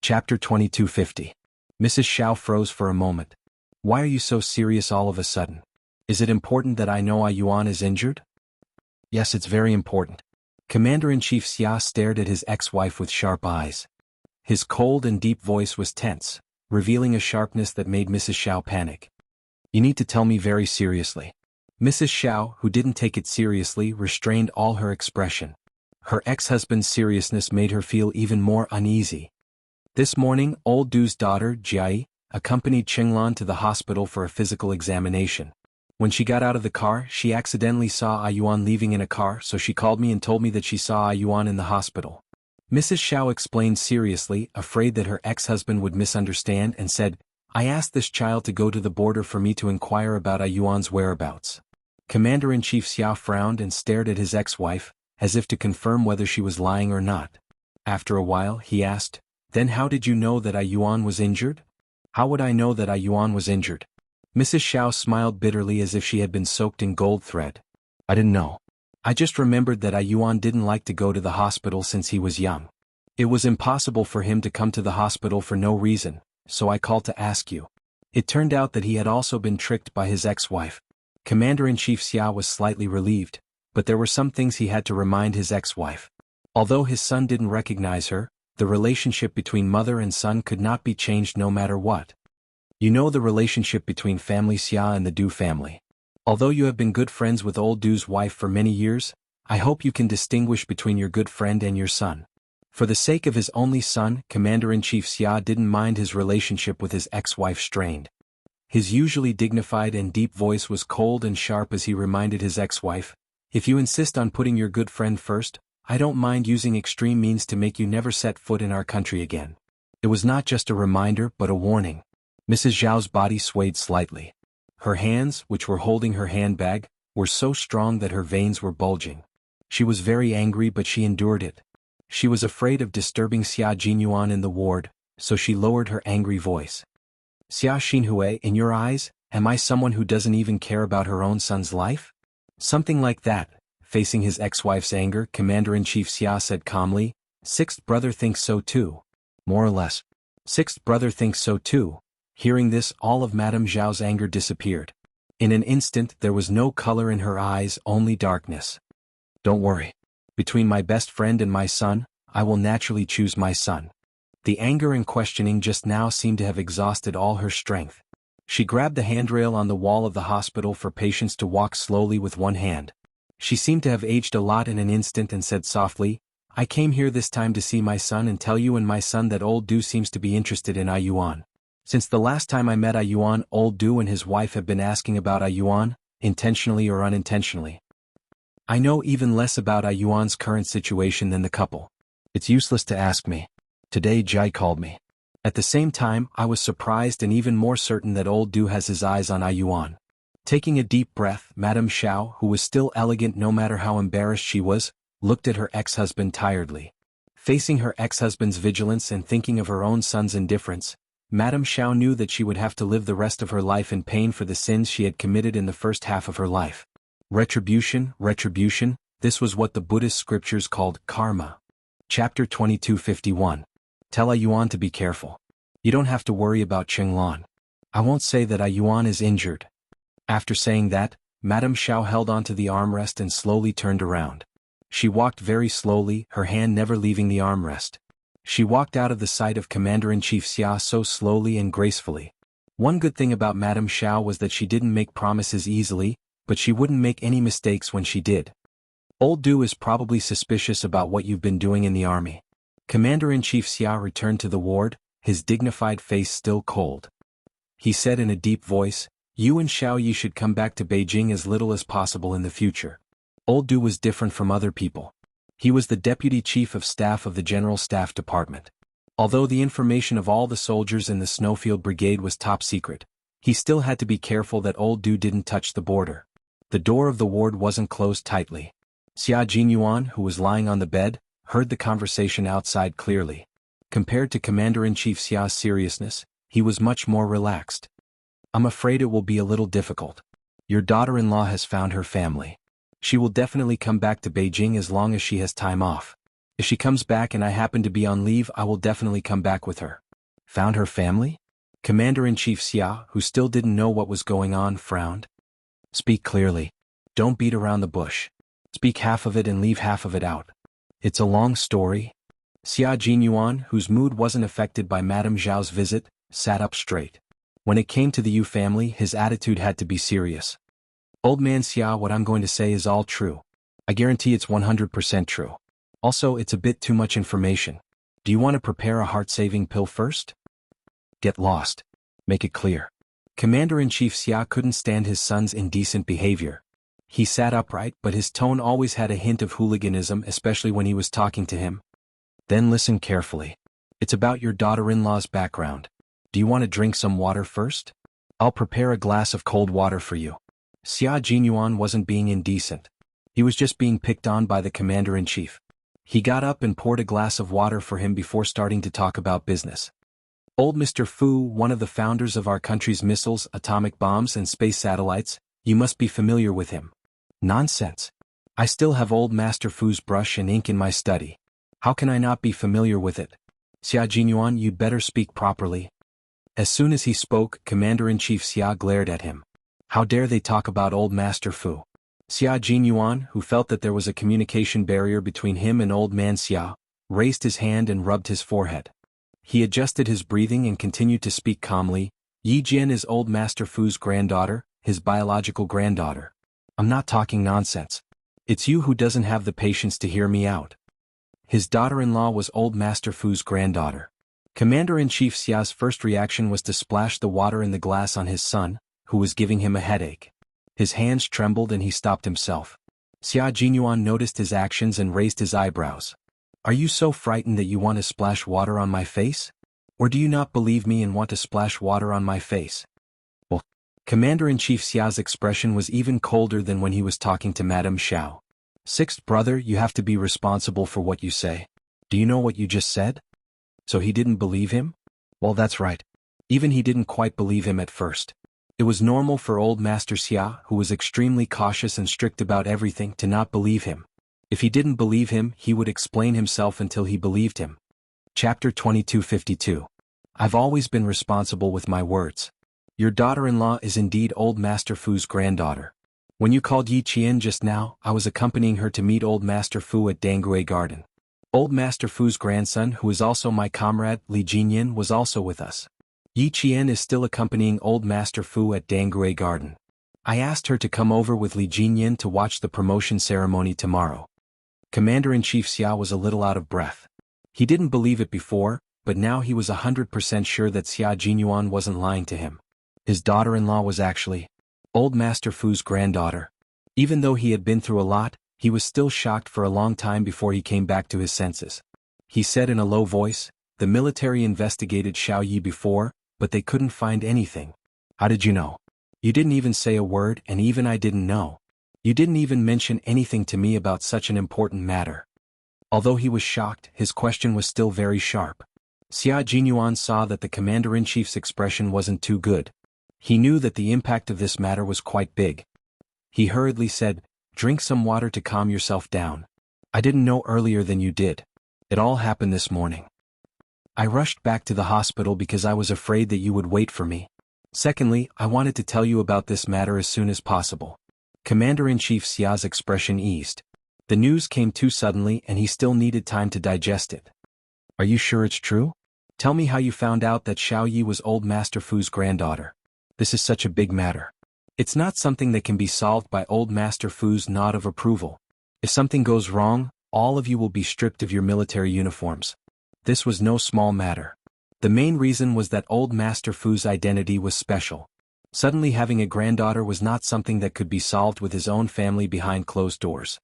Chapter 2250. Mrs. Xiao froze for a moment. Why are you so serious all of a sudden? Is it important that I know Yuan is injured? Yes, it's very important. Commander-in-Chief Xia stared at his ex-wife with sharp eyes. His cold and deep voice was tense, revealing a sharpness that made Mrs. Xiao panic. You need to tell me very seriously. Mrs. Xiao, who didn't take it seriously, restrained all her expression. Her ex-husband's seriousness made her feel even more uneasy. This morning, old Du's daughter, Jia, accompanied Qinglan to the hospital for a physical examination. When she got out of the car, she accidentally saw Yuan leaving in a car, so she called me and told me that she saw Yuan in the hospital. Mrs. Xiao explained seriously, afraid that her ex-husband would misunderstand, and said, I asked this child to go to the border for me to inquire about Yuan's whereabouts. Commander-in-Chief Xia frowned and stared at his ex-wife, as if to confirm whether she was lying or not. After a while, he asked, Then how did you know that Yuan was injured? How would I know that Yuan was injured? Mrs. Xiao smiled bitterly as if she had been soaked in gold thread. I didn't know. I just remembered that Yuan didn't like to go to the hospital since he was young. It was impossible for him to come to the hospital for no reason, so I called to ask you. It turned out that he had also been tricked by his ex-wife. Commander-in-Chief Xia was slightly relieved, but there were some things he had to remind his ex-wife. Although his son didn't recognize her, the relationship between mother and son could not be changed no matter what. You know the relationship between family Xia and the Du family. Although you have been good friends with old Du's wife for many years, I hope you can distinguish between your good friend and your son. For the sake of his only son, Commander-in-Chief Xia didn't mind his relationship with his ex-wife strained. His usually dignified and deep voice was cold and sharp as he reminded his ex-wife, If you insist on putting your good friend first, I don't mind using extreme means to make you never set foot in our country again. It was not just a reminder but a warning. Mrs. Zhao's body swayed slightly. Her hands, which were holding her handbag, were so strong that her veins were bulging. She was very angry but she endured it. She was afraid of disturbing Xia Jinyuan in the ward, so she lowered her angry voice. Xia Xinhui, in your eyes, am I someone who doesn't even care about her own son's life? Something like that. Facing his ex-wife's anger, Commander-in-Chief Xia said calmly, Sixth brother thinks so too. More or less. Sixth brother thinks so too. Hearing this, all of Madame Zhao's anger disappeared. In an instant there was no color in her eyes, only darkness. Don't worry. Between my best friend and my son, I will naturally choose my son. The anger and questioning just now seemed to have exhausted all her strength. She grabbed the handrail on the wall of the hospital for patients to walk slowly with one hand. She seemed to have aged a lot in an instant and said softly, I came here this time to see my son and tell you and my son that old Du seems to be interested in Yuan. Since the last time I met Yuan, old Du and his wife have been asking about Yuan, intentionally or unintentionally. I know even less about Yuan's current situation than the couple. It's useless to ask me. Today Jai called me. At the same time, I was surprised and even more certain that old Du has his eyes on Yuan. Taking a deep breath, Madame Xiao, who was still elegant no matter how embarrassed she was, looked at her ex-husband tiredly. Facing her ex-husband's vigilance and thinking of her own son's indifference, Madame Xiao knew that she would have to live the rest of her life in pain for the sins she had committed in the first half of her life. Retribution, this was what the Buddhist scriptures called karma. Chapter 2251. Tell Yuan to be careful. You don't have to worry about Qinglan. I won't say that Yuan is injured. After saying that, Madame Xiao held onto the armrest and slowly turned around. She walked very slowly, her hand never leaving the armrest. She walked out of the sight of Commander-in-Chief Xia so slowly and gracefully. One good thing about Madame Xiao was that she didn't make promises easily, but she wouldn't make any mistakes when she did. Old Du is probably suspicious about what you've been doing in the army. Commander-in-Chief Xia returned to the ward, his dignified face still cold. He said in a deep voice, You and Xiao Yi should come back to Beijing as little as possible in the future. Old Du was different from other people. He was the Deputy Chief of Staff of the General Staff Department. Although the information of all the soldiers in the Snowfield Brigade was top secret, he still had to be careful that old Du didn't touch the border. The door of the ward wasn't closed tightly. Xia Jinyuan, who was lying on the bed, heard the conversation outside clearly. Compared to Commander-in-Chief Xia's seriousness, he was much more relaxed. I'm afraid it will be a little difficult. Your daughter-in-law has found her family. She will definitely come back to Beijing as long as she has time off. If she comes back and I happen to be on leave, I will definitely come back with her. Found her family? Commander-in-Chief Xia, who still didn't know what was going on, frowned. Speak clearly. Don't beat around the bush. Speak half of it and leave half of it out. It's a long story. Xia Jinyuan, whose mood wasn't affected by Madame Zhao's visit, sat up straight. When it came to the Yu family, his attitude had to be serious. Old man Xia, what I'm going to say is all true. I guarantee it's 100% true. Also, it's a bit too much information. Do you want to prepare a heart-saving pill first? Get lost. Make it clear. Commander-in-Chief Xia couldn't stand his son's indecent behavior. He sat upright, but his tone always had a hint of hooliganism, especially when he was talking to him. Then listen carefully. It's about your daughter-in-law's background. Do you want to drink some water first? I'll prepare a glass of cold water for you. Xia Jinyuan wasn't being indecent. He was just being picked on by the commander-in-chief. He got up and poured a glass of water for him before starting to talk about business. Old Mr. Fu, one of the founders of our country's missiles, atomic bombs, and space satellites, you must be familiar with him. Nonsense. I still have old Master Fu's brush and ink in my study. How can I not be familiar with it? Xia Jinyuan, you'd better speak properly. As soon as he spoke, Commander-in-Chief Xia glared at him. How dare they talk about old Master Fu? Xia Jinyuan, who felt that there was a communication barrier between him and old man Xia, raised his hand and rubbed his forehead. He adjusted his breathing and continued to speak calmly. Yi Jian is old Master Fu's granddaughter, his biological granddaughter. I'm not talking nonsense. It's you who doesn't have the patience to hear me out. His daughter-in-law was old Master Fu's granddaughter. Commander-in-Chief Xia's first reaction was to splash the water in the glass on his son, who was giving him a headache. His hands trembled and he stopped himself. Xia Jinyuan noticed his actions and raised his eyebrows. Are you so frightened that you want to splash water on my face? Or do you not believe me and want to splash water on my face? Well, Commander-in-Chief Xia's expression was even colder than when he was talking to Madame Xiao. Sixth brother, you have to be responsible for what you say. Do you know what you just said? So he didn't believe him? Well, that's right. Even he didn't quite believe him at first. It was normal for old Master Xia, who was extremely cautious and strict about everything, to not believe him. If he didn't believe him, he would explain himself until he believed him. Chapter 2252. I've always been responsible with my words. Your daughter-in-law is indeed old Master Fu's granddaughter. When you called Yi Qian just now, I was accompanying her to meet old Master Fu at Jianghu Garden. Old Master Fu's grandson, who is also my comrade, Li Jinyan, was also with us. Yi Qian is still accompanying old Master Fu at Jianghu Garden. I asked her to come over with Li Jinyan to watch the promotion ceremony tomorrow. Commander-in-Chief Xia was a little out of breath. He didn't believe it before, but now he was 100% sure that Xia Jinyuan wasn't lying to him. His daughter-in-law was actually old Master Fu's granddaughter. Even though he had been through a lot, he was still shocked for a long time before he came back to his senses. He said in a low voice, the military investigated Xiao Yi before, but they couldn't find anything. How did you know? You didn't even say a word, and even I didn't know. You didn't even mention anything to me about such an important matter. Although he was shocked, his question was still very sharp. Xia Jinyuan saw that the commander-in-chief's expression wasn't too good. He knew that the impact of this matter was quite big. He hurriedly said, drink some water to calm yourself down. I didn't know earlier than you did. It all happened this morning. I rushed back to the hospital because I was afraid that you would wait for me. Secondly, I wanted to tell you about this matter as soon as possible. Commander-in-Chief Xia's expression eased. The news came too suddenly and he still needed time to digest it. Are you sure it's true? Tell me how you found out that Xiao Yi was old Master Fu's granddaughter. This is such a big matter. It's not something that can be solved by old Master Fu's nod of approval. If something goes wrong, all of you will be stripped of your military uniforms. This was no small matter. The main reason was that old Master Fu's identity was special. Suddenly having a granddaughter was not something that could be solved with his own family behind closed doors.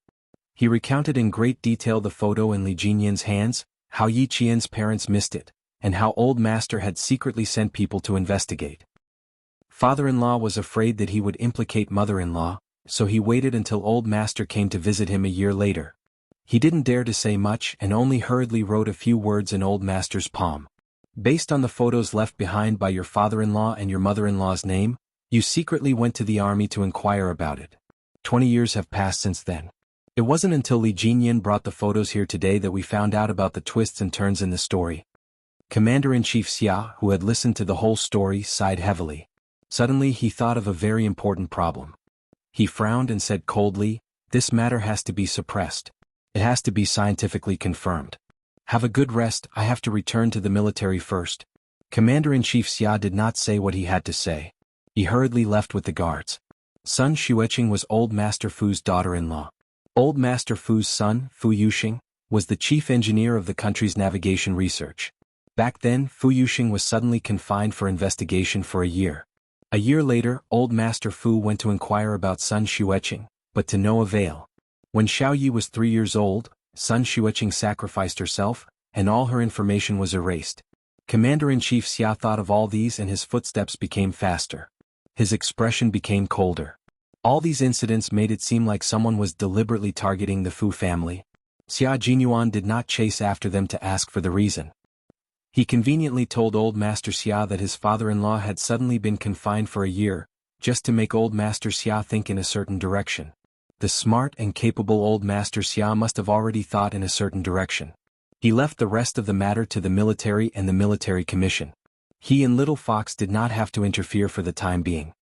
He recounted in great detail the photo in Li Jinyan's hands, how Yi Qian's parents missed it, and how old Master had secretly sent people to investigate. Father-in-law was afraid that he would implicate mother-in-law, so he waited until old Master came to visit him a year later. He didn't dare to say much and only hurriedly wrote a few words in old Master's palm. Based on the photos left behind by your father-in-law and your mother-in-law's name, you secretly went to the army to inquire about it. 20 years have passed since then. It wasn't until Li Jinyan brought the photos here today that we found out about the twists and turns in the story. Commander-in-Chief Xia, who had listened to the whole story, sighed heavily. Suddenly he thought of a very important problem. He frowned and said coldly, "This matter has to be suppressed. It has to be scientifically confirmed. Have a good rest, I have to return to the military first." Commander-in-Chief Xia did not say what he had to say. He hurriedly left with the guards. Sun Xueqing was Old Master Fu's daughter-in-law. Old Master Fu's son, Fu Yuxing, was the chief engineer of the country's navigation research. Back then, Fu Yuxing was suddenly confined for investigation for a year. A year later, Old Master Fu went to inquire about Sun Xueqing, but to no avail. When Xiao Yi was 3 years old, Sun Xueqing sacrificed herself, and all her information was erased. Commander-in-Chief Xia thought of all these and his footsteps became faster. His expression became colder. All these incidents made it seem like someone was deliberately targeting the Fu family. Xia Jinyuan did not chase after them to ask for the reason. He conveniently told Old Master Xia that his father-in-law had suddenly been confined for a year, just to make Old Master Xia think in a certain direction. The smart and capable Old Master Xia must have already thought in a certain direction. He left the rest of the matter to the military and the military commission. He and Little Fox did not have to interfere for the time being.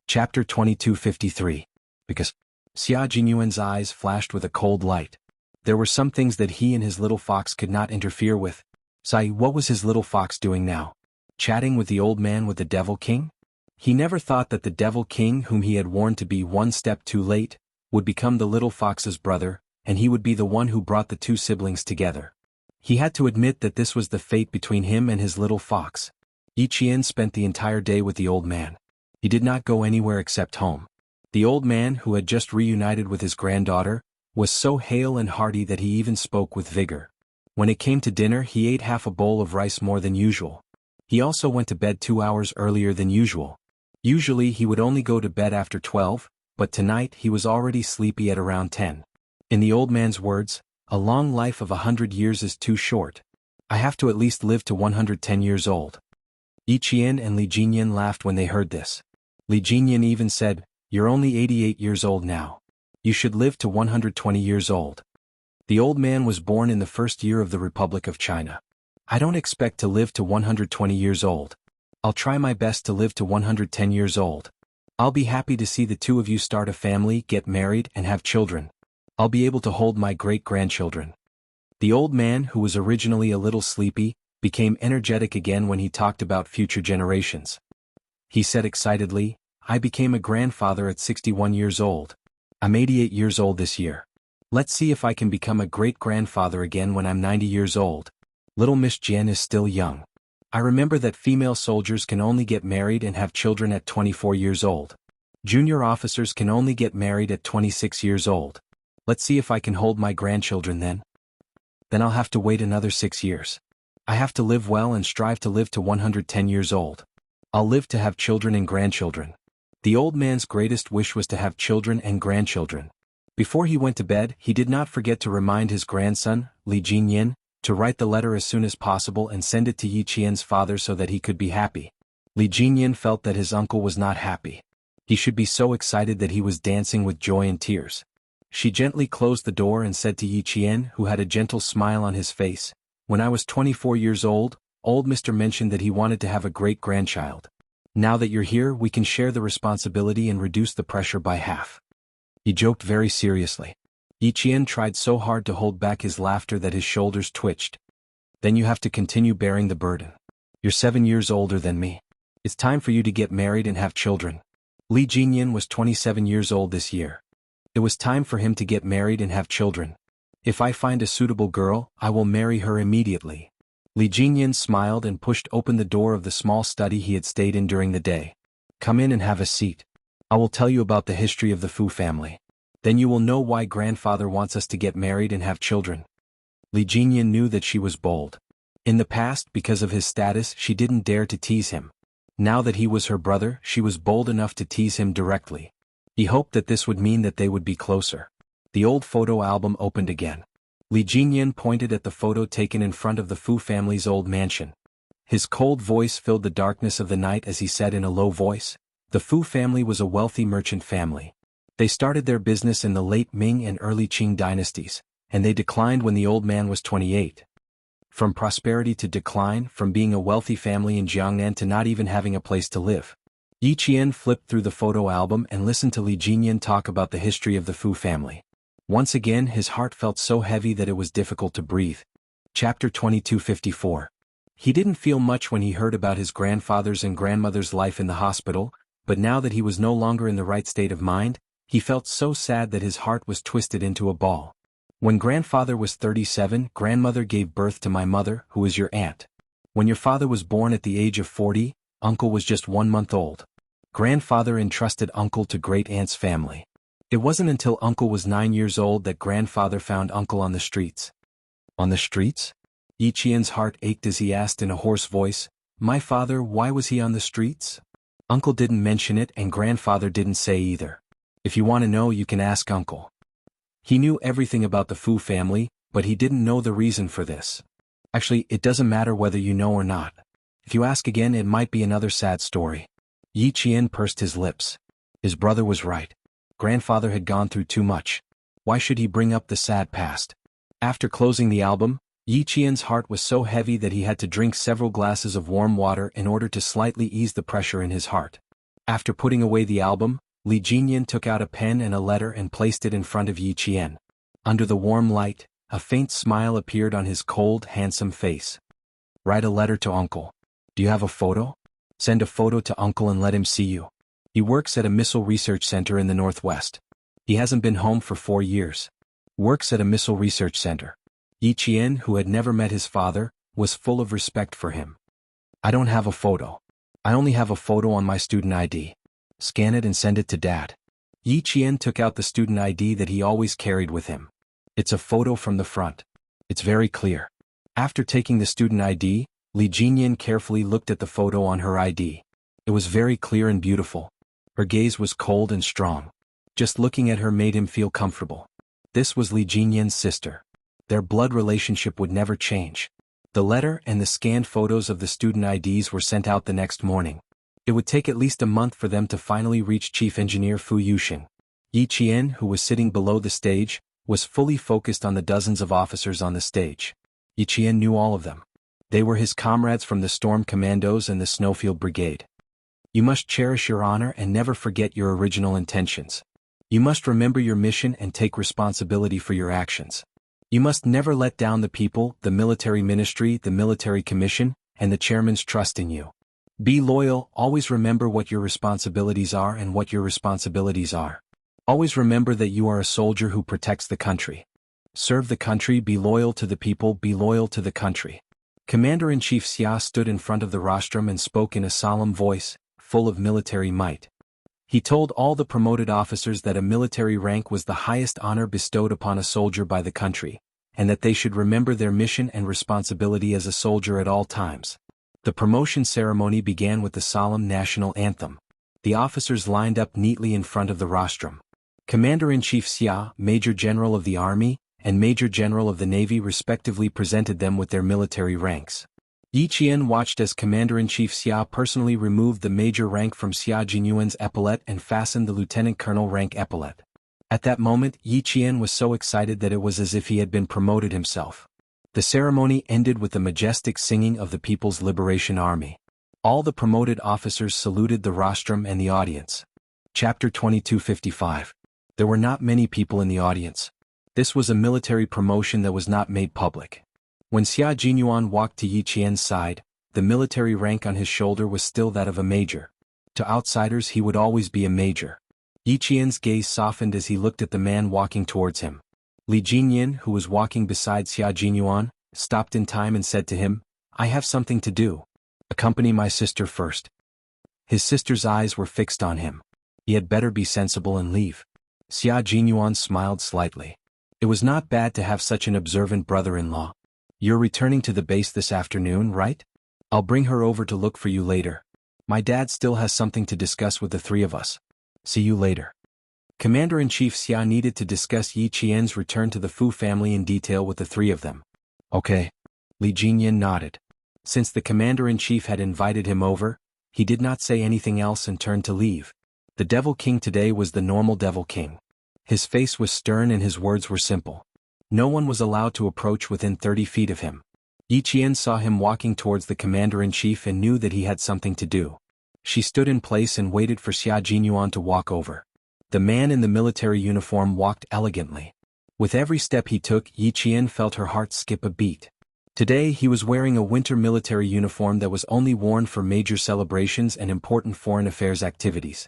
Chapter 2253. Because Xia Jinyuan's eyes flashed with a cold light. There were some things that he and his Little Fox could not interfere with. What was his Little Fox doing now? Chatting with the old man with the Devil King? He never thought that the Devil King, whom he had warned to be one step too late, would become the Little Fox's brother, and he would be the one who brought the two siblings together. He had to admit that this was the fate between him and his Little Fox. Yi Qian spent the entire day with the old man. He did not go anywhere except home. The old man, who had just reunited with his granddaughter, was so hale and hearty that he even spoke with vigor. When it came to dinner, he ate half a bowl of rice more than usual. He also went to bed 2 hours earlier than usual. Usually he would only go to bed after 12, but tonight he was already sleepy at around 10. In the old man's words, "A long life of 100 years is too short. I have to at least live to 110 years old." Yi Qian and Li Jinyan laughed when they heard this. Li Jinyan even said, "You're only 88 years old now. You should live to 120 years old." The old man was born in the first year of the Republic of China. "I don't expect to live to 120 years old. I'll try my best to live to 110 years old. I'll be happy to see the two of you start a family, get married, and have children. I'll be able to hold my great-grandchildren." The old man, who was originally a little sleepy, became energetic again when he talked about future generations. He said excitedly, "I became a grandfather at 61 years old. I'm 88 years old this year. Let's see if I can become a great-grandfather again when I'm 90 years old. Little Miss Jian is still young. I remember that female soldiers can only get married and have children at 24 years old. Junior officers can only get married at 26 years old. Let's see if I can hold my grandchildren then. Then I'll have to wait another 6 years. I have to live well and strive to live to 110 years old. I'll live to have children and grandchildren." The old man's greatest wish was to have children and grandchildren. Before he went to bed, he did not forget to remind his grandson, Li Jinyan, to write the letter as soon as possible and send it to Yi Qian's father so that he could be happy. Li Jinyan felt that his uncle was not happy. He should be so excited that he was dancing with joy and tears. She gently closed the door and said to Yi Qian, who had a gentle smile on his face, "When I was 24 years old, old Mr. mentioned that he wanted to have a great-grandchild. Now that you're here, we can share the responsibility and reduce the pressure by half." He joked very seriously. Yi Qian tried so hard to hold back his laughter that his shoulders twitched. "Then you have to continue bearing the burden. You're 7 years older than me. It's time for you to get married and have children." Li Jinyan was 27 years old this year. It was time for him to get married and have children. "If I find a suitable girl, I will marry her immediately." Li Jinyan smiled and pushed open the door of the small study he had stayed in during the day. "Come in and have a seat. I will tell you about the history of the Fu family. Then you will know why grandfather wants us to get married and have children." Li Jinyan knew that she was bold. In the past, because of his status, she didn't dare to tease him. Now that he was her brother, she was bold enough to tease him directly. He hoped that this would mean that they would be closer. The old photo album opened again. Li Jinyan pointed at the photo taken in front of the Fu family's old mansion. His cold voice filled the darkness of the night as he said in a low voice, "The Fu family was a wealthy merchant family. They started their business in the late Ming and early Qing dynasties, and they declined when the old man was 28. From prosperity to decline, from being a wealthy family in Jiangnan to not even having a place to live. Yi Qian flipped through the photo album and listened to Li Jinyan talk about the history of the Fu family. Once again his heart felt so heavy that it was difficult to breathe. Chapter 2254. He didn't feel much when he heard about his grandfather's and grandmother's life in the hospital, but now that he was no longer in the right state of mind, he felt so sad that his heart was twisted into a ball. When grandfather was 37, grandmother gave birth to my mother, who is your aunt. When your father was born at the age of 40, uncle was just 1 month old. Grandfather entrusted uncle to great-aunt's family. It wasn't until uncle was 9 years old that grandfather found uncle on the streets. On the streets? Yi Qian's heart ached as he asked in a hoarse voice, "My father, why was he on the streets?" Uncle didn't mention it and grandfather didn't say either. If you want to know, you can ask uncle. He knew everything about the Fu family, but he didn't know the reason for this. Actually, it doesn't matter whether you know or not. If you ask again, it might be another sad story. Yi Qian pursed his lips. His brother was right. Grandfather had gone through too much. Why should he bring up the sad past? After closing the album, Yi Qian's heart was so heavy that he had to drink several glasses of warm water in order to slightly ease the pressure in his heart. After putting away the album, Li Jinyan took out a pen and a letter and placed it in front of Yi Qian. Under the warm light, a faint smile appeared on his cold, handsome face. Write a letter to uncle. Do you have a photo? Send a photo to uncle and let him see you. He works at a missile research center in the northwest. He hasn't been home for 4 years. Works at a missile research center. Yi Qian, who had never met his father, was full of respect for him. I don't have a photo. I only have a photo on my student ID. Scan it and send it to Dad. Yi Qian took out the student ID that he always carried with him. It's a photo from the front. It's very clear. After taking the student ID, Li Jinyan carefully looked at the photo on her ID. It was very clear and beautiful. Her gaze was cold and strong. Just looking at her made him feel comfortable. This was Li Jinyan's sister. Their blood relationship would never change. The letter and the scanned photos of the student IDs were sent out the next morning. It would take at least a month for them to finally reach Chief Engineer Fu Yuxing. Yi Qian, who was sitting below the stage, was fully focused on the dozens of officers on the stage. Yi Qian knew all of them. They were his comrades from the Storm Commandos and the Snowfield Brigade. You must cherish your honor and never forget your original intentions. You must remember your mission and take responsibility for your actions. You must never let down the people, the military ministry, the military commission, and the chairman's trust in you. Be loyal, always remember what your responsibilities are and what your responsibilities are. Always remember that you are a soldier who protects the country. Serve the country, be loyal to the people, be loyal to the country. Commander-in-Chief Xia stood in front of the rostrum and spoke in a solemn voice, full of military might. He told all the promoted officers that a military rank was the highest honor bestowed upon a soldier by the country, and that they should remember their mission and responsibility as a soldier at all times. The promotion ceremony began with the solemn national anthem. The officers lined up neatly in front of the rostrum. Commander-in-Chief Xia, Major General of the Army, and Major General of the Navy respectively presented them with their military ranks. Yi Qian watched as Commander-in-Chief Xia personally removed the major rank from Xia Jinyuan's epaulet and fastened the lieutenant colonel rank epaulet. At that moment, Yi Qian was so excited that it was as if he had been promoted himself. The ceremony ended with the majestic singing of the People's Liberation Army. All the promoted officers saluted the rostrum and the audience. Chapter 2255. There were not many people in the audience. This was a military promotion that was not made public. When Xia Jinyuan walked to Yi Qian's side, the military rank on his shoulder was still that of a major. To outsiders he would always be a major. Yi Qian's gaze softened as he looked at the man walking towards him. Li Jinyan, who was walking beside Xia Jinyuan, stopped in time and said to him, "I have something to do. Accompany my sister first." His sister's eyes were fixed on him. He had better be sensible and leave. Xia Jinyuan smiled slightly. It was not bad to have such an observant brother-in-law. You're returning to the base this afternoon, right? I'll bring her over to look for you later. My dad still has something to discuss with the three of us. See you later. Commander-in-Chief Xia needed to discuss Yi Qian's return to the Fu family in detail with the three of them. Okay. Li Jinyan nodded. Since the commander-in-chief had invited him over, he did not say anything else and turned to leave. The Devil King today was the normal Devil King. His face was stern and his words were simple. No one was allowed to approach within 30 feet of him. Yi Qian saw him walking towards the commander-in-chief and knew that he had something to do. She stood in place and waited for Xia Jinyuan to walk over. The man in the military uniform walked elegantly. With every step he took, Yi Qian felt her heart skip a beat. Today he was wearing a winter military uniform that was only worn for major celebrations and important foreign affairs activities.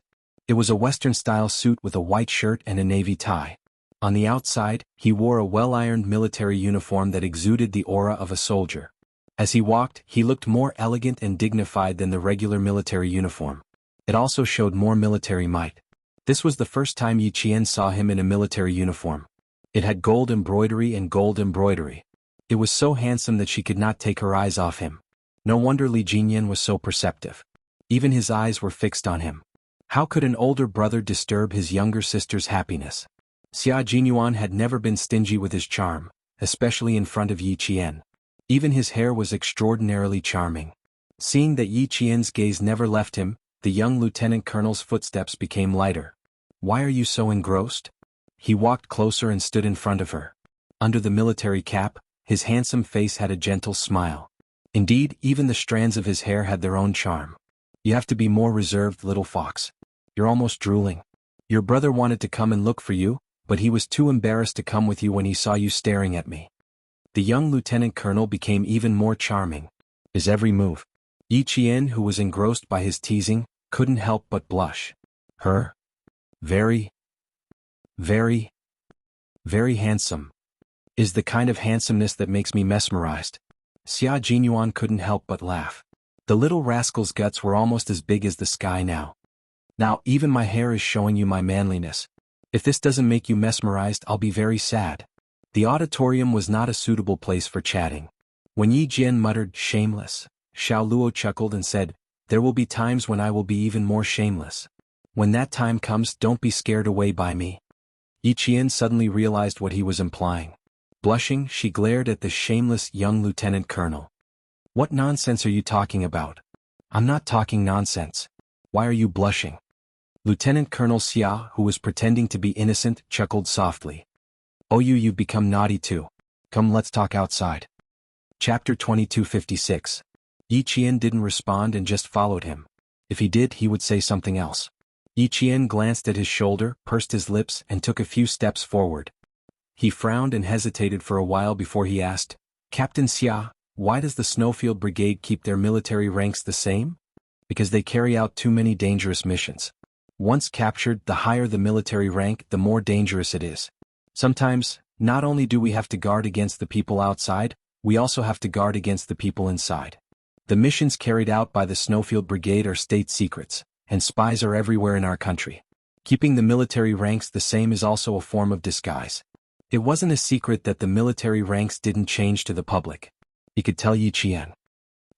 It was a Western-style suit with a white shirt and a navy tie. On the outside, he wore a well-ironed military uniform that exuded the aura of a soldier. As he walked, he looked more elegant and dignified than the regular military uniform. It also showed more military might. This was the first time Yi Qian saw him in a military uniform. It had gold embroidery and gold embroidery. It was so handsome that she could not take her eyes off him. No wonder Li Jinyan was so perceptive. Even his eyes were fixed on him. How could an older brother disturb his younger sister's happiness? Xia Jinyuan had never been stingy with his charm, especially in front of Yi Qian. Even his hair was extraordinarily charming. Seeing that Yi Qian's gaze never left him, the young lieutenant colonel's footsteps became lighter. "Why are you so engrossed?" He walked closer and stood in front of her. Under the military cap, his handsome face had a gentle smile. Indeed, even the strands of his hair had their own charm. "You have to be more reserved, little fox. You're almost drooling. Your brother wanted to come and look for you, but he was too embarrassed to come with you when he saw you staring at me." The young lieutenant colonel became even more charming. His every move. Yi Qian, who was engrossed by his teasing, couldn't help but blush. Her? Very handsome. Is the kind of handsomeness that makes me mesmerized. Xia Jinyuan couldn't help but laugh. The little rascal's guts were almost as big as the sky now. "Now even my hair is showing you my manliness. If this doesn't make you mesmerized, I'll be very sad." The auditorium was not a suitable place for chatting. When Yi Jian muttered, "Shameless," Xiao Luo chuckled and said, "There will be times when I will be even more shameless. When that time comes, don't be scared away by me." Yi Qian suddenly realized what he was implying. Blushing, she glared at the shameless young lieutenant colonel. "What nonsense are you talking about?" "I'm not talking nonsense. Why are you blushing?" Lieutenant Colonel Xia, who was pretending to be innocent, chuckled softly. "Oh, you've become naughty too. Come, let's talk outside." Chapter 2256. Yi Qian didn't respond and just followed him. If he did, he would say something else. Yi Qian glanced at his shoulder, pursed his lips, and took a few steps forward. He frowned and hesitated for a while before he asked, "Captain Xia, why does the Snowfield Brigade keep their military ranks the same?" "Because they carry out too many dangerous missions. Once captured, the higher the military rank, the more dangerous it is. Sometimes, not only do we have to guard against the people outside, we also have to guard against the people inside. The missions carried out by the Snowfield Brigade are state secrets, and spies are everywhere in our country. Keeping the military ranks the same is also a form of disguise." It wasn't a secret that the military ranks didn't change to the public. He could tell Yi Qian.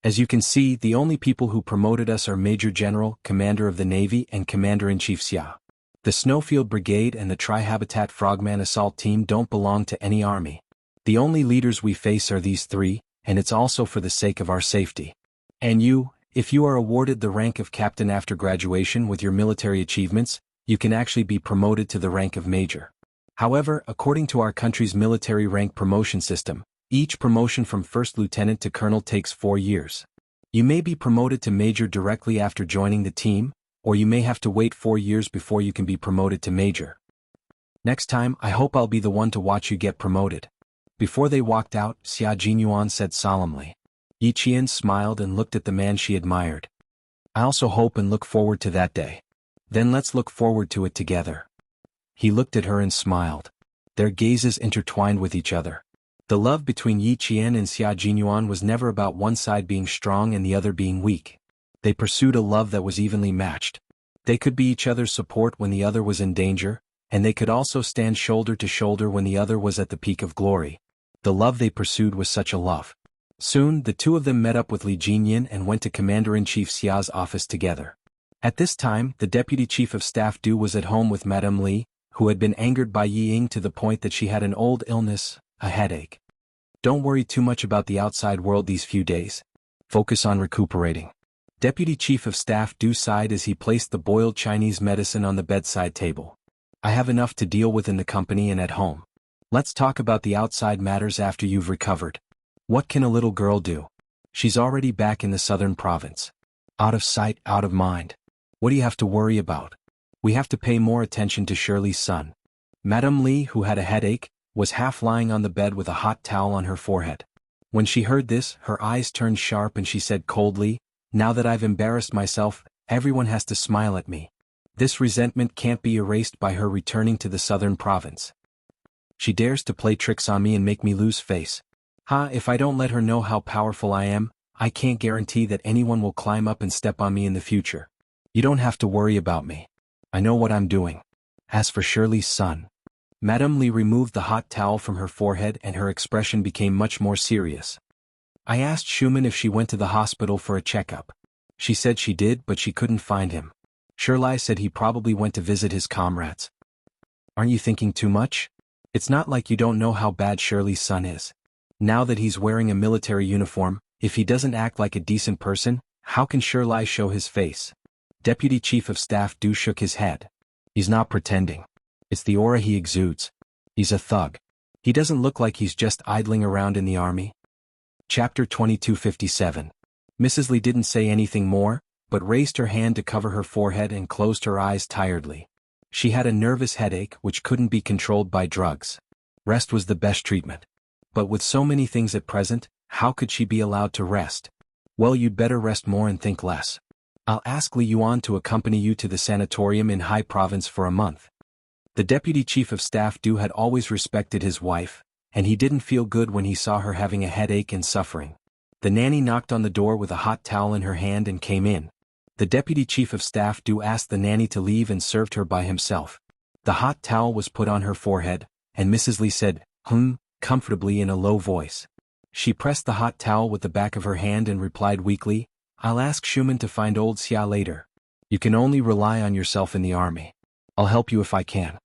"As you can see, the only people who promoted us are Major General, Commander of the Navy, and Commander-in-Chief Xia. The Snowfield Brigade and the Tri-Habitat Frogman Assault Team don't belong to any army. The only leaders we face are these three, and it's also for the sake of our safety. And you, if you are awarded the rank of captain after graduation with your military achievements, you can actually be promoted to the rank of major. However, according to our country's military rank promotion system, each promotion from first lieutenant to colonel takes 4 years. You may be promoted to major directly after joining the team, or you may have to wait 4 years before you can be promoted to major. Next time, I hope I'll be the one to watch you get promoted." Before they walked out, Xia Jinyuan said solemnly. Yi Qian smiled and looked at the man she admired. "I also hope and look forward to that day. Then let's look forward to it together." He looked at her and smiled. Their gazes intertwined with each other. The love between Yi Qian and Xia Jinyuan was never about one side being strong and the other being weak. They pursued a love that was evenly matched. They could be each other's support when the other was in danger, and they could also stand shoulder to shoulder when the other was at the peak of glory. The love they pursued was such a love. Soon, the two of them met up with Li Jinyan and went to Commander-in-Chief Xia's office together. At this time, the Deputy Chief of Staff Du was at home with Madame Li, who had been angered by Yi Ying to the point that she had an old illness, a headache. "Don't worry too much about the outside world these few days. Focus on recuperating. Deputy Chief of Staff Du sighed as he placed the boiled Chinese medicine on the bedside table. I have enough to deal with in the company and at home. Let's talk about the outside matters after you've recovered. What can a little girl do? She's already back in the southern province. Out of sight, out of mind. What do you have to worry about? We have to pay more attention to Shirley's son. Madame Li, who had a headache, was half lying on the bed with a hot towel on her forehead. When she heard this, her eyes turned sharp and she said coldly, "Now that I've embarrassed myself, everyone has to smile at me." This resentment can't be erased by her returning to the southern province. She dares to play tricks on me and make me lose face. If I don't let her know how powerful I am, I can't guarantee that anyone will climb up and step on me in the future. You don't have to worry about me. I know what I'm doing. As for Shirley's son. Madame Li removed the hot towel from her forehead and her expression became much more serious. I asked Schumann if she went to the hospital for a checkup. She said she did, but she couldn't find him. Shirley said he probably went to visit his comrades. Aren't you thinking too much? It's not like you don't know how bad Shirley's son is. Now that he's wearing a military uniform, if he doesn't act like a decent person, how can Shirley show his face? Deputy Chief of Staff Du shook his head. He's not pretending. It's the aura he exudes. He's a thug. He doesn't look like he's just idling around in the army. Chapter 2257. Mrs. Li didn't say anything more, but raised her hand to cover her forehead and closed her eyes tiredly. She had a nervous headache which couldn't be controlled by drugs. Rest was the best treatment. But with so many things at present, how could she be allowed to rest? Well, you'd better rest more and think less. I'll ask Li Yuan to accompany you to the sanatorium in Hai Province for a month. The Deputy Chief of Staff Du had always respected his wife, and he didn't feel good when he saw her having a headache and suffering. The nanny knocked on the door with a hot towel in her hand and came in. The Deputy Chief of Staff Du asked the nanny to leave and served her by himself. The hot towel was put on her forehead, and Mrs. Li said, comfortably in a low voice. She pressed the hot towel with the back of her hand and replied weakly, I'll ask Schumann to find old Xia later. You can only rely on yourself in the army. I'll help you if I can.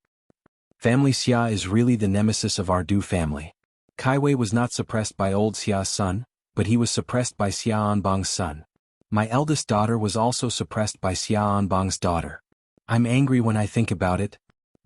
Family Xia is really the nemesis of our Du family. Kai Wei was not suppressed by old Xia's son, but he was suppressed by Xia Anbang's son. My eldest daughter was also suppressed by Xia Anbang's daughter. I'm angry when I think about it.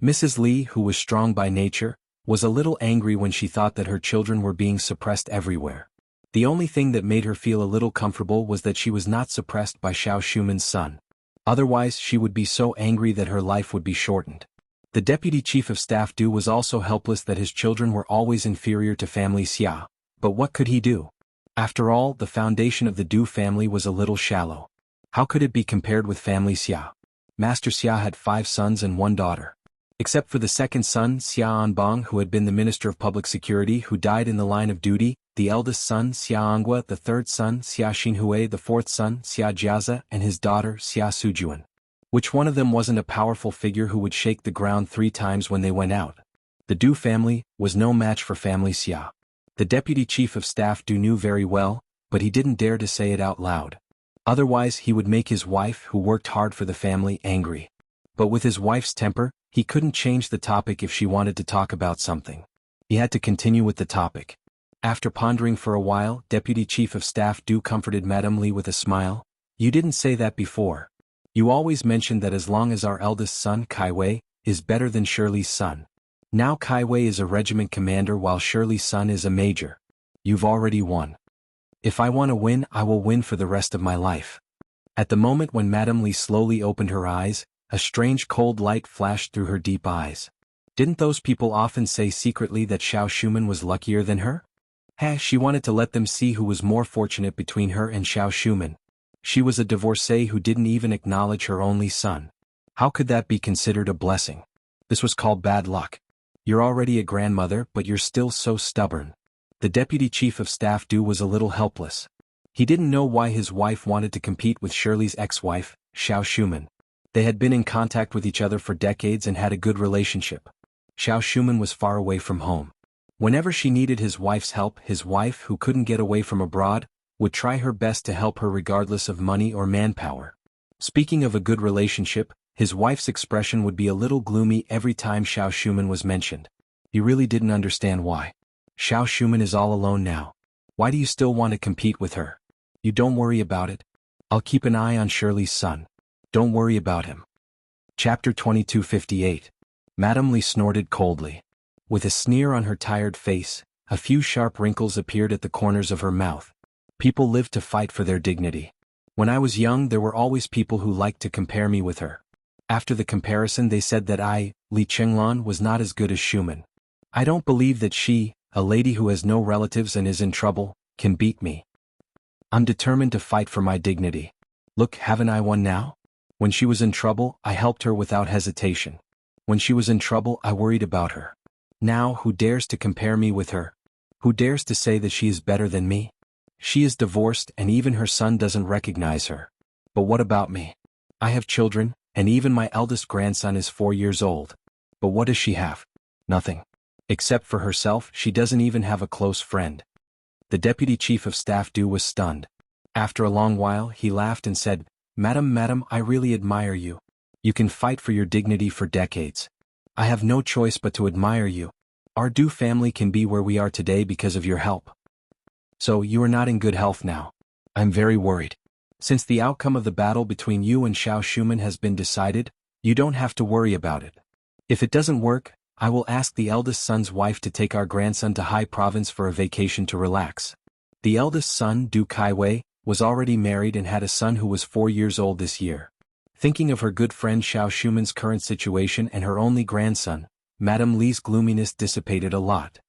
Mrs. Li, who was strong by nature, was a little angry when she thought that her children were being suppressed everywhere. The only thing that made her feel a little comfortable was that she was not suppressed by Xiao Shuman's son. Otherwise she would be so angry that her life would be shortened. The Deputy Chief of Staff Du was also helpless that his children were always inferior to family Xia, but what could he do? After all, the foundation of the Du family was a little shallow. How could it be compared with family Xia? Master Xia had 5 sons and 1 daughter. Except for the second son, Xia Anbang, who had been the Minister of Public Security who died in the line of duty, the eldest son, Xia Anghua, the third son, Xia Xinhui, the fourth son, Xia Jiaza, and his daughter, Xia Sujuan. Which one of them wasn't a powerful figure who would shake the ground 3 times when they went out? The Du family was no match for family Xia. The Deputy Chief of Staff Du knew very well, but he didn't dare to say it out loud. Otherwise he would make his wife, who worked hard for the family, angry. But with his wife's temper, he couldn't change the topic if she wanted to talk about something. He had to continue with the topic. After pondering for a while, Deputy Chief of Staff Du comforted Madame Li with a smile. You didn't say that before. You always mentioned that as long as our eldest son, Kai Wei, is better than Shirley's son. Now Kai Wei is a regiment commander while Shirley's son is a major. You've already won. If I want to win, I will win for the rest of my life. At the moment when Madame Li slowly opened her eyes, a strange cold light flashed through her deep eyes. Didn't those people often say secretly that Xiao Shuman was luckier than her? She wanted to let them see who was more fortunate between her and Xiao Shuman. She was a divorcee who didn't even acknowledge her only son. How could that be considered a blessing? This was called bad luck. You're already a grandmother, but you're still so stubborn. The Deputy Chief of Staff Du was a little helpless. He didn't know why his wife wanted to compete with Shirley's ex-wife, Xiao Shuman. They had been in contact with each other for decades and had a good relationship. Xiao Shuman was far away from home. Whenever she needed his wife's help, his wife, who couldn't get away from abroad, would try her best to help her regardless of money or manpower. Speaking of a good relationship, his wife's expression would be a little gloomy every time Xiao Shuman was mentioned. He really didn't understand why. Xiao Shuman is all alone now. Why do you still want to compete with her? You don't worry about it. I'll keep an eye on Shirley's son. Don't worry about him. Chapter 2258. Madame Li snorted coldly. With a sneer on her tired face, a few sharp wrinkles appeared at the corners of her mouth. People live to fight for their dignity. When I was young there were always people who liked to compare me with her. After the comparison they said that I, Li Qinglan, was not as good as Schumann. I don't believe that she, a lady who has no relatives and is in trouble, can beat me. I'm determined to fight for my dignity. Look, haven't I won now? When she was in trouble, I helped her without hesitation. When she was in trouble, I worried about her. Now, who dares to compare me with her? Who dares to say that she is better than me? She is divorced and even her son doesn't recognize her. But what about me? I have children, and even my eldest grandson is 4 years old. But what does she have? Nothing. Except for herself, she doesn't even have a close friend. The deputy chief of staff Du was stunned. After a long while, he laughed and said, Madam, I really admire you. You can fight for your dignity for decades. I have no choice but to admire you. Our Du family can be where we are today because of your help. So, you are not in good health now. I'm very worried. Since the outcome of the battle between you and Xiao Schumann has been decided, you don't have to worry about it. If it doesn't work, I will ask the eldest son's wife to take our grandson to Hai Province for a vacation to relax. The eldest son, Du Kaiwei, was already married and had a son who was 4 years old this year. Thinking of her good friend Xiao Schumann's current situation and her only grandson, Madame Li's gloominess dissipated a lot.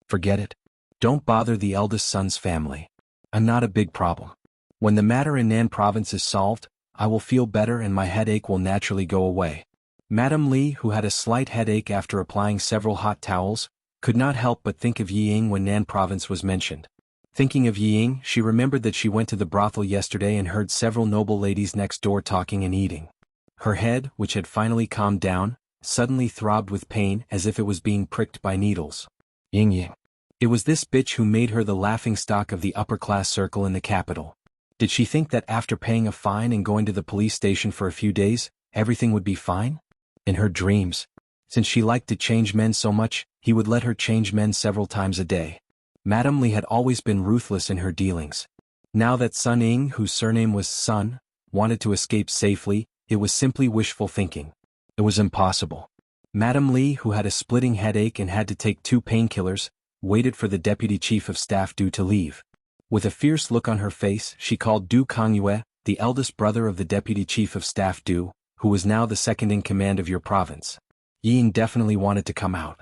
Forget it. Don't bother the eldest son's family. I'm not a big problem. When the matter in Nan Province is solved, I will feel better and my headache will naturally go away. Madame Li, who had a slight headache after applying several hot towels, could not help but think of Yiying when Nan Province was mentioned. Thinking of Yiying, she remembered that she went to the brothel yesterday and heard several noble ladies next door talking and eating. Her head, which had finally calmed down, suddenly throbbed with pain as if it was being pricked by needles. Ying. It was this bitch who made her the laughingstock of the upper-class circle in the capital. Did she think that after paying a fine and going to the police station for a few days, everything would be fine? In her dreams. Since she liked to change men so much, he would let her change men several times a day. Madame Li had always been ruthless in her dealings. Now that Sun Ying, whose surname was Sun, wanted to escape safely, it was simply wishful thinking. It was impossible. Madame Li, who had a splitting headache and had to take 2 painkillers, waited for the deputy chief of staff Du to leave. With a fierce look on her face, she called Du Kongyue, the eldest brother of the deputy chief of staff Du, who was now the second in command of your province. Ying definitely wanted to come out.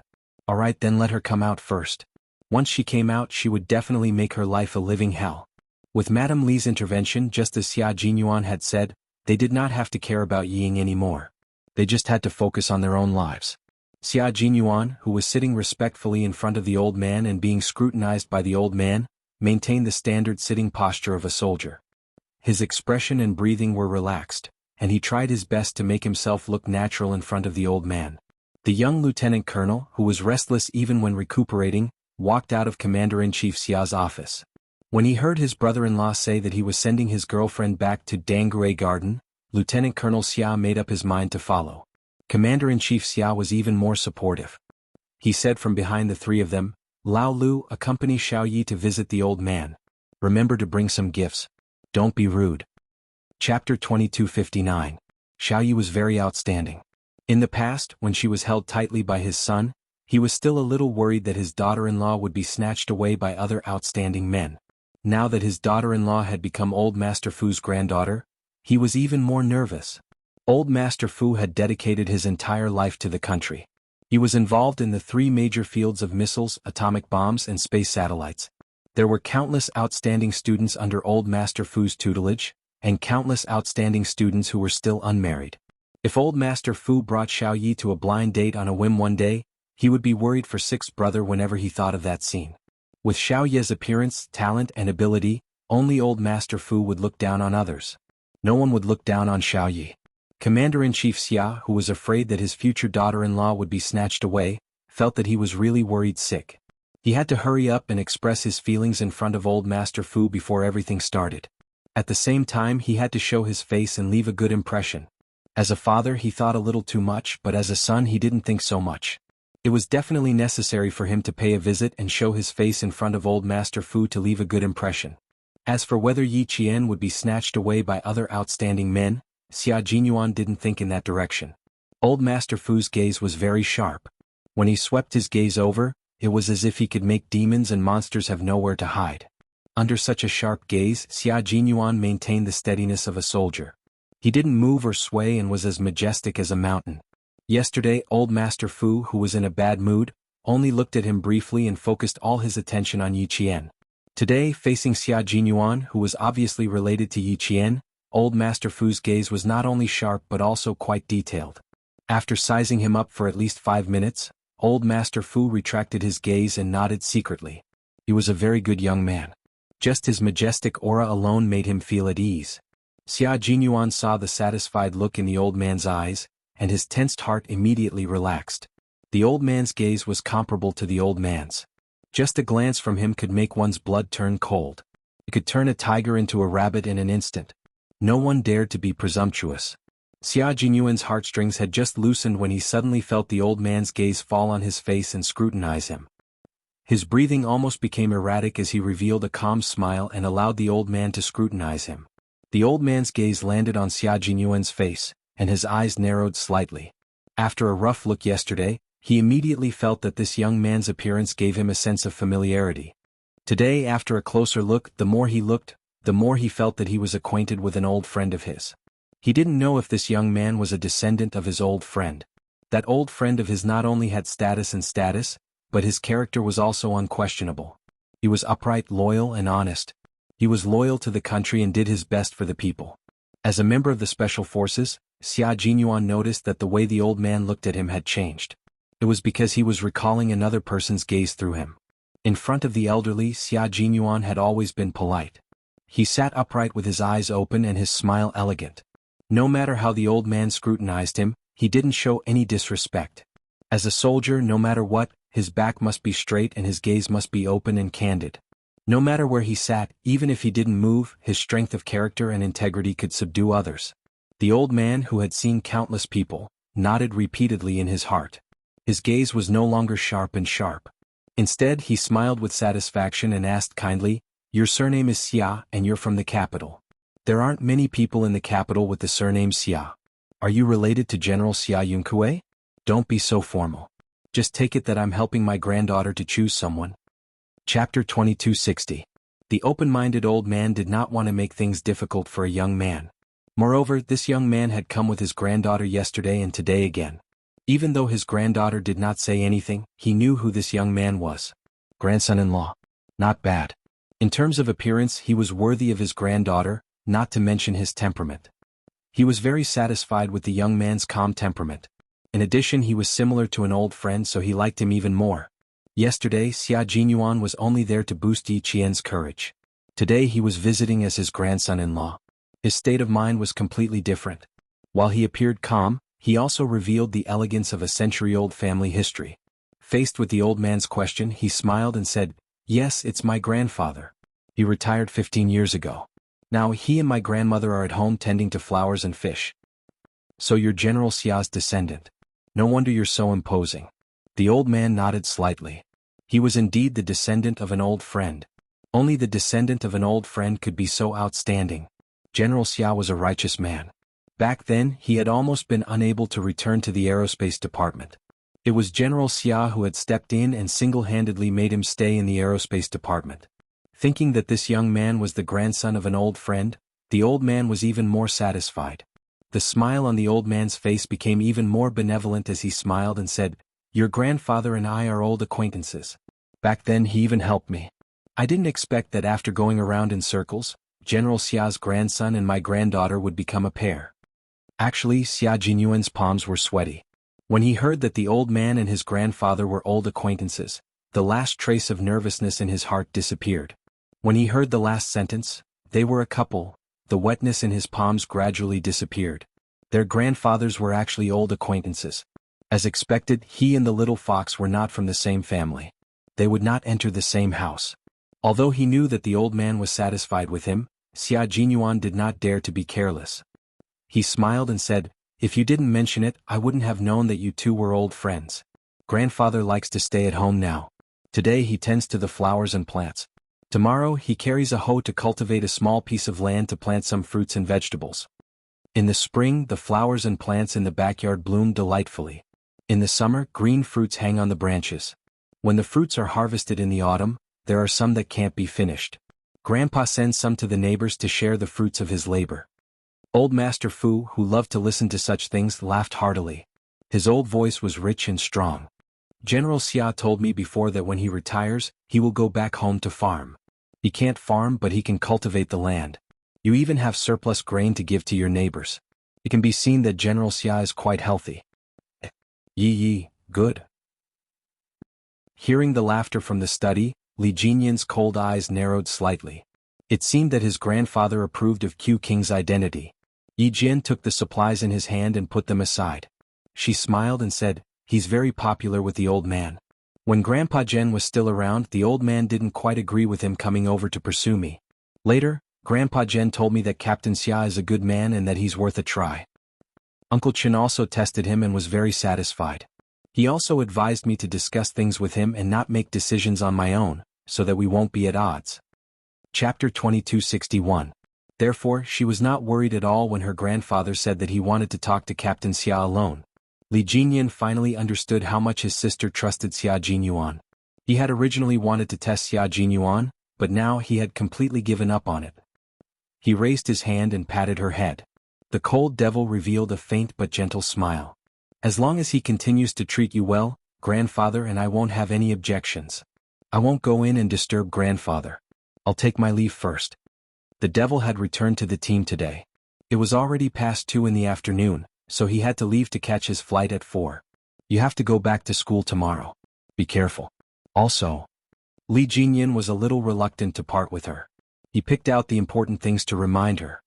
Alright, then let her come out first. Once she came out, she would definitely make her life a living hell. With Madame Li's intervention, just as Xia Jinyuan had said, they did not have to care about Ying anymore. They just had to focus on their own lives. Xia Jinyuan, who was sitting respectfully in front of the old man and being scrutinized by the old man, maintained the standard sitting posture of a soldier. His expression and breathing were relaxed, and he tried his best to make himself look natural in front of the old man. The young lieutenant colonel, who was restless even when recuperating, walked out of Commander-in-Chief Xia's office. When he heard his brother-in-law say that he was sending his girlfriend back to Dangrui Garden, Lieutenant Colonel Xia made up his mind to follow. Commander-in-Chief Xia was even more supportive. He said from behind the 3 of them, Lao Lu, accompany Xiao Yi to visit the old man. Remember to bring some gifts. Don't be rude. Chapter 2259. Xiao Yi was very outstanding. In the past, when she was held tightly by his son, he was still a little worried that his daughter-in-law would be snatched away by other outstanding men. Now that his daughter-in-law had become Old Master Fu's granddaughter, he was even more nervous. Old Master Fu had dedicated his entire life to the country. He was involved in the 3 major fields of missiles, atomic bombs, and space satellites. There were countless outstanding students under Old Master Fu's tutelage, and countless outstanding students who were still unmarried. If Old Master Fu brought Xiao Yi to a blind date on a whim one day, he would be worried for Six's brother whenever he thought of that scene. With Xiao Yi's appearance, talent, and ability, only Old Master Fu would look down on others. No one would look down on Xiao Yi. Commander-in-Chief Xia, who was afraid that his future daughter-in-law would be snatched away, felt that he was really worried sick. He had to hurry up and express his feelings in front of Old Master Fu before everything started. At the same time, he had to show his face and leave a good impression. As a father, he thought a little too much, but as a son, he didn't think so much. It was definitely necessary for him to pay a visit and show his face in front of Old Master Fu to leave a good impression. As for whether Yi Qian would be snatched away by other outstanding men, Xia Jinyuan didn't think in that direction. Old Master Fu's gaze was very sharp. When he swept his gaze over, it was as if he could make demons and monsters have nowhere to hide. Under such a sharp gaze, Xia Jinyuan maintained the steadiness of a soldier. He didn't move or sway and was as majestic as a mountain. Yesterday, old Master Fu, who was in a bad mood, only looked at him briefly and focused all his attention on Yi Qian. Today, facing Xia Jinyuan, who was obviously related to Yi Qian, old Master Fu's gaze was not only sharp but also quite detailed. After sizing him up for at least 5 minutes, old Master Fu retracted his gaze and nodded secretly. He was a very good young man. Just his majestic aura alone made him feel at ease. Xia Jinyuan saw the satisfied look in the old man's eyes, and his tensed heart immediately relaxed. The old man's gaze was comparable to the old man's. Just a glance from him could make one's blood turn cold. It could turn a tiger into a rabbit in an instant. No one dared to be presumptuous. Xia Jinyuan's heartstrings had just loosened when he suddenly felt the old man's gaze fall on his face and scrutinize him. His breathing almost became erratic as he revealed a calm smile and allowed the old man to scrutinize him. The old man's gaze landed on Xia Jinyuan's face, and his eyes narrowed slightly. After a rough look yesterday, he immediately felt that this young man's appearance gave him a sense of familiarity. Today, after a closer look, the more he looked, the more he felt that he was acquainted with an old friend of his. He didn't know if this young man was a descendant of his old friend. That old friend of his not only had status, but his character was also unquestionable. He was upright, loyal, and honest. He was loyal to the country and did his best for the people. As a member of the Special Forces, Xia Jinyuan noticed that the way the old man looked at him had changed. It was because he was recalling another person's gaze through him. In front of the elderly, Xia Jinyuan had always been polite. He sat upright with his eyes open and his smile elegant. No matter how the old man scrutinized him, he didn't show any disrespect. As a soldier, no matter what, his back must be straight and his gaze must be open and candid. No matter where he sat, even if he didn't move, his strength of character and integrity could subdue others. The old man, who had seen countless people, nodded repeatedly in his heart. His gaze was no longer sharp. Instead, he smiled with satisfaction and asked kindly, "Your surname is Xia and you're from the capital. There aren't many people in the capital with the surname Xia. Are you related to General Xia Yunkue? Don't be so formal. Just take it that I'm helping my granddaughter to choose someone." Chapter 2260. The open-minded old man did not want to make things difficult for a young man. Moreover, this young man had come with his granddaughter yesterday and today again. Even though his granddaughter did not say anything, he knew who this young man was. Grandson-in-law. Not bad. In terms of appearance, he was worthy of his granddaughter, not to mention his temperament. He was very satisfied with the young man's calm temperament. In addition, he was similar to an old friend, so he liked him even more. Yesterday, Xia Jinyuan was only there to boost Yi Qian's courage. Today he was visiting as his grandson-in-law. His state of mind was completely different. While he appeared calm, he also revealed the elegance of a century-old family history. Faced with the old man's question, he smiled and said, "Yes, it's my grandfather. He retired 15 years ago. Now he and my grandmother are at home tending to flowers and fish." "So you're General Xia's descendant. No wonder you're so imposing." The old man nodded slightly. He was indeed the descendant of an old friend. Only the descendant of an old friend could be so outstanding. General Xia was a righteous man. Back then, he had almost been unable to return to the aerospace department. It was General Xia who had stepped in and single-handedly made him stay in the aerospace department. Thinking that this young man was the grandson of an old friend, the old man was even more satisfied. The smile on the old man's face became even more benevolent as he smiled and said, "Your grandfather and I are old acquaintances. Back then he even helped me. I didn't expect that after going around in circles, General Xia's grandson and my granddaughter would become a pair." Actually, Xia Jinyuan's palms were sweaty. When he heard that the old man and his grandfather were old acquaintances, the last trace of nervousness in his heart disappeared. When he heard the last sentence, "They were a couple," the wetness in his palms gradually disappeared. Their grandfathers were actually old acquaintances. As expected, he and the little fox were not from the same family. They would not enter the same house. Although he knew that the old man was satisfied with him, Xia Jinyuan did not dare to be careless. He smiled and said, "If you didn't mention it, I wouldn't have known that you two were old friends. Grandfather likes to stay at home now. Today he tends to the flowers and plants. Tomorrow he carries a hoe to cultivate a small piece of land to plant some fruits and vegetables. In the spring, the flowers and plants in the backyard bloom delightfully. In the summer, green fruits hang on the branches. When the fruits are harvested in the autumn, there are some that can't be finished. Grandpa sends some to the neighbors to share the fruits of his labor. Old Master Fu, who loved to listen to such things, laughed heartily. His old voice was rich and strong. General Xia told me before that when he retires, he will go back home to farm. He can't farm, but he can cultivate the land. You even have surplus grain to give to your neighbors. It can be seen that General Xia is quite healthy. Yi, good. Hearing the laughter from the study, Li Jinyan's cold eyes narrowed slightly. It seemed that his grandfather approved of Q King's identity. Yi Jian took the supplies in his hand and put them aside. She smiled and said, "He's very popular with the old man." When Grandpa Jen was still around, the old man didn't quite agree with him coming over to pursue me. Later, Grandpa Jen told me that Captain Xia is a good man and that he's worth a try. Uncle Chen also tested him and was very satisfied. He also advised me to discuss things with him and not make decisions on my own, so that we won't be at odds. Chapter 2261. Therefore, she was not worried at all when her grandfather said that he wanted to talk to Captain Xia alone. Li Jinyan finally understood how much his sister trusted Xia Jinyuan. He had originally wanted to test Xia Jinyuan, but now he had completely given up on it. He raised his hand and patted her head. The cold devil revealed a faint but gentle smile. "As long as he continues to treat you well, grandfather, and I won't have any objections. I won't go in and disturb grandfather. I'll take my leave first." The devil had returned to the team today. It was already past 2 in the afternoon, so he had to leave to catch his flight at 4. "You have to go back to school tomorrow. Be careful." Also, Li Jinyan was a little reluctant to part with her. He picked out the important things to remind her.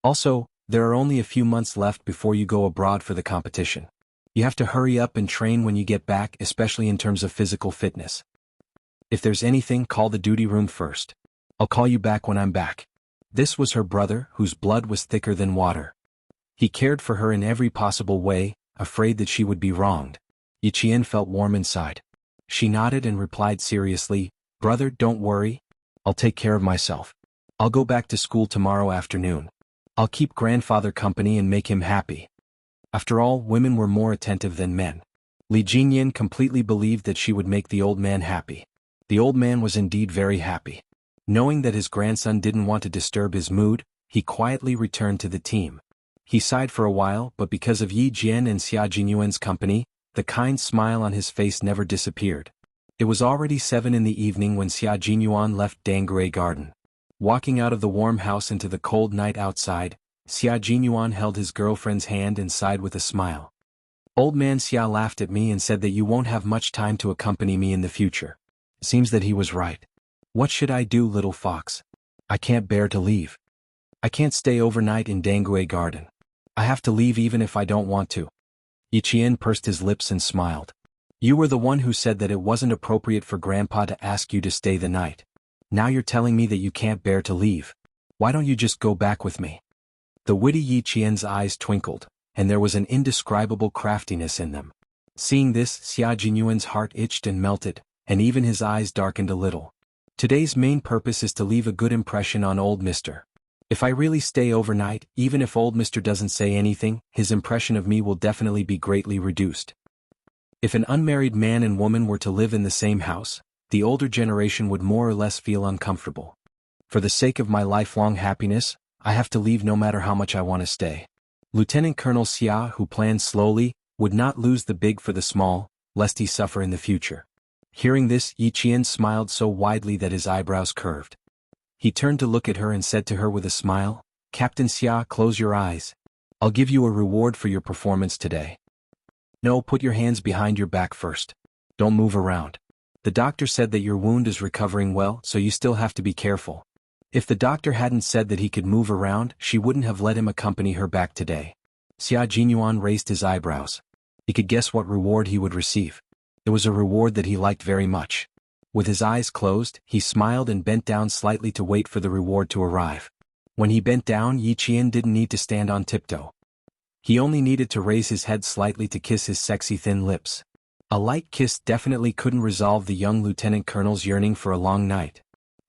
"Also, there are only a few months left before you go abroad for the competition. You have to hurry up and train when you get back, especially in terms of physical fitness. If there's anything, call the duty room first. I'll call you back when I'm back." This was her brother, whose blood was thicker than water. He cared for her in every possible way, afraid that she would be wronged. Yi Qian felt warm inside. She nodded and replied seriously, "Brother, don't worry. I'll take care of myself. I'll go back to school tomorrow afternoon. I'll keep grandfather company and make him happy." After all, women were more attentive than men. Li Jinyan completely believed that she would make the old man happy. The old man was indeed very happy. Knowing that his grandson didn't want to disturb his mood, he quietly returned to the team. He sighed for a while, but because of Yi Jian and Xia Jinyuan's company, the kind smile on his face never disappeared. It was already 7 in the evening when Xia Jinyuan left Dangui Garden. Walking out of the warm house into the cold night outside, Xia Jinyuan held his girlfriend's hand and sighed with a smile. Old man Xia laughed at me and said that you won't have much time to accompany me in the future. Seems that he was right. What should I do, little fox? I can't bear to leave. I can't stay overnight in Dangui Garden. I have to leave even if I don't want to. Yi Qian pursed his lips and smiled. You were the one who said that it wasn't appropriate for Grandpa to ask you to stay the night. Now you're telling me that you can't bear to leave. Why don't you just go back with me? The witty Yi Qian's eyes twinkled, and there was an indescribable craftiness in them. Seeing this, Xia Jinyuan's heart itched and melted, and even his eyes darkened a little. Today's main purpose is to leave a good impression on old Mr. If I really stay overnight, even if old Mr. doesn't say anything, his impression of me will definitely be greatly reduced. If an unmarried man and woman were to live in the same house, the older generation would more or less feel uncomfortable. For the sake of my lifelong happiness, I have to leave no matter how much I want to stay. Lieutenant Colonel Xia, who planned slowly, would not lose the big for the small, lest he suffer in the future. Hearing this, Yi Qian smiled so widely that his eyebrows curved. He turned to look at her and said to her with a smile, Captain Xia, close your eyes. I'll give you a reward for your performance today. No, put your hands behind your back first. Don't move around. The doctor said that your wound is recovering well, so you still have to be careful. If the doctor hadn't said that he could move around, she wouldn't have let him accompany her back today. Xia Jinyuan raised his eyebrows. He could guess what reward he would receive. It was a reward that he liked very much. With his eyes closed, he smiled and bent down slightly to wait for the reward to arrive. When he bent down, Yi Qian didn't need to stand on tiptoe. He only needed to raise his head slightly to kiss his sexy thin lips. A light kiss definitely couldn't resolve the young lieutenant colonel's yearning for a long night.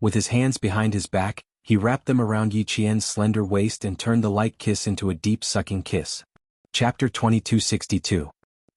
With his hands behind his back, he wrapped them around Yi Qian's slender waist and turned the light kiss into a deep sucking kiss. Chapter 2262.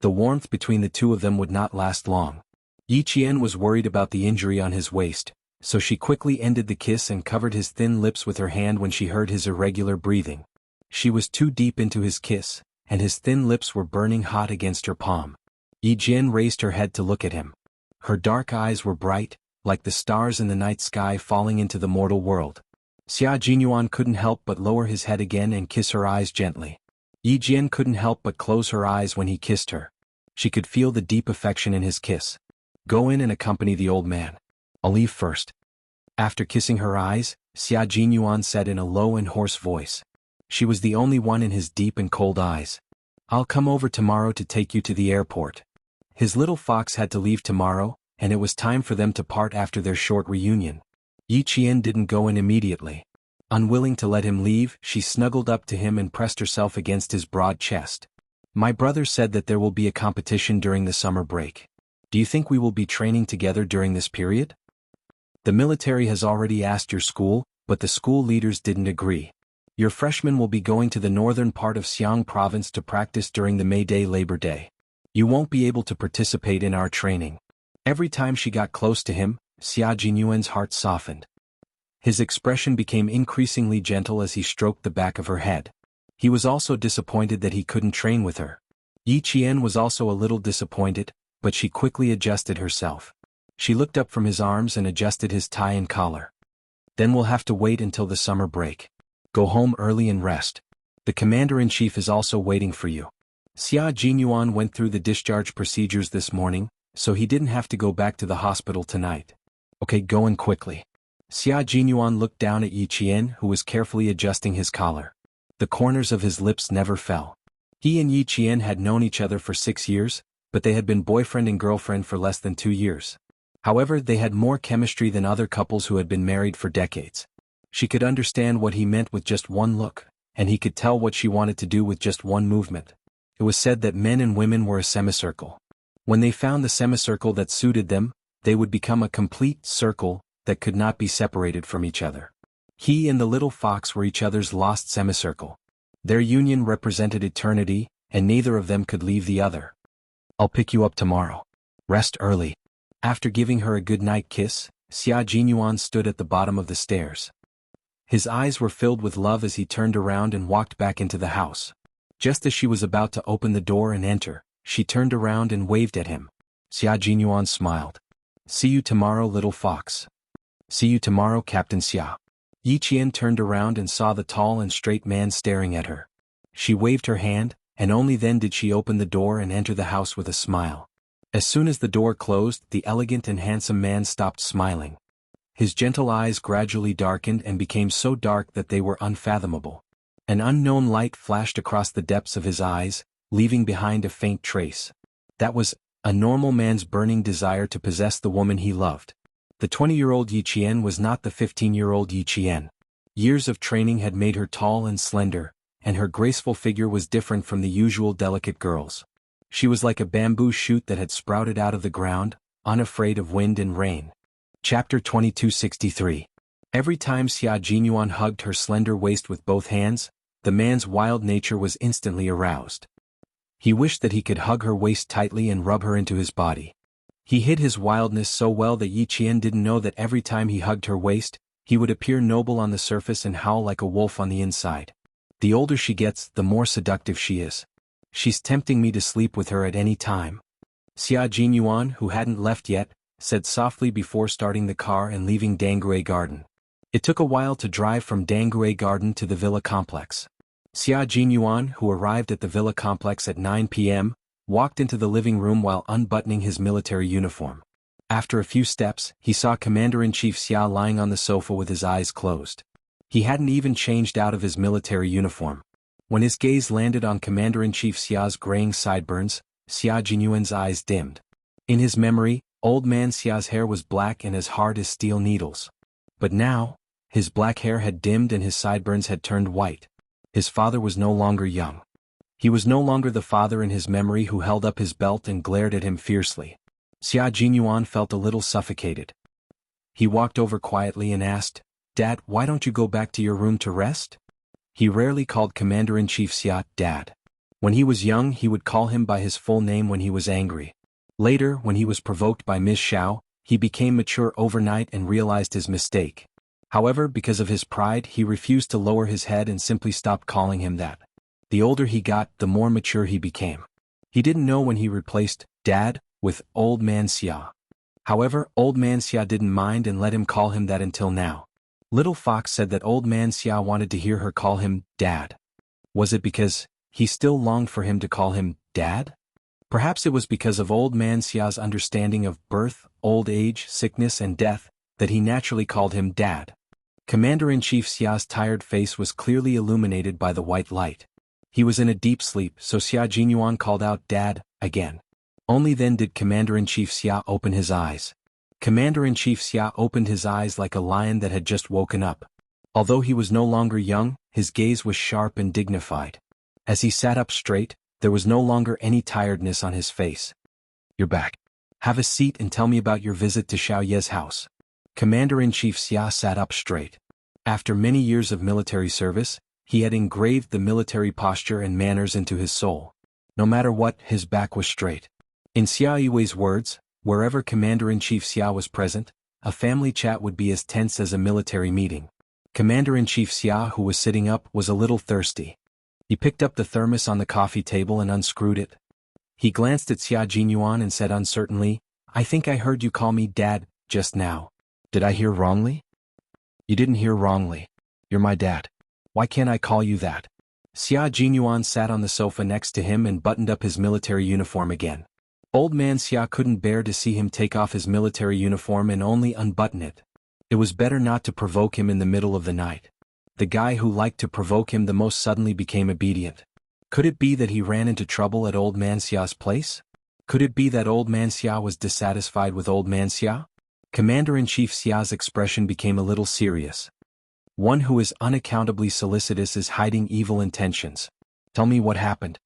The warmth between the two of them would not last long. Yi Qian was worried about the injury on his waist, so she quickly ended the kiss and covered his thin lips with her hand when she heard his irregular breathing. She was too deep into his kiss, and his thin lips were burning hot against her palm. Yi Qian raised her head to look at him. Her dark eyes were bright, like the stars in the night sky falling into the mortal world. Xia Jinyuan couldn't help but lower his head again and kiss her eyes gently. Yi Qian couldn't help but close her eyes when he kissed her. She could feel the deep affection in his kiss. Go in and accompany the old man. I'll leave first. After kissing her eyes, Xia Jinyuan said in a low and hoarse voice. She was the only one in his deep and cold eyes. I'll come over tomorrow to take you to the airport. His little fox had to leave tomorrow, and it was time for them to part after their short reunion. Yi Qian didn't go in immediately. Unwilling to let him leave, she snuggled up to him and pressed herself against his broad chest. My brother said that there will be a competition during the summer break. Do you think we will be training together during this period? The military has already asked your school, but the school leaders didn't agree. Your freshmen will be going to the northern part of Xiang province to practice during the May Day Labor Day. You won't be able to participate in our training. Every time she got close to him, Xia Jinyuan's heart softened. His expression became increasingly gentle as he stroked the back of her head. He was also disappointed that he couldn't train with her. Yi Qian was also a little disappointed, but she quickly adjusted herself. She looked up from his arms and adjusted his tie and collar. Then we'll have to wait until the summer break. Go home early and rest. The commander-in-chief is also waiting for you. Xia Jinyuan went through the discharge procedures this morning, so he didn't have to go back to the hospital tonight. Okay, go in quickly. Xia Jinyuan looked down at Yi Qian, who was carefully adjusting his collar. The corners of his lips never fell. He and Yi Qian had known each other for 6 years, but they had been boyfriend and girlfriend for less than 2 years. However, they had more chemistry than other couples who had been married for decades. She could understand what he meant with just one look, and he could tell what she wanted to do with just one movement. It was said that men and women were a semicircle. When they found the semicircle that suited them, they would become a complete circle that could not be separated from each other. He and the little fox were each other's lost semicircle. Their union represented eternity, and neither of them could leave the other. I'll pick you up tomorrow. Rest early. After giving her a good-night kiss, Xia Jinyuan stood at the bottom of the stairs. His eyes were filled with love as he turned around and walked back into the house. Just as she was about to open the door and enter, she turned around and waved at him. Xia Jinyuan smiled. See you tomorrow, little fox. See you tomorrow, Captain Xia. Yi Qian turned around and saw the tall and straight man staring at her. She waved her hand, and only then did she open the door and enter the house with a smile. As soon as the door closed, the elegant and handsome man stopped smiling. His gentle eyes gradually darkened and became so dark that they were unfathomable. An unknown light flashed across the depths of his eyes, leaving behind a faint trace. That was a normal man's burning desire to possess the woman he loved. The 20-year-old Yi Qian was not the 15-year-old Yi Qian. Years of training had made her tall and slender, and her graceful figure was different from the usual delicate girls. She was like a bamboo shoot that had sprouted out of the ground, unafraid of wind and rain. Chapter 2263. Every time Xia Jinyuan hugged her slender waist with both hands, the man's wild nature was instantly aroused. He wished that he could hug her waist tightly and rub her into his body. He hid his wildness so well that Yi Qian didn't know that every time he hugged her waist, he would appear noble on the surface and howl like a wolf on the inside. The older she gets, the more seductive she is. She's tempting me to sleep with her at any time. Xia Jinyuan, who hadn't left yet, said softly before starting the car and leaving Dangue Garden. It took a while to drive from Dangue Garden to the villa complex. Xia Jinyuan, who arrived at the villa complex at 9 p.m., walked into the living room while unbuttoning his military uniform. After a few steps, he saw Commander-in-Chief Xia lying on the sofa with his eyes closed. He hadn't even changed out of his military uniform. When his gaze landed on Commander-in-Chief Xia's graying sideburns, Xia Jinyuan's eyes dimmed. In his memory, old man Xia's hair was black and as hard as steel needles. But now, his black hair had dimmed and his sideburns had turned white. His father was no longer young. He was no longer the father in his memory who held up his belt and glared at him fiercely. Xia Jinyuan felt a little suffocated. He walked over quietly and asked, "Dad, why don't you go back to your room to rest?" He rarely called Commander-in-Chief Xia Dad. When he was young, he would call him by his full name when he was angry. Later, when he was provoked by Ms. Xiao, he became mature overnight and realized his mistake. However, because of his pride, he refused to lower his head and simply stopped calling him that. The older he got, the more mature he became. He didn't know when he replaced Dad with Old Man Xia. However, Old Man Xia didn't mind and let him call him that until now. Little Fox said that Old Man Xia wanted to hear her call him Dad. Was it because he still longed for him to call him Dad? Perhaps it was because of Old Man Xia's understanding of birth, old age, sickness and death, that he naturally called him Dad. Commander-in-Chief Xia's tired face was clearly illuminated by the white light. He was in a deep sleep, so Xia Jinyuan called out Dad again. Only then did Commander-in-Chief Xia open his eyes. Commander-in-Chief Xia opened his eyes like a lion that had just woken up. Although he was no longer young, his gaze was sharp and dignified. As he sat up straight, there was no longer any tiredness on his face. "You're back. Have a seat and tell me about your visit to Xiao Ye's house." Commander-in-Chief Xia sat up straight. After many years of military service, he had engraved the military posture and manners into his soul. No matter what, his back was straight. In Xia Yiwei's words, wherever Commander-in-Chief Xia was present, a family chat would be as tense as a military meeting. Commander-in-Chief Xia, who was sitting up, was a little thirsty. He picked up the thermos on the coffee table and unscrewed it. He glanced at Xia Jinyuan and said uncertainly, "I think I heard you call me Dad just now. Did I hear wrongly?" "You didn't hear wrongly. You're my dad. Why can't I call you that?" Xia Jinyuan sat on the sofa next to him and buttoned up his military uniform again. Old Man Xia couldn't bear to see him take off his military uniform and only unbutton it. It was better not to provoke him in the middle of the night. The guy who liked to provoke him the most suddenly became obedient. Could it be that he ran into trouble at Old Man Xia's place? Could it be that Old Man Xia was dissatisfied with Old Man Xia? Commander-in-Chief Xia's expression became a little serious. One who is unaccountably solicitous is hiding evil intentions. Tell me what happened.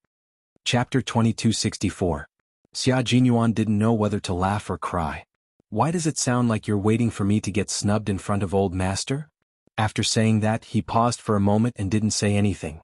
Chapter 2264. Xia Jinyuan didn't know whether to laugh or cry. "Why does it sound like you're waiting for me to get snubbed in front of Old Master?" After saying that, he paused for a moment and didn't say anything.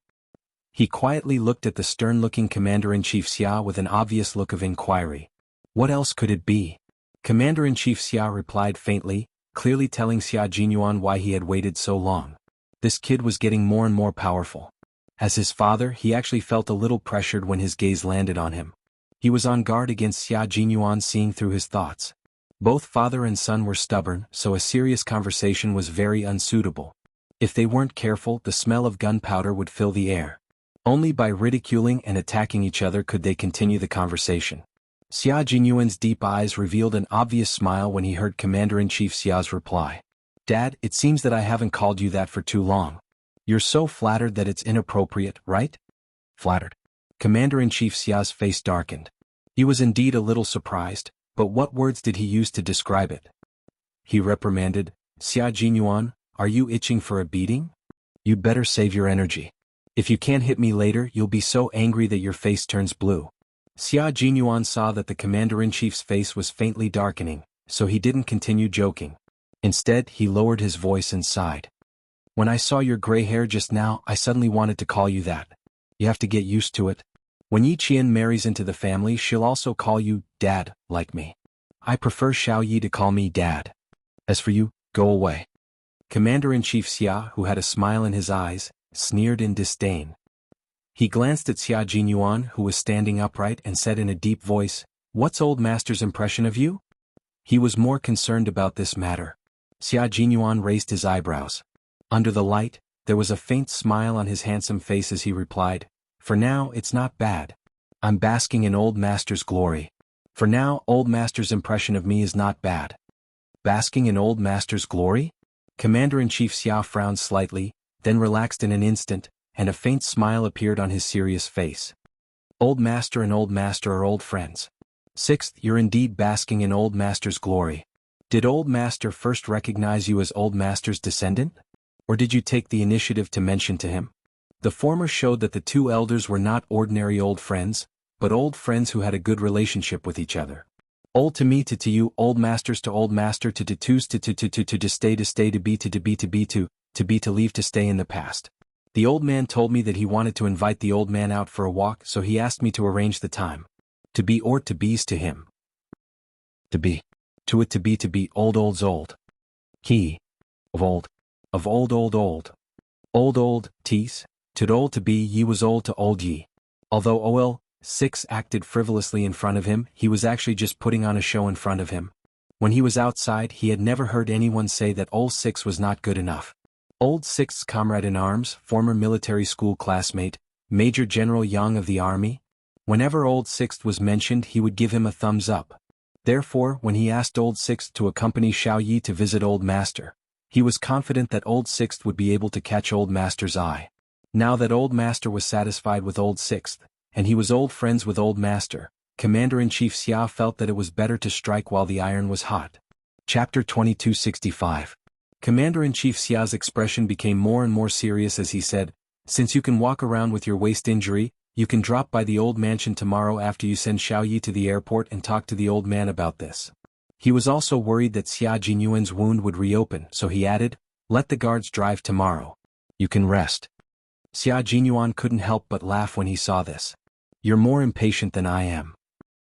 He quietly looked at the stern-looking Commander-in-Chief Xia with an obvious look of inquiry. What else could it be? Commander-in-Chief Xia replied faintly, clearly telling Xia Jinyuan why he had waited so long. This kid was getting more and more powerful. As his father, he actually felt a little pressured when his gaze landed on him. He was on guard against Xia Jinyuan seeing through his thoughts. Both father and son were stubborn, so a serious conversation was very unsuitable. If they weren't careful, the smell of gunpowder would fill the air. Only by ridiculing and attacking each other could they continue the conversation. Xia Jinyuan's deep eyes revealed an obvious smile when he heard Commander-in-Chief Xia's reply. "Dad, it seems that I haven't called you that for too long. You're so flattered that it's inappropriate, right?" "Flattered?" Commander-in-Chief Xia's face darkened. He was indeed a little surprised, but what words did he use to describe it? He reprimanded, "Xia Jinyuan, are you itching for a beating? You'd better save your energy. If you can't hit me later, you'll be so angry that your face turns blue." Xia Jinyuan saw that the Commander-in-Chief's face was faintly darkening, so he didn't continue joking. Instead, he lowered his voice and sighed. "When I saw your gray hair just now, I suddenly wanted to call you that. You have to get used to it. When Yi Qian marries into the family, she'll also call you Dad, like me. I prefer Xiao Yi to call me Dad. As for you, go away." Commander-in-Chief Xia, who had a smile in his eyes, sneered in disdain. He glanced at Xia Jinyuan, who was standing upright, and said in a deep voice, "What's Old Master's impression of you?" He was more concerned about this matter. Xia Jinyuan raised his eyebrows. Under the light, there was a faint smile on his handsome face as he replied, "For now, it's not bad. I'm basking in Old Master's glory. For now, Old Master's impression of me is not bad." Basking in Old Master's glory? Commander-in-Chief Xia frowned slightly, then relaxed in an instant, and a faint smile appeared on his serious face. "Old Master and Old Master are old friends. Sixth, you're indeed basking in Old Master's glory. Did Old Master first recognize you as Old Master's descendant? Or did you take the initiative to mention to him?" The former showed that the two elders were not ordinary old friends, but old friends who had a good relationship with each other. Old to me to you, old masters to old master to twos to stay to be to leave to stay in the past. The old man told me that he wanted to invite the old man out for a walk, so he asked me to arrange the time. To be or to be's to him. To be. To it to be old. He. Of old. Old, tease. To old to be ye was old to old ye. Although OL 6 acted frivolously in front of him, he was actually just putting on a show in front of him. When he was outside, he had never heard anyone say that old 6 was not good enough. Old 6's comrade-in-arms, former military school classmate, Major General Yang of the army. Whenever old 6 was mentioned, he would give him a thumbs up. Therefore, when he asked old 6 to accompany Xiao Yi to visit old master, he was confident that old 6 would be able to catch old master's eye. Now that old master was satisfied with old 6, and he was old friends with old master, Commander-in-Chief Xia felt that it was better to strike while the iron was hot. Chapter 2265. Commander-in-Chief Xia's expression became more and more serious as he said, "Since you can walk around with your waist injury, you can drop by the old mansion tomorrow after you send Xiao Yi to the airport and talk to the old man about this." He was also worried that Xia Jinyuan's wound would reopen, so he added, "Let the guards drive tomorrow. You can rest." Xia Jinyuan couldn't help but laugh when he saw this. "You're more impatient than I am."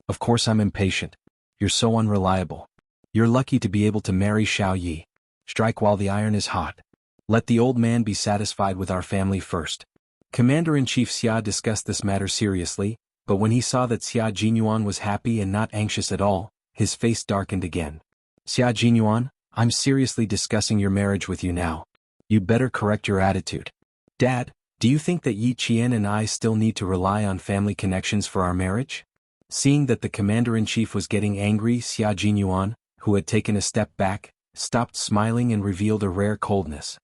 "Of course I'm impatient. You're so unreliable. You're lucky to be able to marry Xiao Yi. Strike while the iron is hot. Let the old man be satisfied with our family first." Commander-in-Chief Xia discussed this matter seriously, but when he saw that Xia Jinyuan was happy and not anxious at all, his face darkened again. "Xia Jinyuan, I'm seriously discussing your marriage with you now. You'd better correct your attitude." "Dad, do you think that Yi Qian and I still need to rely on family connections for our marriage?" Seeing that the commander-in-chief was getting angry, Xia Jinyuan, who had taken a step back, stopped smiling and revealed a rare coldness.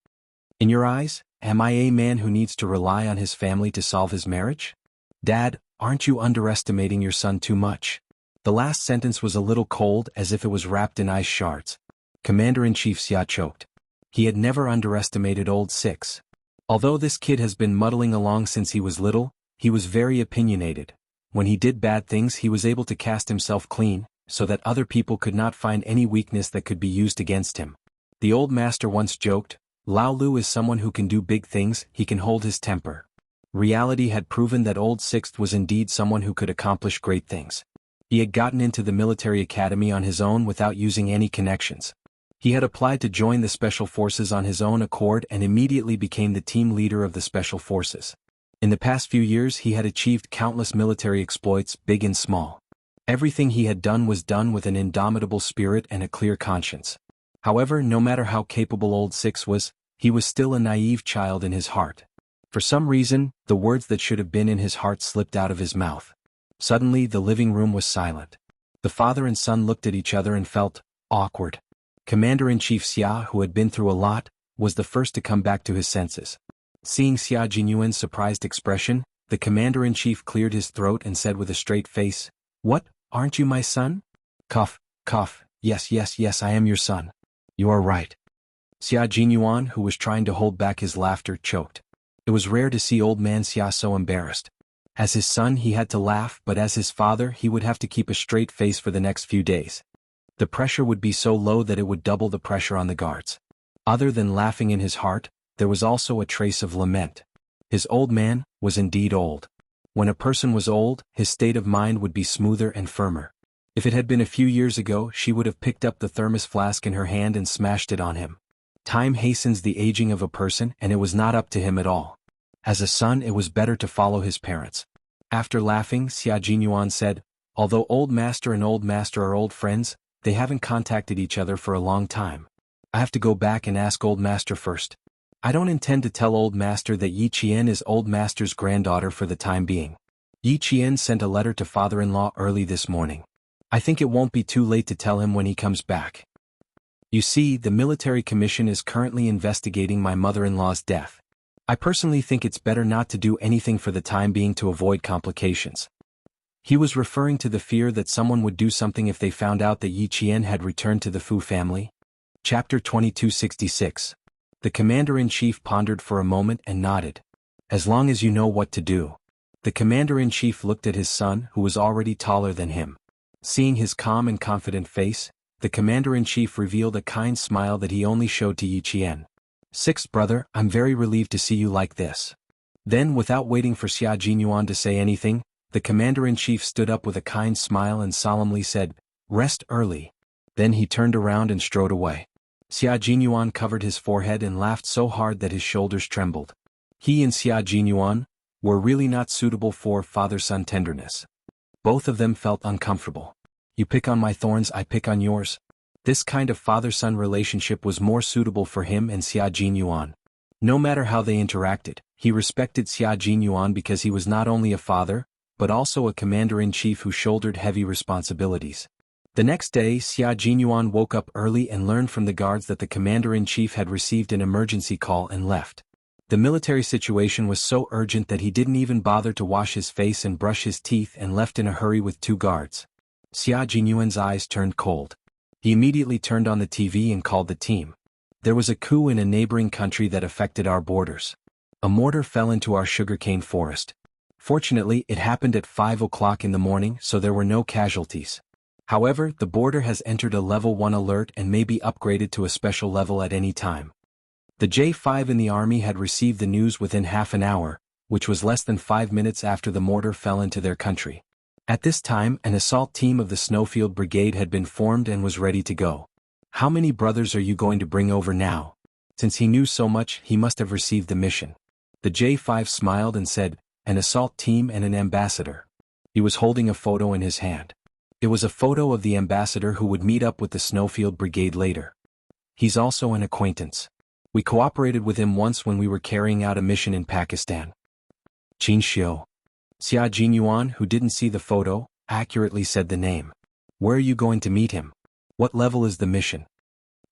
"In your eyes, am I a man who needs to rely on his family to solve his marriage? Dad, aren't you underestimating your son too much?" The last sentence was a little cold, as if it was wrapped in ice shards. Commander-in-Chief Xia choked. He had never underestimated old 6. Although this kid has been muddling along since he was little, he was very opinionated. When he did bad things, he was able to cast himself clean, so that other people could not find any weakness that could be used against him. The old master once joked, "Lao Lu is someone who can do big things, he can hold his temper." Reality had proven that old 6 was indeed someone who could accomplish great things. He had gotten into the military academy on his own without using any connections. He had applied to join the Special Forces on his own accord and immediately became the team leader of the Special Forces. In the past few years he had achieved countless military exploits, big and small. Everything he had done was done with an indomitable spirit and a clear conscience. However, no matter how capable old 6 was, he was still a naive child in his heart. For some reason, the words that should have been in his heart slipped out of his mouth. Suddenly the living room was silent. The father and son looked at each other and felt awkward. Commander-in-Chief Xia, who had been through a lot, was the first to come back to his senses. Seeing Xia Jinyuan's surprised expression, the commander-in-chief cleared his throat and said with a straight face, "What, aren't you my son?" Cough, cough, yes, I am your son. You are right. Xia Jinyuan, who was trying to hold back his laughter, choked. It was rare to see old man Xia so embarrassed. As his son he had to laugh, but as his father he would have to keep a straight face for the next few days. The pressure would be so low that it would double the pressure on the guards. Other than laughing in his heart, there was also a trace of lament. His old man was indeed old. When a person was old, his state of mind would be smoother and firmer. If it had been a few years ago, she would have picked up the thermos flask in her hand and smashed it on him. Time hastens the aging of a person, and it was not up to him at all. As a son, it was better to follow his parents. After laughing, Xia Jinyuan said, "Although old master and old master are old friends, they haven't contacted each other for a long time. I have to go back and ask old master first. I don't intend to tell old master that Yi Qian is old master's granddaughter for the time being. Yi Qian sent a letter to father-in-law early this morning. I think it won't be too late to tell him when he comes back. You see, the military commission is currently investigating my mother-in-law's death. I personally think it's better not to do anything for the time being to avoid complications." He was referring to the fear that someone would do something if they found out that Yi Qian had returned to the Fu family. Chapter 2266. The commander-in-chief pondered for a moment and nodded. "As long as you know what to do." The commander-in-chief looked at his son, who was already taller than him. Seeing his calm and confident face, the commander-in-chief revealed a kind smile that he only showed to Yi Qian. "Sixth brother, I'm very relieved to see you like this." Then, without waiting for Xia Jinyuan to say anything, the commander-in-chief stood up with a kind smile and solemnly said, "Rest early." Then he turned around and strode away. Xia Jinyuan covered his forehead and laughed so hard that his shoulders trembled. He and Xia Jinyuan were really not suitable for father-son tenderness. Both of them felt uncomfortable. "You pick on my thorns, I pick on yours." This kind of father-son relationship was more suitable for him and Xia Jinyuan. No matter how they interacted, he respected Xia Jinyuan because he was not only a father, but also a commander-in-chief who shouldered heavy responsibilities. The next day, Xia Jinyuan woke up early and learned from the guards that the commander-in-chief had received an emergency call and left. The military situation was so urgent that he didn't even bother to wash his face and brush his teeth and left in a hurry with 2 guards. Xia Jinyuan's eyes turned cold. He immediately turned on the TV and called the team. There was a coup in a neighboring country that affected our borders. A mortar fell into our sugarcane forest. Fortunately, it happened at 5 o'clock in the morning, so there were no casualties. However, the border has entered a level 1 alert and may be upgraded to a special level at any time. The J5 in the army had received the news within half an hour, which was less than 5 minutes after the mortar fell into their country. At this time, an assault team of the Snowfield Brigade had been formed and was ready to go. "How many brothers are you going to bring over now?" Since he knew so much, he must have received the mission. The J5 smiled and said, "An assault team and an ambassador." He was holding a photo in his hand. It was a photo of the ambassador who would meet up with the Snowfield Brigade later. "He's also an acquaintance. We cooperated with him once when we were carrying out a mission in Pakistan." Qin Xiu. Xia Jinyuan, who didn't see the photo, accurately said the name. "Where are you going to meet him? What level is the mission?"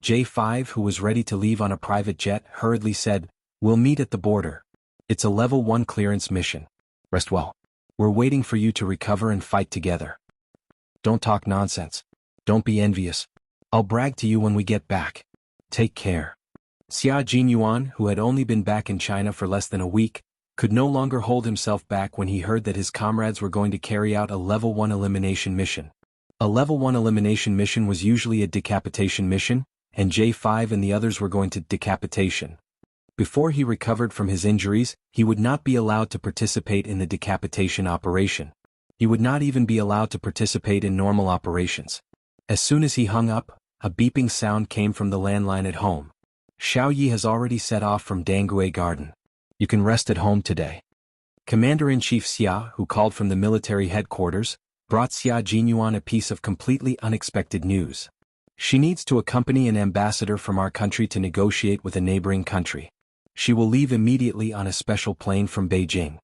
J5, who was ready to leave on a private jet, hurriedly said, "We'll meet at the border. It's a level 1 clearance mission. Rest well. We're waiting for you to recover and fight together. Don't talk nonsense. Don't be envious. I'll brag to you when we get back. Take care." Xia Jinyuan, who had only been back in China for less than a week, could no longer hold himself back when he heard that his comrades were going to carry out a level 1 elimination mission. A level 1 elimination mission was usually a decapitation mission, and J5 and the others were going to decapitation. Before he recovered from his injuries, he would not be allowed to participate in the decapitation operation. He would not even be allowed to participate in normal operations. As soon as he hung up, a beeping sound came from the landline at home. "Xiao Yi has already set off from Dangue Garden. You can rest at home today." Commander-in-Chief Xia, who called from the military headquarters, brought Xia Jinyuan a piece of completely unexpected news. "She needs to accompany an ambassador from our country to negotiate with a neighboring country. She will leave immediately on a special plane from Beijing."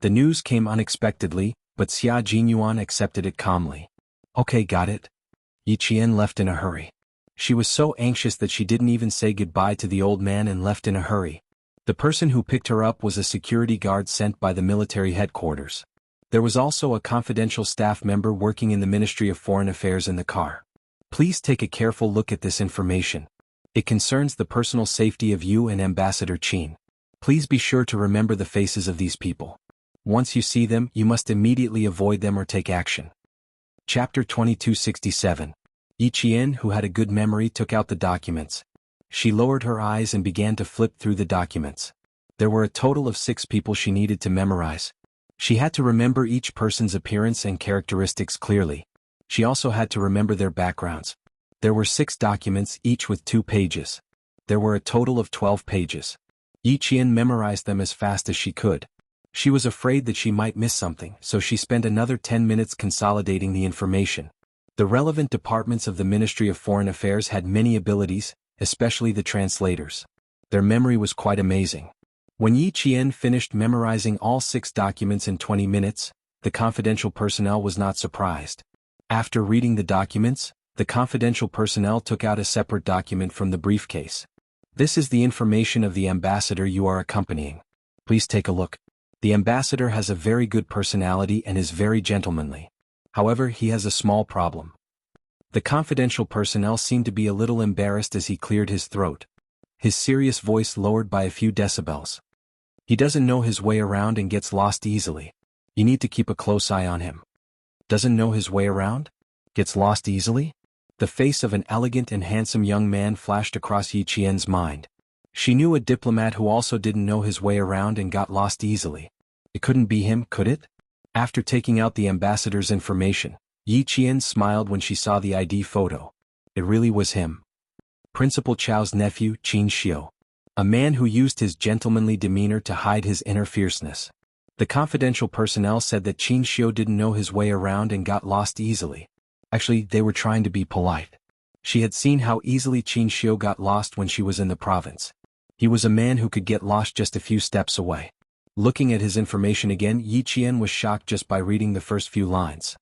The news came unexpectedly, but Xia Jinyuan accepted it calmly. "Okay, got it." Yi Qian left in a hurry. She was so anxious that she didn't even say goodbye to the old man and left in a hurry. The person who picked her up was a security guard sent by the military headquarters. There was also a confidential staff member working in the Ministry of Foreign Affairs in the car. "Please take a careful look at this information. It concerns the personal safety of you and Ambassador Qin. Please be sure to remember the faces of these people. Once you see them, you must immediately avoid them or take action." Chapter 2267. Yi Qian, who had a good memory, took out the documents. She lowered her eyes and began to flip through the documents. There were a total of 6 people she needed to memorize. She had to remember each person's appearance and characteristics clearly. She also had to remember their backgrounds. There were 6 documents, each with 2 pages. There were a total of 12 pages. Yi Qian memorized them as fast as she could. She was afraid that she might miss something, so she spent another 10 minutes consolidating the information. The relevant departments of the Ministry of Foreign Affairs had many abilities, especially the translators. Their memory was quite amazing. When Yi Qian finished memorizing all 6 documents in 20 minutes, the confidential personnel was not surprised. After reading the documents, the confidential personnel took out a separate document from the briefcase. "This is the information of the ambassador you are accompanying. Please take a look. The ambassador has a very good personality and is very gentlemanly. However, he has a small problem." The confidential personnel seemed to be a little embarrassed as he cleared his throat. His serious voice lowered by a few decibels. "He doesn't know his way around and gets lost easily. You need to keep a close eye on him." "Doesn't know his way around?" Gets lost easily? The face of an elegant and handsome young man flashed across Yi Qian's mind. She knew a diplomat who also didn't know his way around and got lost easily. It couldn't be him, could it? After taking out the ambassador's information, Yi Qian smiled when she saw the ID photo. It really was him. Principal Chao's nephew, Qin Xiu. A man who used his gentlemanly demeanor to hide his inner fierceness. The confidential personnel said that Qin Xiu didn't know his way around and got lost easily. Actually, they were trying to be polite. She had seen how easily Qin Xiu got lost when she was in the province. He was a man who could get lost just a few steps away. Looking at his information again, Yi Qian was shocked just by reading the first few lines.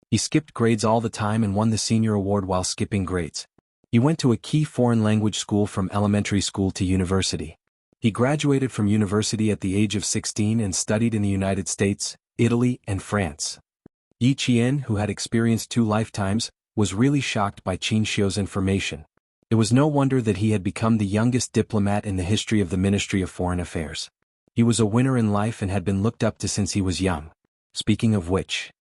He skipped grades all the time and won the senior award while skipping grades. He went to a key foreign language school from elementary school to university. He graduated from university at the age of 16 and studied in the United States, Italy, and France. Yi Qian, who had experienced 2 lifetimes, was really shocked by Qin Xiu's information. It was no wonder that he had become the youngest diplomat in the history of the Ministry of Foreign Affairs. He was a winner in life and had been looked up to since he was young. Speaking of which,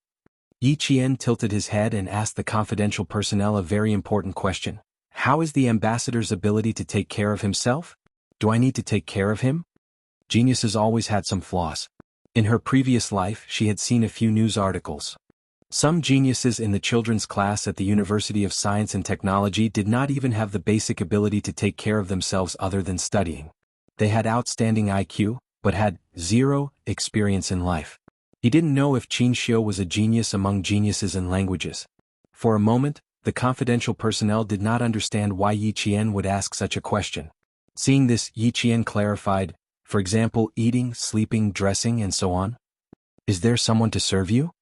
Yi Qian tilted his head and asked the confidential personnel a very important question. How is the ambassador's ability to take care of himself? Do I need to take care of him? Geniuses always had some flaws. In her previous life, she had seen a few news articles. Some geniuses in the children's class at the University of Science and Technology did not even have the basic ability to take care of themselves other than studying. They had outstanding IQ, but had 0 experience in life. He didn't know if Qin Xiu was a genius among geniuses in languages. For a moment, the confidential personnel did not understand why Yi Qian would ask such a question. Seeing this, Yi Qian clarified, for example, eating, sleeping, dressing, and so on. Is there someone to serve you?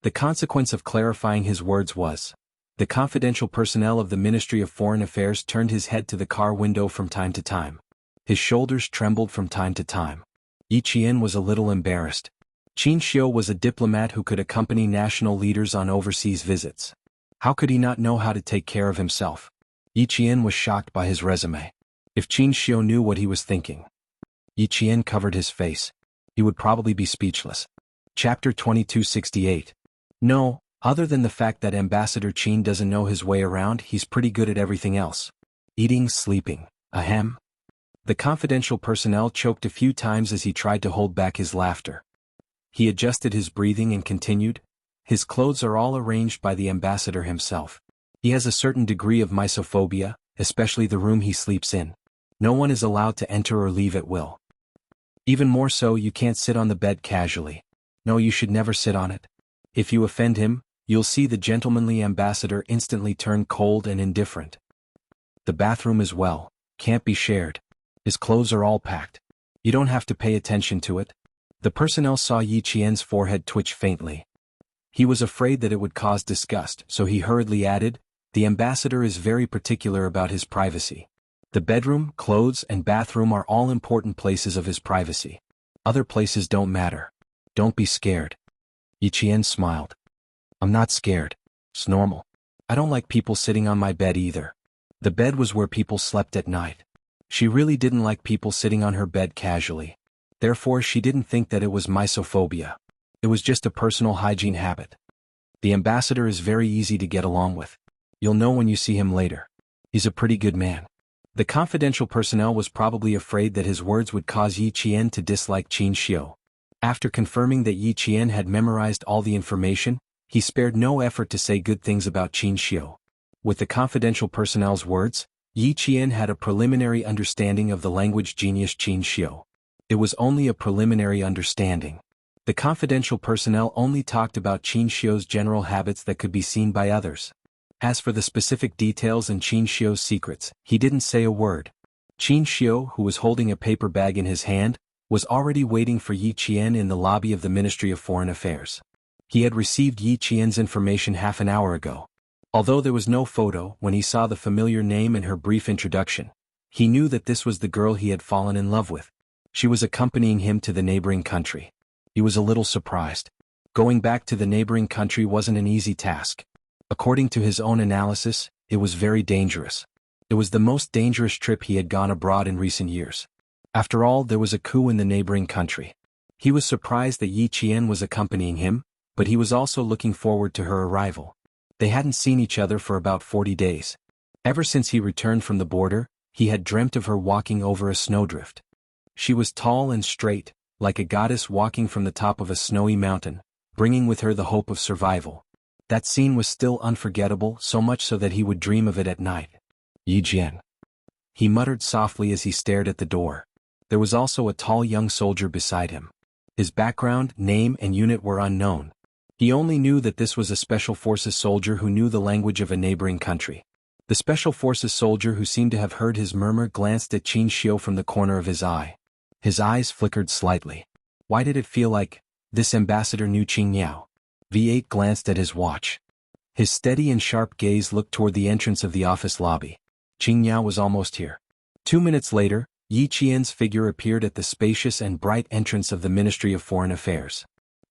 The consequence of clarifying his words was, the confidential personnel of the Ministry of Foreign Affairs turned his head to the car window from time to time. His shoulders trembled from time to time. Yi Qian was a little embarrassed. Qin Xiu was a diplomat who could accompany national leaders on overseas visits. How could he not know how to take care of himself? Yi Qian was shocked by his resume. If Qin Xiu knew what he was thinking. Yi Qian covered his face. He would probably be speechless. Chapter 2268. No, other than the fact that Ambassador Qin doesn't know his way around, he's pretty good at everything else. Eating, sleeping. Ahem. The confidential personnel choked a few times as he tried to hold back his laughter. He adjusted his breathing and continued. His clothes are all arranged by the ambassador himself. He has a certain degree of misophobia, especially the room he sleeps in. No one is allowed to enter or leave at will. Even more so, you can't sit on the bed casually. No, you should never sit on it. If you offend him, you'll see the gentlemanly ambassador instantly turn cold and indifferent. The bathroom as well, can't be shared. His clothes are all packed. You don't have to pay attention to it. The personnel saw Yi Qian's forehead twitch faintly. He was afraid that it would cause disgust, so he hurriedly added, the ambassador is very particular about his privacy. The bedroom, clothes, and bathroom are all important places of his privacy. Other places don't matter. Don't be scared. Yi Qian smiled. I'm not scared. It's normal. I don't like people sitting on my bed either. The bed was where people slept at night. She really didn't like people sitting on her bed casually. Therefore, she didn't think that it was misophobia. It was just a personal hygiene habit. The ambassador is very easy to get along with. You'll know when you see him later. He's a pretty good man. The confidential personnel was probably afraid that his words would cause Yi Qian to dislike Qin Xiu. After confirming that Yi Qian had memorized all the information, he spared no effort to say good things about Qin Xiu. With the confidential personnel's words, Yi Qian had a preliminary understanding of the language genius Qin Xiu. It was only a preliminary understanding. The confidential personnel only talked about Qin Xiu's general habits that could be seen by others. As for the specific details and Qin Xiu's secrets, he didn't say a word. Qin Xiu, who was holding a paper bag in his hand, was already waiting for Yi Qian in the lobby of the Ministry of Foreign Affairs. He had received Yi Qian's information half an hour ago. Although there was no photo, when he saw the familiar name in her brief introduction, he knew that this was the girl he had fallen in love with. She was accompanying him to the neighboring country. He was a little surprised. Going back to the neighboring country wasn't an easy task. According to his own analysis, it was very dangerous. It was the most dangerous trip he had gone abroad in recent years. After all, there was a coup in the neighboring country. He was surprised that Yi Qian was accompanying him, but he was also looking forward to her arrival. They hadn't seen each other for about 40 days. Ever since he returned from the border, he had dreamt of her walking over a snowdrift. She was tall and straight, like a goddess walking from the top of a snowy mountain, bringing with her the hope of survival. That scene was still unforgettable, so much so that he would dream of it at night. Yi Jian. He muttered softly as he stared at the door. There was also a tall young soldier beside him. His background, name, and unit were unknown. He only knew that this was a Special Forces soldier who knew the language of a neighboring country. The Special Forces soldier who seemed to have heard his murmur glanced at Qin Xiu from the corner of his eye. His eyes flickered slightly. Why did it feel like this ambassador knew Qin Yao? V8 glanced at his watch. His steady and sharp gaze looked toward the entrance of the office lobby. Qin Yao was almost here. 2 minutes later, Yi Qian's figure appeared at the spacious and bright entrance of the Ministry of Foreign Affairs.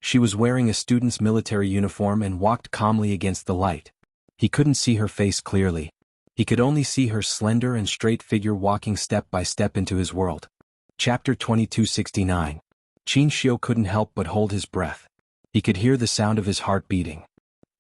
She was wearing a student's military uniform and walked calmly against the light. He couldn't see her face clearly. He could only see her slender and straight figure walking step by step into his world. Chapter 2269. Qin Xiu couldn't help but hold his breath. He could hear the sound of his heart beating.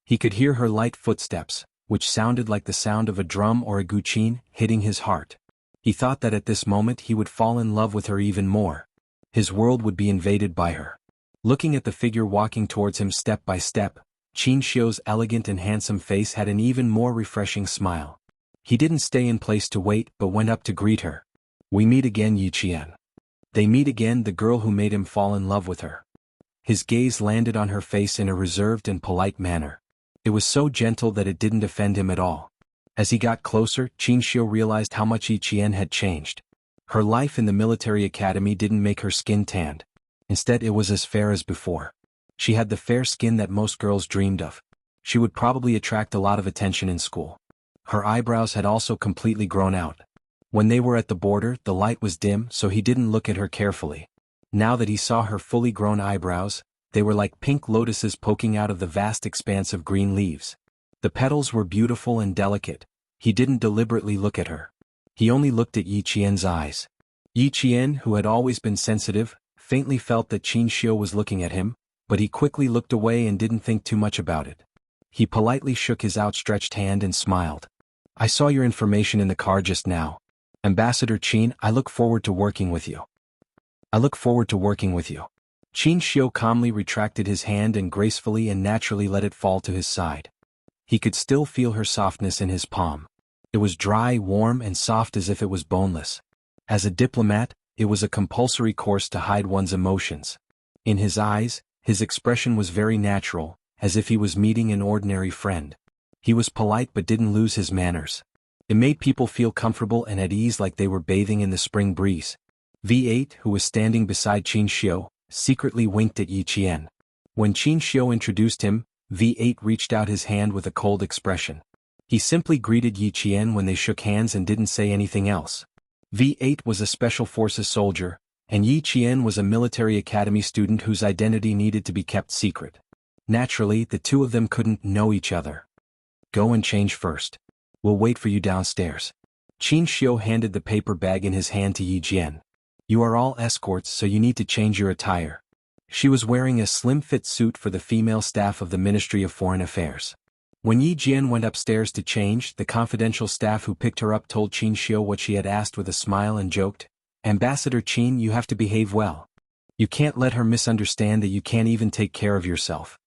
He could hear her light footsteps, which sounded like the sound of a drum or a guqin, hitting his heart. He thought that at this moment he would fall in love with her even more. His world would be invaded by her. Looking at the figure walking towards him step by step, Qin Xiu's elegant and handsome face had an even more refreshing smile. He didn't stay in place to wait but went up to greet her. We meet again, Yi Qian. They meet again, the girl who made him fall in love with her. His gaze landed on her face in a reserved and polite manner. It was so gentle that it didn't offend him at all. As he got closer, Qin Xiu realized how much Yi Qian had changed. Her life in the military academy didn't make her skin tanned. Instead, it was as fair as before. She had the fair skin that most girls dreamed of. She would probably attract a lot of attention in school. Her eyebrows had also completely grown out. When they were at the border, the light was dim, so he didn't look at her carefully. Now that he saw her fully grown eyebrows, they were like pink lotuses poking out of the vast expanse of green leaves. The petals were beautiful and delicate. He didn't deliberately look at her. He only looked at Yi Qian's eyes. Yi Qian, who had always been sensitive, faintly felt that Qin Xiu was looking at him, but he quickly looked away and didn't think too much about it. He politely shook his outstretched hand and smiled. I saw your information in the car just now. Ambassador Qin, I look forward to working with you. I look forward to working with you. Qin Xiu calmly retracted his hand and gracefully and naturally let it fall to his side. He could still feel her softness in his palm. It was dry, warm, and soft as if it was boneless. As a diplomat, it was a compulsory course to hide one's emotions. In his eyes, his expression was very natural, as if he was meeting an ordinary friend. He was polite but didn't lose his manners. It made people feel comfortable and at ease like they were bathing in the spring breeze. V8, who was standing beside Qin Xiu, secretly winked at Yi Qian. When Qin Xiu introduced him, V8 reached out his hand with a cold expression. He simply greeted Yi Qian when they shook hands and didn't say anything else. V8 was a Special Forces soldier, and Yi Qian was a military academy student whose identity needed to be kept secret. Naturally, the two of them couldn't know each other. Go and change first. We'll wait for you downstairs. Qin Xiu handed the paper bag in his hand to Yi Jian. You are all escorts, so you need to change your attire. She was wearing a slim-fit suit for the female staff of the Ministry of Foreign Affairs. When Yi Jian went upstairs to change, the confidential staff who picked her up told Qin Xiu what she had asked with a smile and joked, Ambassador Qin, you have to behave well. You can't let her misunderstand that you can't even take care of yourself.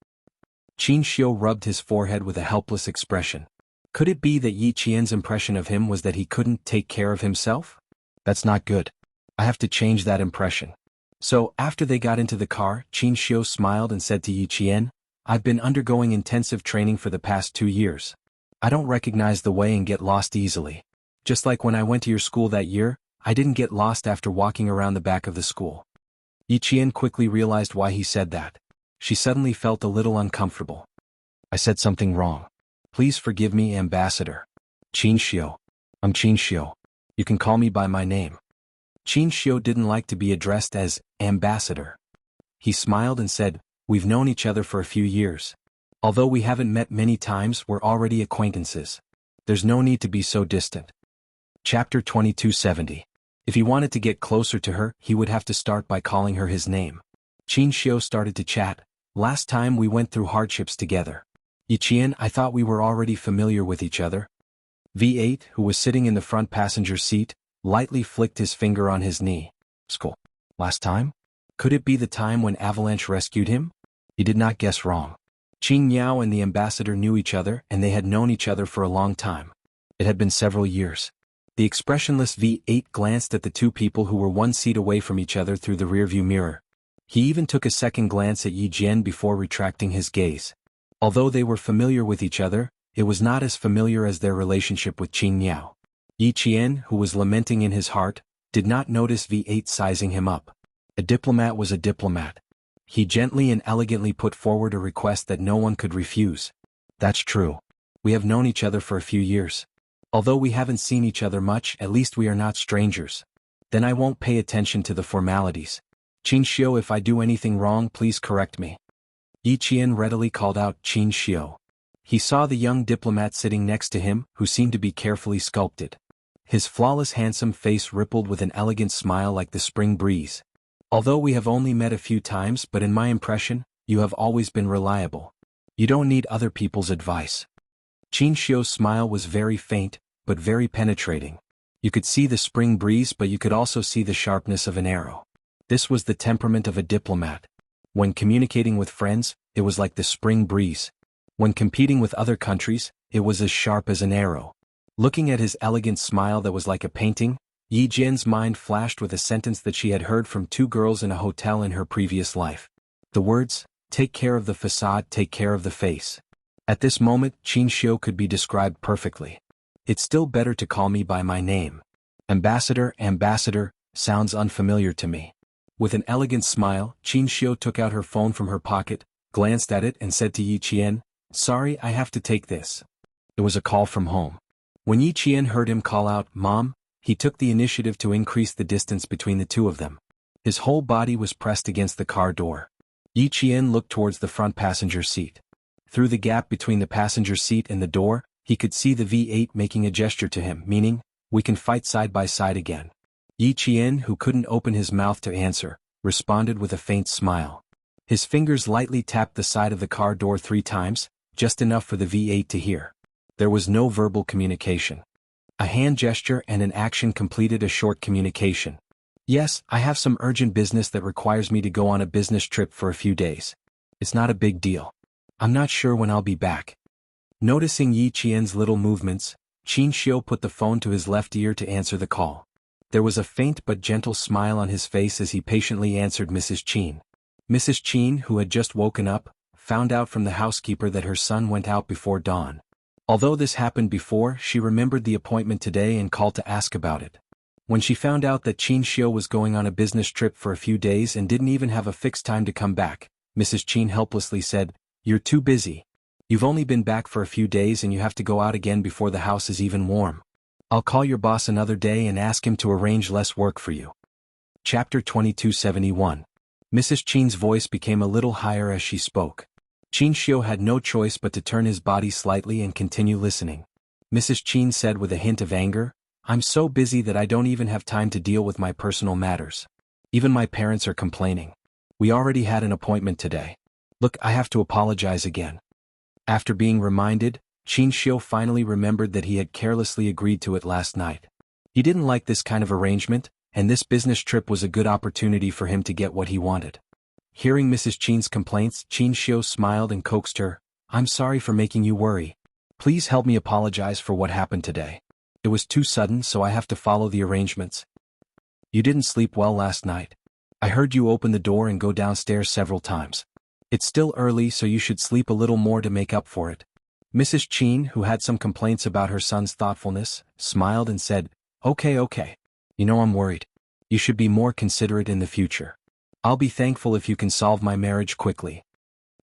Qin Xiu rubbed his forehead with a helpless expression. Could it be that Yi Qian's impression of him was that he couldn't take care of himself? That's not good. I have to change that impression. So, after they got into the car, Qin Xiu smiled and said to Yi Qian, I've been undergoing intensive training for the past 2 years. I don't recognize the way and get lost easily. Just like when I went to your school that year, I didn't get lost after walking around the back of the school. Yi Qian quickly realized why he said that. She suddenly felt a little uncomfortable. I said something wrong. Please forgive me, Ambassador. Qin Xiu. I'm Qin Xiu. You can call me by my name. Qin Xiu didn't like to be addressed as Ambassador. He smiled and said, We've known each other for a few years. Although we haven't met many times, we're already acquaintances. There's no need to be so distant. Chapter 2270. If he wanted to get closer to her, he would have to start by calling her his name. Qin Xiu started to chat. Last time we went through hardships together. Yiqian, I thought we were already familiar with each other. V8, who was sitting in the front passenger seat, lightly flicked his finger on his knee. Skull. Last time? Could it be the time when Avalanche rescued him? He did not guess wrong. Qing Niao and the ambassador knew each other, and they had known each other for a long time. It had been several years. The expressionless V8 glanced at the two people who were one seat away from each other through the rearview mirror. He even took a second glance at Yi Jian before retracting his gaze. Although they were familiar with each other, it was not as familiar as their relationship with Qing Niao. Yi Qian, who was lamenting in his heart, did not notice V8 sizing him up. A diplomat was a diplomat. He gently and elegantly put forward a request that no one could refuse. That's true. We have known each other for a few years. Although we haven't seen each other much, at least we are not strangers. Then I won't pay attention to the formalities. Qin Xiu, if I do anything wrong, please correct me. Yi Qian readily called out Qin Xiu. He saw the young diplomat sitting next to him, who seemed to be carefully sculpted. His flawless handsome face rippled with an elegant smile like the spring breeze. Although we have only met a few times, but in my impression, you have always been reliable. You don't need other people's advice. Qin Xiu's smile was very faint, but very penetrating. You could see the spring breeze, but you could also see the sharpness of an arrow. This was the temperament of a diplomat. When communicating with friends, it was like the spring breeze. When competing with other countries, it was as sharp as an arrow. Looking at his elegant smile that was like a painting, Yi Jian's mind flashed with a sentence that she had heard from two girls in a hotel in her previous life. The words, "Take care of the facade, take care of the face." At this moment, Qin Xiu could be described perfectly. It's still better to call me by my name. Ambassador, ambassador, sounds unfamiliar to me. With an elegant smile, Qin Xiu took out her phone from her pocket, glanced at it and said to Yi Qian, "Sorry, I have to take this." It was a call from home. When Yi Qian heard him call out, "Mom," he took the initiative to increase the distance between the two of them. His whole body was pressed against the car door. Yi Qian looked towards the front passenger seat. Through the gap between the passenger seat and the door, he could see the V8 making a gesture to him, meaning, "We can fight side by side again." Yi Qian, who couldn't open his mouth to answer, responded with a faint smile. His fingers lightly tapped the side of the car door 3 times, just enough for the V8 to hear. There was no verbal communication. A hand gesture and an action completed a short communication. "Yes, I have some urgent business that requires me to go on a business trip for a few days. It's not a big deal. I'm not sure when I'll be back." Noticing Yi Qian's little movements, Qin Xiu put the phone to his left ear to answer the call. There was a faint but gentle smile on his face as he patiently answered Mrs. Qin. Mrs. Qin, who had just woken up, found out from the housekeeper that her son went out before dawn. Although this happened before, she remembered the appointment today and called to ask about it. When she found out that Qin Xiu was going on a business trip for a few days and didn't even have a fixed time to come back, Mrs. Qin helplessly said, "You're too busy. You've only been back for a few days and you have to go out again before the house is even warm. I'll call your boss another day and ask him to arrange less work for you." Chapter 2271. Mrs. Qin's voice became a little higher as she spoke. Qin Xiu had no choice but to turn his body slightly and continue listening. Mrs. Qin said with a hint of anger, "I'm so busy that I don't even have time to deal with my personal matters. Even my parents are complaining. We already had an appointment today. Look, I have to apologize again." After being reminded, Qin Xiu finally remembered that he had carelessly agreed to it last night. He didn't like this kind of arrangement, and this business trip was a good opportunity for him to get what he wanted. Hearing Mrs. Qin's complaints, Qin Xiu smiled and coaxed her, "I'm sorry for making you worry. Please help me apologize for what happened today. It was too sudden, so I have to follow the arrangements. You didn't sleep well last night. I heard you open the door and go downstairs several times. It's still early, so you should sleep a little more to make up for it." Mrs. Qin, who had some complaints about her son's thoughtfulness, smiled and said, Okay. You know I'm worried. You should be more considerate in the future. I'll be thankful if you can solve my marriage quickly."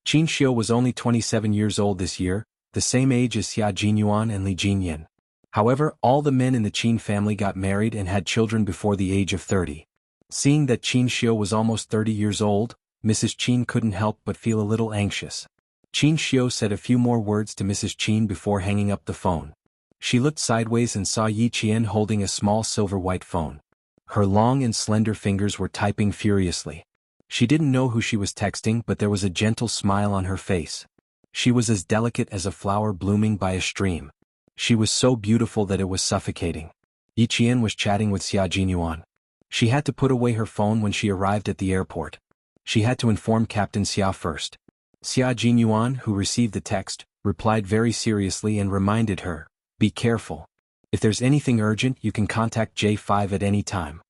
Qin Xiu was only 27 years old this year, the same age as Xia Jinyuan and Li Jinyan. However, all the men in the Qin family got married and had children before the age of 30. Seeing that Qin Xiu was almost 30 years old, Mrs. Qin couldn't help but feel a little anxious. Qin Xiu said a few more words to Mrs. Qin before hanging up the phone. She looked sideways and saw Yi Qian holding a small silver-white phone. Her long and slender fingers were typing furiously. She didn't know who she was texting, but there was a gentle smile on her face. She was as delicate as a flower blooming by a stream. She was so beautiful that it was suffocating. Yi Qian was chatting with Xia Jinyuan. She had to put away her phone when she arrived at the airport. She had to inform Captain Xia first. Xia Jinyuan, who received the text, replied very seriously and reminded her, "Be careful. If there's anything urgent, you can contact J5 at any time."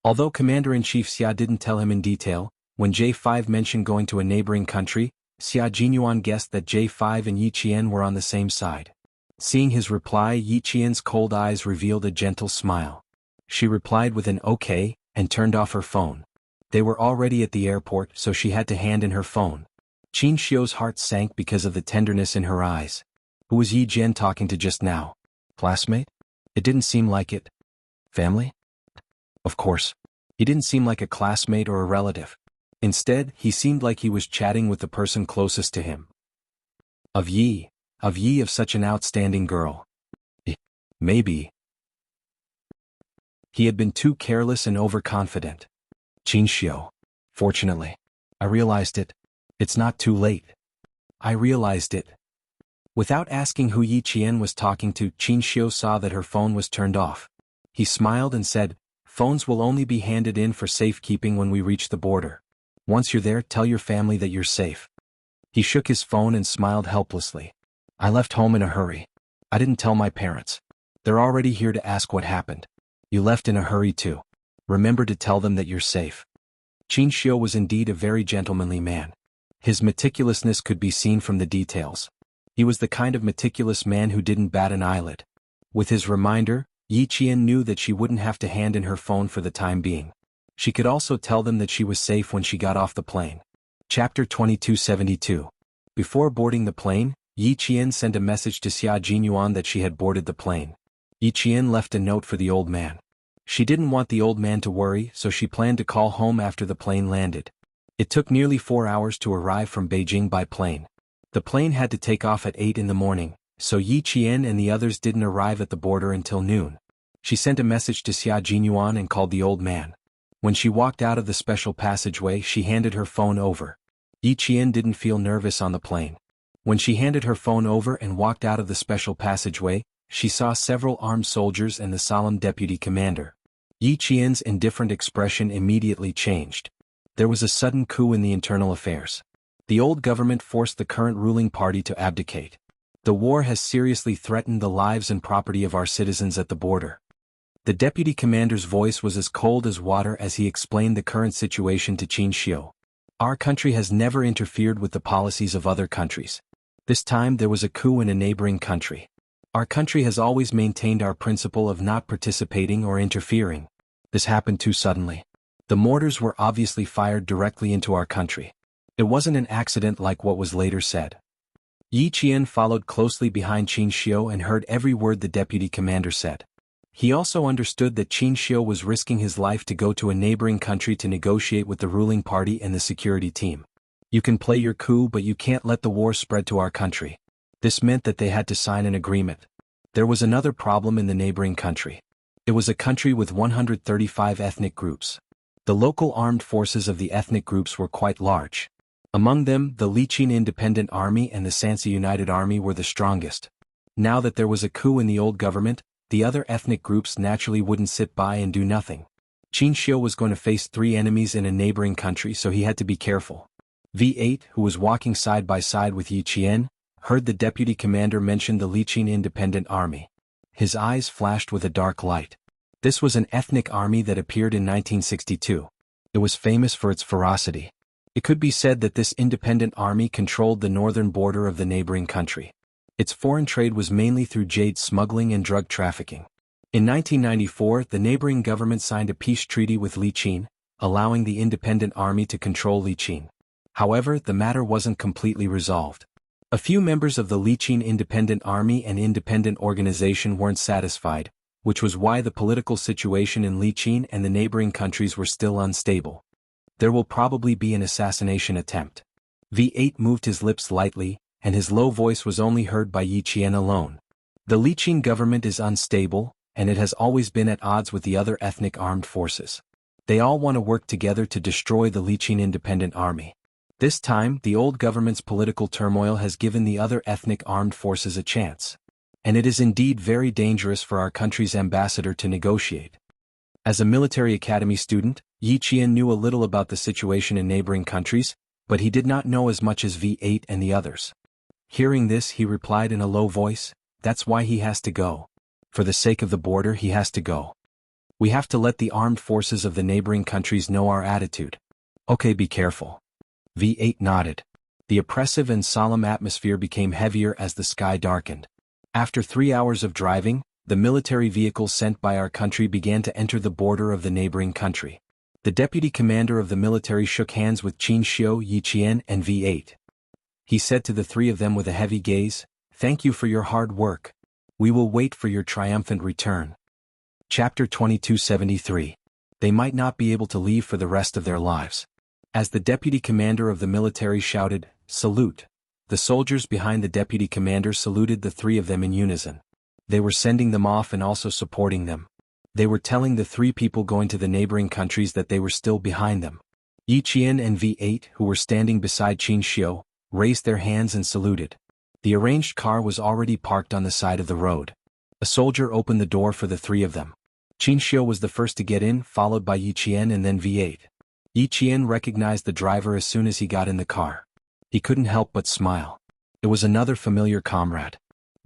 Although Commander-in-Chief Xia didn't tell him in detail, when J5 mentioned going to a neighboring country, Xia Jinyuan guessed that J5 and Yi Qian were on the same side. Seeing his reply, Yi Qian's cold eyes revealed a gentle smile. She replied with an "okay" and turned off her phone. They were already at the airport, so she had to hand in her phone. Qin Xiu's heart sank because of the tenderness in her eyes. Who was Yi Jian talking to just now? Classmate? It didn't seem like it. Family? Of course. He didn't seem like a classmate or a relative. Instead, he seemed like he was chatting with the person closest to him. Of such an outstanding girl. Maybe. He had been too careless and overconfident. Qin Xiu. Fortunately. I realized it. It's not too late. I realized it. Without asking who Yi Qian was talking to, Qin Xiu saw that her phone was turned off. He smiled and said, "Phones will only be handed in for safekeeping when we reach the border. Once you're there, tell your family that you're safe." He shook his phone and smiled helplessly. "I left home in a hurry. I didn't tell my parents. They're already here to ask what happened. You left in a hurry too. Remember to tell them that you're safe." Qin Xiu was indeed a very gentlemanly man. His meticulousness could be seen from the details. He was the kind of meticulous man who didn't bat an eyelid. With his reminder, Yi Qian knew that she wouldn't have to hand in her phone for the time being. She could also tell them that she was safe when she got off the plane. Chapter 2272. Before boarding the plane, Yi Qian sent a message to Xia Jinyuan that she had boarded the plane. Yi Qian left a note for the old man. She didn't want the old man to worry, so she planned to call home after the plane landed. It took nearly 4 hours to arrive from Beijing by plane. The plane had to take off at 8 in the morning, so Yi Qian and the others didn't arrive at the border until noon. She sent a message to Xia Jinyuan and called the old man. When she walked out of the special passageway, she handed her phone over. Yi Qian didn't feel nervous on the plane. When she handed her phone over and walked out of the special passageway, she saw several armed soldiers and the solemn deputy commander. Yi Qian's indifferent expression immediately changed. There was a sudden coup in the internal affairs. The old government forced the current ruling party to abdicate. The war has seriously threatened the lives and property of our citizens at the border. The deputy commander's voice was as cold as water as he explained the current situation to Qin Xiu. Our country has never interfered with the policies of other countries. This time there was a coup in a neighboring country. Our country has always maintained our principle of not participating or interfering. This happened too suddenly. The mortars were obviously fired directly into our country. It wasn't an accident like what was later said. Yi Qian followed closely behind Qin Xiu and heard every word the deputy commander said. He also understood that Qin Xiu was risking his life to go to a neighboring country to negotiate with the ruling party and the security team. You can play your coup, but you can't let the war spread to our country. This meant that they had to sign an agreement. There was another problem in the neighboring country. It was a country with 135 ethnic groups. The local armed forces of the ethnic groups were quite large. Among them, the Liqin Independent Army and the Sansi United Army were the strongest. Now that there was a coup in the old government, the other ethnic groups naturally wouldn't sit by and do nothing. Qin Xiu was going to face 3 enemies in a neighboring country, so he had to be careful. V8, who was walking side by side with Yi Qian, heard the deputy commander mention the Liqin Independent Army. His eyes flashed with a dark light. This was an ethnic army that appeared in 1962. It was famous for its ferocity. It could be said that this independent army controlled the northern border of the neighboring country. Its foreign trade was mainly through jade smuggling and drug trafficking. In 1994, the neighboring government signed a peace treaty with Liqin, allowing the independent army to control Liqin. However, the matter wasn't completely resolved. A few members of the Liqin Independent Army and independent organization weren't satisfied, which was why the political situation in Liqin and the neighboring countries were still unstable. There will probably be an assassination attempt. V8 moved his lips lightly, and his low voice was only heard by Yi Qian alone. The Liqin government is unstable, and it has always been at odds with the other ethnic armed forces. They all want to work together to destroy the Liqin Independent Army. This time, the old government's political turmoil has given the other ethnic armed forces a chance. And it is indeed very dangerous for our country's ambassador to negotiate. As a military academy student, Yi Qian knew a little about the situation in neighboring countries, but he did not know as much as V8 and the others. Hearing this, he replied in a low voice, "That's why he has to go. For the sake of the border, he has to go. We have to let the armed forces of the neighboring countries know our attitude. Okay, be careful." V8 nodded. The oppressive and solemn atmosphere became heavier as the sky darkened. After 3 hours of driving, the military vehicles sent by our country began to enter the border of the neighboring country. The deputy commander of the military shook hands with Qin Xiu, Yi Qian, and V8. He said to the three of them with a heavy gaze, "Thank you for your hard work. We will wait for your triumphant return." Chapter 2273. They might not be able to leave for the rest of their lives. As the deputy commander of the military shouted, "Salute," the soldiers behind the deputy commander saluted the three of them in unison. They were sending them off and also supporting them. They were telling the three people going to the neighboring countries that they were still behind them. Yi Qian and V8, who were standing beside Qin Xiu, raised their hands and saluted. The arranged car was already parked on the side of the road. A soldier opened the door for the three of them. Qin Xiu was the first to get in, followed by Yi Qian and then V8. Yi Qian recognized the driver as soon as he got in the car. He couldn't help but smile. It was another familiar comrade.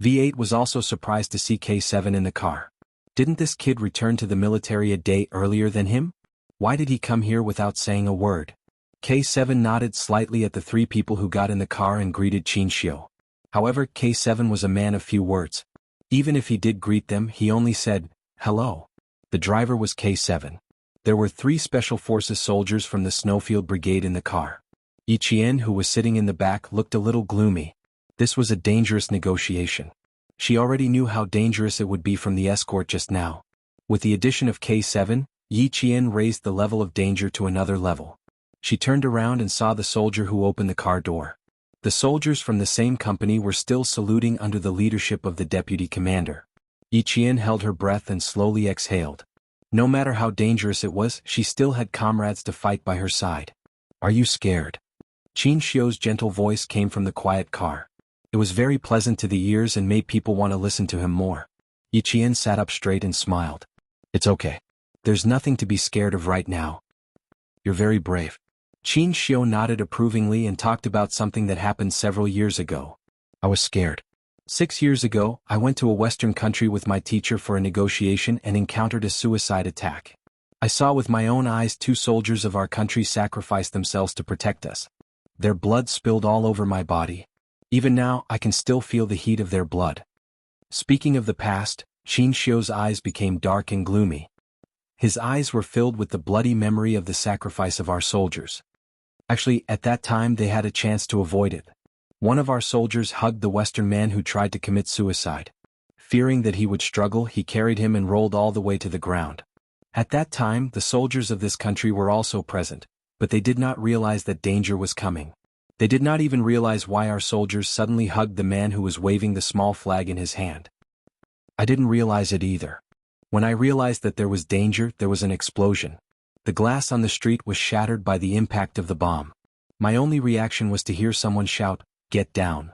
V8 was also surprised to see K7 in the car. Didn't this kid return to the military a day earlier than him? Why did he come here without saying a word? K7 nodded slightly at the three people who got in the car and greeted Qin Xiu. However, K7 was a man of few words. Even if he did greet them, he only said, "Hello." The driver was K7. There were 3 Special Forces soldiers from the Snowfield Brigade in the car. Yi Qian, who was sitting in the back, looked a little gloomy. This was a dangerous negotiation. She already knew how dangerous it would be from the escort just now. With the addition of K7, Yi Qian raised the level of danger to another level. She turned around and saw the soldier who opened the car door. The soldiers from the same company were still saluting under the leadership of the deputy commander. Yi Qian held her breath and slowly exhaled. No matter how dangerous it was, she still had comrades to fight by her side. "Are you scared?" Qin Xiu's gentle voice came from the quiet car. It was very pleasant to the ears and made people want to listen to him more. Yi Qian sat up straight and smiled. "It's okay. There's nothing to be scared of right now. You're very brave." Qin Xiu nodded approvingly and talked about something that happened several years ago. "I was scared. 6 years ago, I went to a Western country with my teacher for a negotiation and encountered a suicide attack. I saw with my own eyes 2 soldiers of our country sacrifice themselves to protect us. Their blood spilled all over my body. Even now, I can still feel the heat of their blood." Speaking of the past, Qin Xiu's eyes became dark and gloomy. His eyes were filled with the bloody memory of the sacrifice of our soldiers. Actually, at that time they had a chance to avoid it. One of our soldiers hugged the Western man who tried to commit suicide. Fearing that he would struggle, he carried him and rolled all the way to the ground. At that time, the soldiers of this country were also present, but they did not realize that danger was coming. They did not even realize why our soldiers suddenly hugged the man who was waving the small flag in his hand. I didn't realize it either. When I realized that there was danger, there was an explosion. The glass on the street was shattered by the impact of the bomb. My only reaction was to hear someone shout, "Get down."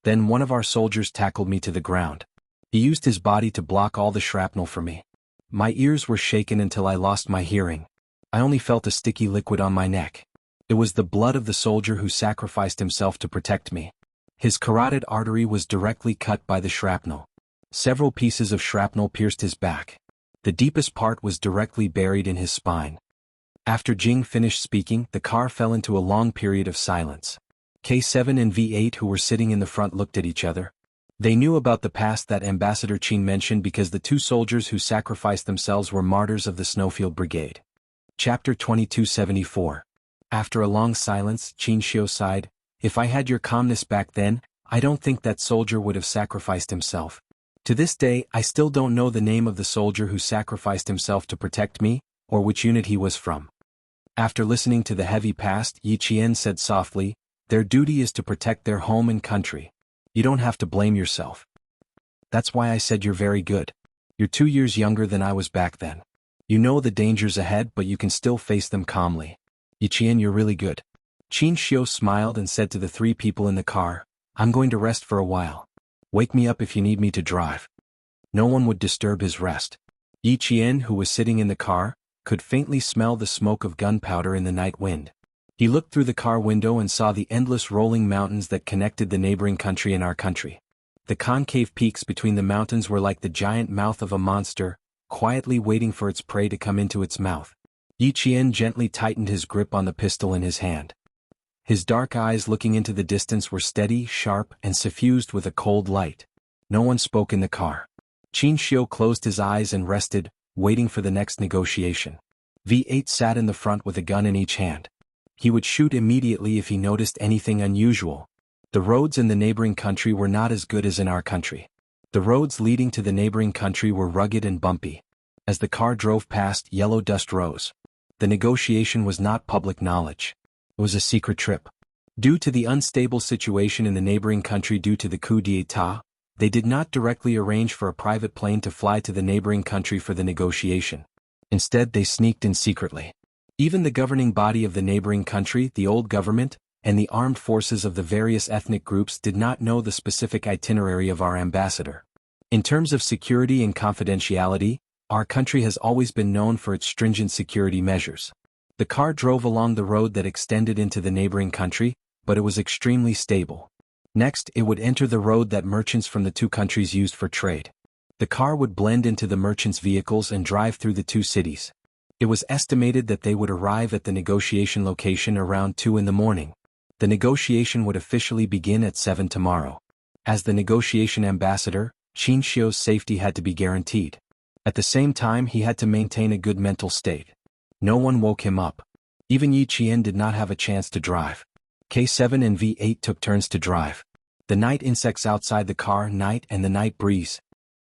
Then one of our soldiers tackled me to the ground. He used his body to block all the shrapnel for me. My ears were shaken until I lost my hearing. I only felt a sticky liquid on my neck. It was the blood of the soldier who sacrificed himself to protect me. His carotid artery was directly cut by the shrapnel. Several pieces of shrapnel pierced his back. The deepest part was directly buried in his spine. After Jing finished speaking, the car fell into a long period of silence. K7 and V8, who were sitting in the front, looked at each other. They knew about the past that Ambassador Qin mentioned because the 2 soldiers who sacrificed themselves were martyrs of the Snowfield Brigade. Chapter 2274. After a long silence, Qin Xiu sighed, "If I had your calmness back then, I don't think that soldier would have sacrificed himself. To this day, I still don't know the name of the soldier who sacrificed himself to protect me, or which unit he was from." After listening to the heavy past, Yi Qian said softly, "Their duty is to protect their home and country. You don't have to blame yourself. That's why I said you're very good. You're 2 years younger than I was back then. You know the dangers ahead, but you can still face them calmly. Yi Qian, you're really good." Qin Xiu smiled and said to the three people in the car, "I'm going to rest for a while. Wake me up if you need me to drive." No one would disturb his rest. Yi Qian, who was sitting in the car, could faintly smell the smoke of gunpowder in the night wind. He looked through the car window and saw the endless rolling mountains that connected the neighboring country and our country. The concave peaks between the mountains were like the giant mouth of a monster, quietly waiting for its prey to come into its mouth. Yi Qian gently tightened his grip on the pistol in his hand. His dark eyes looking into the distance were steady, sharp, and suffused with a cold light. No one spoke in the car. Qin Xiu closed his eyes and rested, waiting for the next negotiation. V8 sat in the front with a gun in each hand. He would shoot immediately if he noticed anything unusual. The roads in the neighboring country were not as good as in our country. The roads leading to the neighboring country were rugged and bumpy. As the car drove past, yellow dust rose. The negotiation was not public knowledge. It was a secret trip. Due to the unstable situation in the neighboring country due to the coup d'état, they did not directly arrange for a private plane to fly to the neighboring country for the negotiation. Instead, they sneaked in secretly. Even the governing body of the neighboring country, the old government, and the armed forces of the various ethnic groups did not know the specific itinerary of our ambassador. In terms of security and confidentiality, our country has always been known for its stringent security measures. The car drove along the road that extended into the neighboring country, but it was extremely stable. Next, it would enter the road that merchants from the two countries used for trade. The car would blend into the merchants' vehicles and drive through the two cities. It was estimated that they would arrive at the negotiation location around 2 in the morning. The negotiation would officially begin at 7 tomorrow. As the negotiation ambassador, Qin Xiu's safety had to be guaranteed. At the same time, he had to maintain a good mental state. No one woke him up. Even Yi Qian did not have a chance to drive. K7 and V8 took turns to drive. The night insects outside the car, night and the night breeze.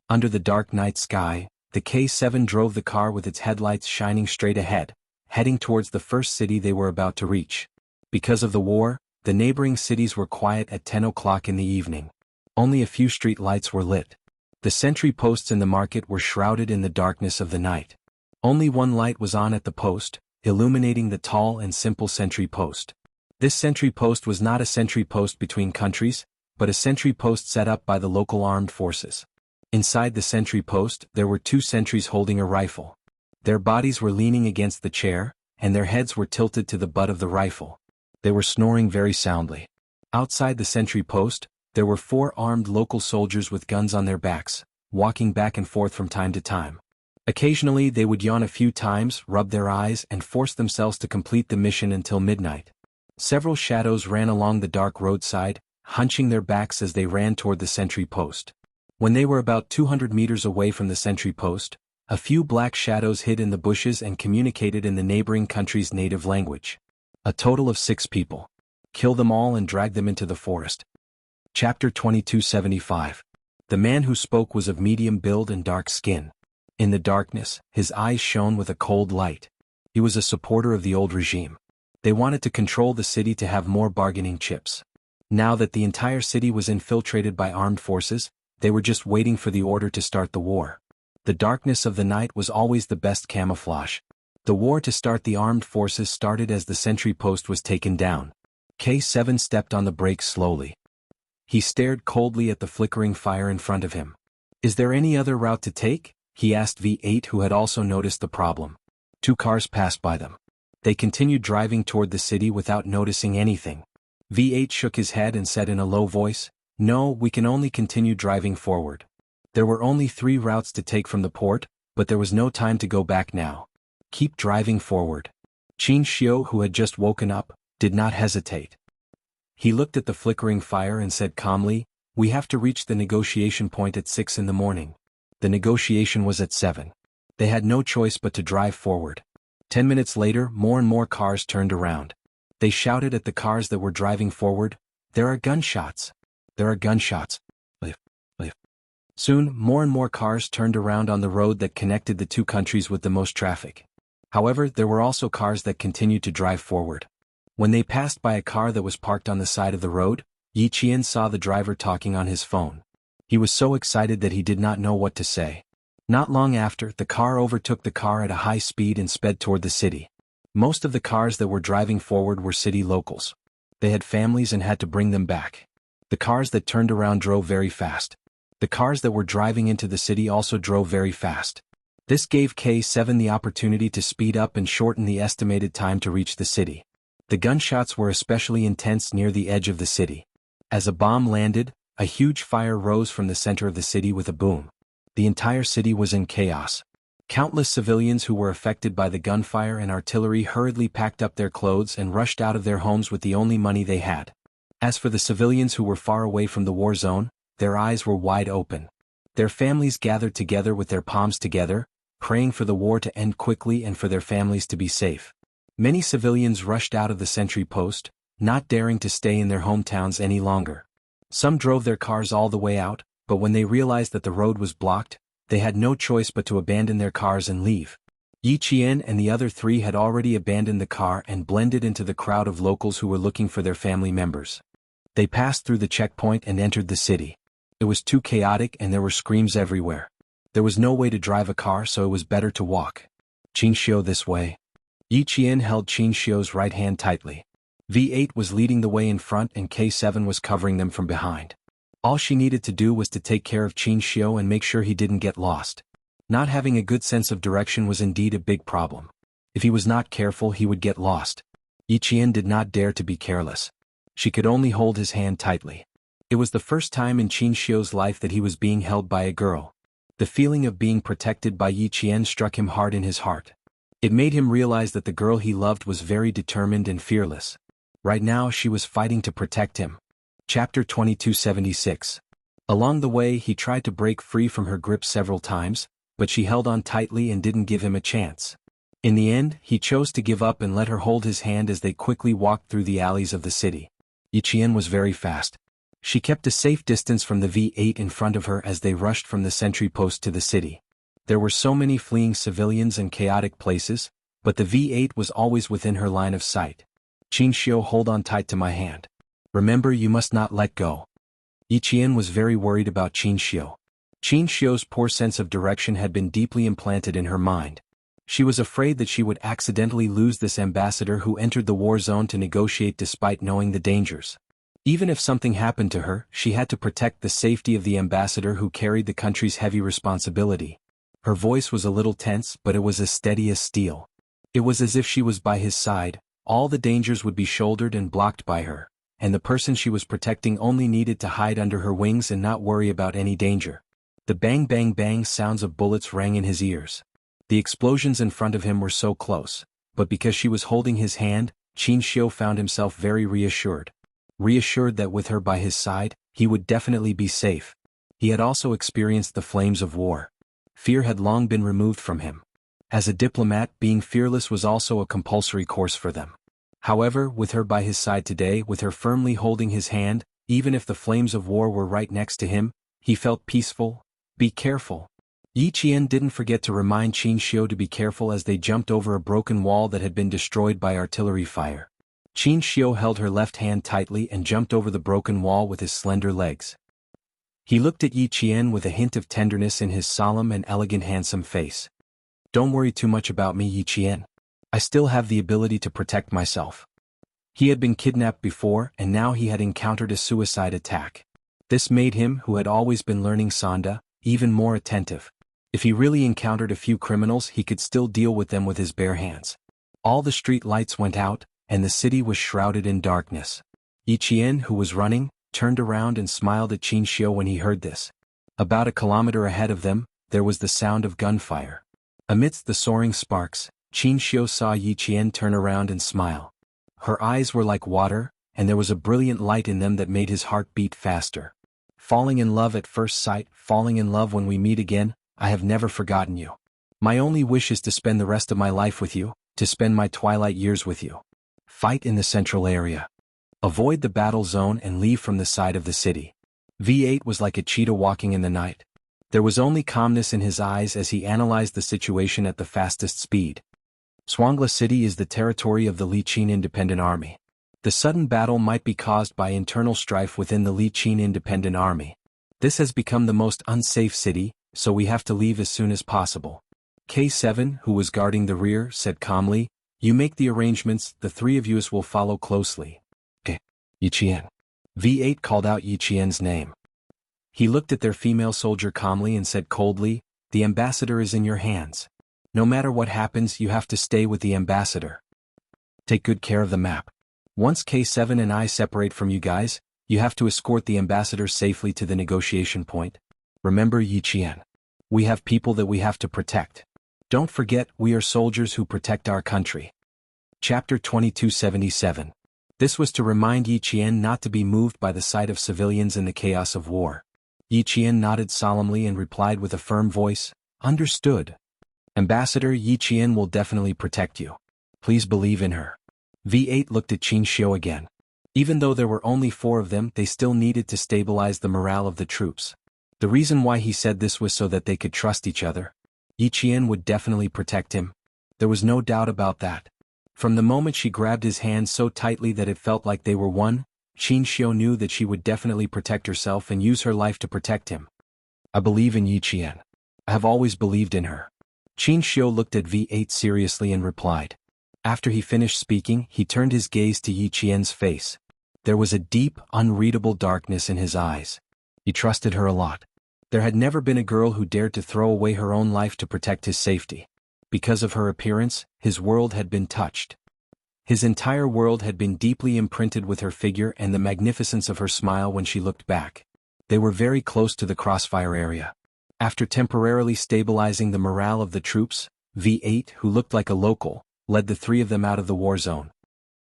Under the dark night sky, the K7 drove the car with its headlights shining straight ahead, heading towards the first city they were about to reach. Because of the war, the neighboring cities were quiet at 10 o'clock in the evening. Only a few street lights were lit. The sentry posts in the market were shrouded in the darkness of the night. Only one light was on at the post, illuminating the tall and simple sentry post. This sentry post was not a sentry post between countries, but a sentry post set up by the local armed forces. Inside the sentry post, there were 2 sentries holding a rifle. Their bodies were leaning against the chair, and their heads were tilted to the butt of the rifle. They were snoring very soundly. Outside the sentry post, there were 4 armed local soldiers with guns on their backs, walking back and forth from time to time. Occasionally they would yawn a few times, rub their eyes, and force themselves to complete the mission until midnight. Several shadows ran along the dark roadside, hunching their backs as they ran toward the sentry post. When they were about 200 meters away from the sentry post, a few black shadows hid in the bushes and communicated in the neighboring country's native language. A total of 6 people. Kill them all and drag them into the forest. Chapter 2275. The man who spoke was of medium build and dark skin. In the darkness, his eyes shone with a cold light. He was a supporter of the old regime. They wanted to control the city to have more bargaining chips. Now that the entire city was infiltrated by armed forces, they were just waiting for the order to start the war. The darkness of the night was always the best camouflage. The war to start the armed forces started as the sentry post was taken down. K7 stepped on the brakes slowly. He stared coldly at the flickering fire in front of him. "Is there any other route to take?" he asked V8, who had also noticed the problem. 2 cars passed by them. They continued driving toward the city without noticing anything. V8 shook his head and said in a low voice, "No, we can only continue driving forward." There were only 3 routes to take from the port, but there was no time to go back now. "Keep driving forward." Qin Xiu, who had just woken up, did not hesitate. He looked at the flickering fire and said calmly, "We have to reach the negotiation point at 6 in the morning. The negotiation was at 7. They had no choice but to drive forward. 10 minutes later, more and more cars turned around. They shouted at the cars that were driving forward, "There are gunshots! There are gunshots! Leave, leave." Soon, more and more cars turned around on the road that connected the 2 countries with the most traffic. However, there were also cars that continued to drive forward. When they passed by a car that was parked on the side of the road, Yi Qian saw the driver talking on his phone. He was so excited that he did not know what to say. Not long after, the car overtook the car at a high speed and sped toward the city. Most of the cars that were driving forward were city locals. They had families and had to bring them back. The cars that turned around drove very fast. The cars that were driving into the city also drove very fast. This gave K7 the opportunity to speed up and shorten the estimated time to reach the city. The gunshots were especially intense near the edge of the city. As a bomb landed, a huge fire rose from the center of the city with a boom. The entire city was in chaos. Countless civilians who were affected by the gunfire and artillery hurriedly packed up their clothes and rushed out of their homes with the only money they had. As for the civilians who were far away from the war zone, their eyes were wide open. Their families gathered together with their palms together, praying for the war to end quickly and for their families to be safe. Many civilians rushed out of the sentry post, not daring to stay in their hometowns any longer. Some drove their cars all the way out, but when they realized that the road was blocked, they had no choice but to abandon their cars and leave. Yi Qian and the other three had already abandoned the car and blended into the crowd of locals who were looking for their family members. They passed through the checkpoint and entered the city. It was too chaotic and there were screams everywhere. There was no way to drive a car, so it was better to walk. Qin Xiu, this way. Yi Qian held Qin Xiu's right hand tightly. V8 was leading the way in front and K7 was covering them from behind. All she needed to do was to take care of Qin Xiu and make sure he didn't get lost. Not having a good sense of direction was indeed a big problem. If he was not careful, he would get lost. Yi Qian did not dare to be careless. She could only hold his hand tightly. It was the first time in Qin Xiu's life that he was being held by a girl. The feeling of being protected by Yi Qian struck him hard in his heart. It made him realize that the girl he loved was very determined and fearless. Right now she was fighting to protect him. Chapter 2276. Along the way he tried to break free from her grip several times, but she held on tightly and didn't give him a chance. In the end, he chose to give up and let her hold his hand as they quickly walked through the alleys of the city. Yi Qian was very fast. She kept a safe distance from the V8 in front of her as they rushed from the sentry post to the city. There were so many fleeing civilians and chaotic places, but the V8 was always within her line of sight. Qin Xiu, hold on tight to my hand. Remember, you must not let go. Yi Qian was very worried about Qin Xiu. Qin Xiu's poor sense of direction had been deeply implanted in her mind. She was afraid that she would accidentally lose this ambassador who entered the war zone to negotiate despite knowing the dangers. Even if something happened to her, she had to protect the safety of the ambassador who carried the country's heavy responsibility. Her voice was a little tense, but it was as steady as steel. It was as if she was by his side, all the dangers would be shouldered and blocked by her, and the person she was protecting only needed to hide under her wings and not worry about any danger. The bang bang bang sounds of bullets rang in his ears. The explosions in front of him were so close, but because she was holding his hand, Qin Xiu found himself very reassured. Reassured that with her by his side, he would definitely be safe. He had also experienced the flames of war. Fear had long been removed from him. As a diplomat, being fearless was also a compulsory course for them. However, with her by his side today, with her firmly holding his hand, even if the flames of war were right next to him, he felt peaceful. Be careful. Yi Qian didn't forget to remind Qin Xiu to be careful as they jumped over a broken wall that had been destroyed by artillery fire. Qin Xiu held her left hand tightly and jumped over the broken wall with his slender legs. He looked at Yi Qian with a hint of tenderness in his solemn and elegant handsome face. Don't worry too much about me, Yi Qian. I still have the ability to protect myself. He had been kidnapped before and now he had encountered a suicide attack. This made him, who had always been learning Sanda, even more attentive. If he really encountered a few criminals, he could still deal with them with his bare hands. All the street lights went out, and the city was shrouded in darkness. Yi Qian, who was running, turned around and smiled at Qin Xiu when he heard this. About a kilometer ahead of them, there was the sound of gunfire. Amidst the soaring sparks, Qin Xiu saw Yi Qian turn around and smile. Her eyes were like water, and there was a brilliant light in them that made his heart beat faster. Falling in love at first sight, falling in love when we meet again, I have never forgotten you. My only wish is to spend the rest of my life with you, to spend my twilight years with you. Fight in the central area. Avoid the battle zone and leave from the side of the city. V8 was like a cheetah walking in the night. There was only calmness in his eyes as he analyzed the situation at the fastest speed. Shuangla City is the territory of the Liqin Independent Army. The sudden battle might be caused by internal strife within the Liqin Independent Army. This has become the most unsafe city, so we have to leave as soon as possible. K7, who was guarding the rear, said calmly, You make the arrangements, the three of you will follow closely. Okay. Yiqian. V8 called out Yiqian's name. He looked at their female soldier calmly and said coldly, "The ambassador is in your hands. No matter what happens, you have to stay with the ambassador. Take good care of the map. Once K7 and I separate from you guys, you have to escort the ambassador safely to the negotiation point. Remember, Yiqian. We have people that we have to protect. Don't forget, we are soldiers who protect our country." Chapter 2277. This was to remind Yiqian not to be moved by the sight of civilians in the chaos of war. Yiqian nodded solemnly and replied with a firm voice, "Understood. Ambassador, Yiqian will definitely protect you. Please believe in her." V8 looked at Qin Xiu again. Even though there were only 4 of them, they still needed to stabilize the morale of the troops. The reason why he said this was so that they could trust each other. Yiqian would definitely protect him. There was no doubt about that. From the moment she grabbed his hand so tightly that it felt like they were one, Qin Xiu knew that she would definitely protect herself and use her life to protect him. "I believe in Yiqian. I have always believed in her." Qin Xiu looked at V8 seriously and replied. After he finished speaking, he turned his gaze to Yiqian's face. There was a deep, unreadable darkness in his eyes. He trusted her a lot. There had never been a girl who dared to throw away her own life to protect his safety. Because of her appearance, his world had been touched. His entire world had been deeply imprinted with her figure and the magnificence of her smile when she looked back. They were very close to the crossfire area. After temporarily stabilizing the morale of the troops, V8, who looked like a local, led the 3 of them out of the war zone.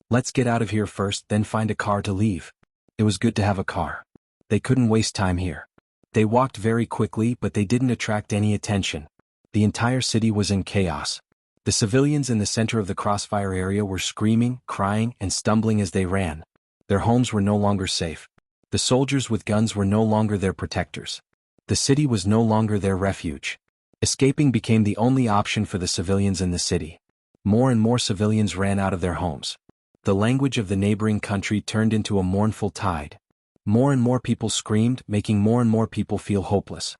"Let's get out of here first, then find a car to leave." It was good to have a car. They couldn't waste time here. They walked very quickly, but they didn't attract any attention. The entire city was in chaos. The civilians in the center of the crossfire area were screaming, crying, and stumbling as they ran. Their homes were no longer safe. The soldiers with guns were no longer their protectors. The city was no longer their refuge. Escaping became the only option for the civilians in the city. More and more civilians ran out of their homes. The language of the neighboring country turned into a mournful tide. More and more people screamed, making more and more people feel hopeless.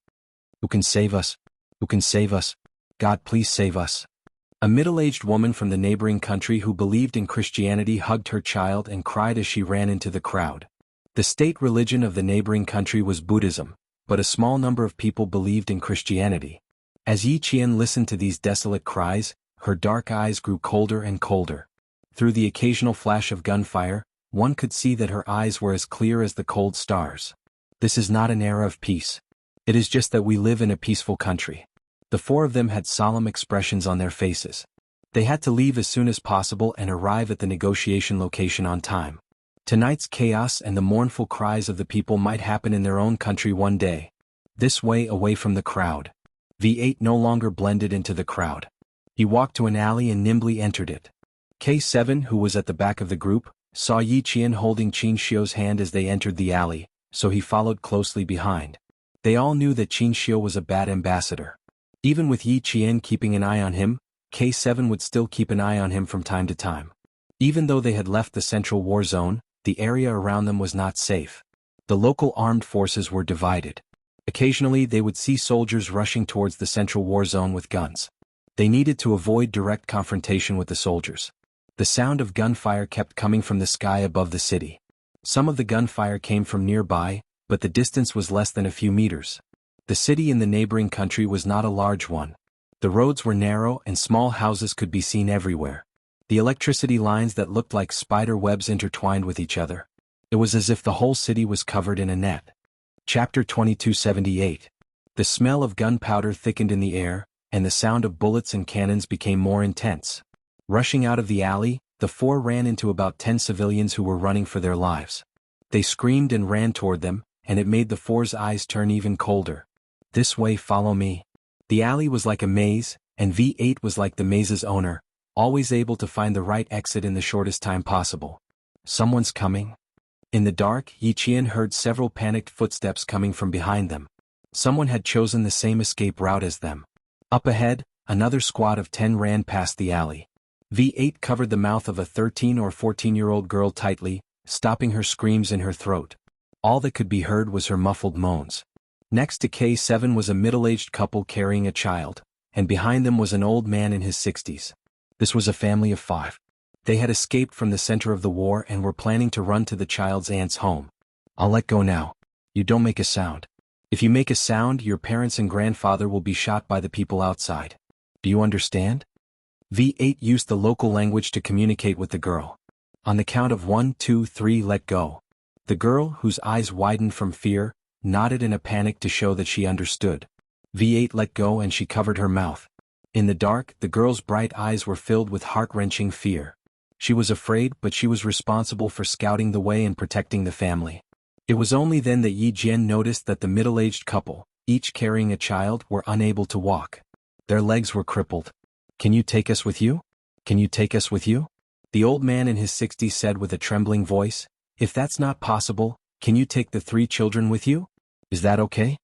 "Who can save us? Who can save us? God, please save us." A middle-aged woman from the neighboring country who believed in Christianity hugged her child and cried as she ran into the crowd. The state religion of the neighboring country was Buddhism, but a small number of people believed in Christianity. As Yiqian listened to these desolate cries, her dark eyes grew colder and colder. Through the occasional flash of gunfire, one could see that her eyes were as clear as the cold stars. This is not an era of peace. It is just that we live in a peaceful country. The 4 of them had solemn expressions on their faces. They had to leave as soon as possible and arrive at the negotiation location on time. Tonight's chaos and the mournful cries of the people might happen in their own country one day. This way, away from the crowd. V8 no longer blended into the crowd. He walked to an alley and nimbly entered it. K7, who was at the back of the group, saw Yiqian holding Qin Xiu's hand as they entered the alley, so he followed closely behind. They all knew that Qin Xiu was a bad ambassador. Even with Yiqian keeping an eye on him, K7 would still keep an eye on him from time to time. Even though they had left the central war zone, the area around them was not safe. The local armed forces were divided. Occasionally they would see soldiers rushing towards the central war zone with guns. They needed to avoid direct confrontation with the soldiers. The sound of gunfire kept coming from the sky above the city. Some of the gunfire came from nearby, but the distance was less than a few meters. The city in the neighboring country was not a large one. The roads were narrow and small houses could be seen everywhere. The electricity lines that looked like spider webs intertwined with each other. It was as if the whole city was covered in a net. Chapter 2278. The smell of gunpowder thickened in the air, and the sound of bullets and cannons became more intense. Rushing out of the alley, the 4 ran into about 10 civilians who were running for their lives. They screamed and ran toward them, and it made the 4's eyes turn even colder. "This way, follow me." The alley was like a maze, and V8 was like the maze's owner, always able to find the right exit in the shortest time possible. Someone's coming. In the dark, Yiqian heard several panicked footsteps coming from behind them. Someone had chosen the same escape route as them. Up ahead, another squad of 10 ran past the alley. V8 covered the mouth of a 13 or 14-year-old girl tightly, stopping her screams in her throat. All that could be heard was her muffled moans. Next to K7 was a middle-aged couple carrying a child, and behind them was an old man in his 60s. This was a family of 5. They had escaped from the center of the war and were planning to run to the child's aunt's home. I'll let go now. You don't make a sound. If you make a sound, your parents and grandfather will be shot by the people outside. Do you understand? V8 used the local language to communicate with the girl. On the count of 1, 2, 3, let go. The girl, whose eyes widened from fear, nodded in a panic to show that she understood. V8 let go and she covered her mouth. In the dark, the girl's bright eyes were filled with heart-wrenching fear. She was afraid, but she was responsible for scouting the way and protecting the family. It was only then that Yi Jian noticed that the middle-aged couple, each carrying a child, were unable to walk. Their legs were crippled. Can you take us with you? Can you take us with you? The old man in his 60s said with a trembling voice. If that's not possible, can you take the 3 children with you? Is that okay?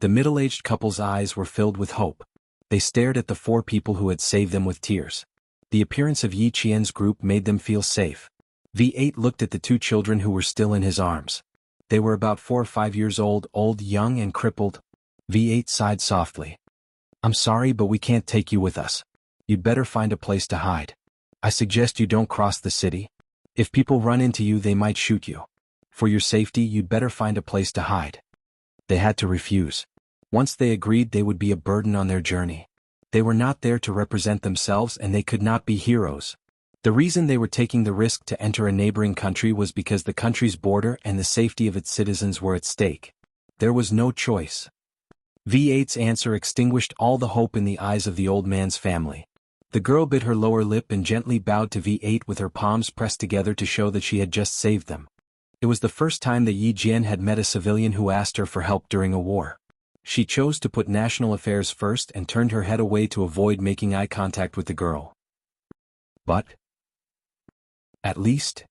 The middle-aged couple's eyes were filled with hope. They stared at the 4 people who had saved them with tears. The appearance of Yi Qian's group made them feel safe. V8 looked at the 2 children who were still in his arms. They were about 4 or 5 years old, young and crippled. V8 sighed softly. I'm sorry, but we can't take you with us. You'd better find a place to hide. I suggest you don't cross the city. If people run into you, they might shoot you. For your safety, you'd better find a place to hide. They had to refuse. Once they agreed, they would be a burden on their journey. They were not there to represent themselves and they could not be heroes. The reason they were taking the risk to enter a neighboring country was because the country's border and the safety of its citizens were at stake. There was no choice. V8's answer extinguished all the hope in the eyes of the old man's family. The girl bit her lower lip and gently bowed to V8 with her palms pressed together to show that she had just saved them. It was the first time that Yi Jian had met a civilian who asked her for help during a war. She chose to put national affairs first and turned her head away to avoid making eye contact with the girl. But at least,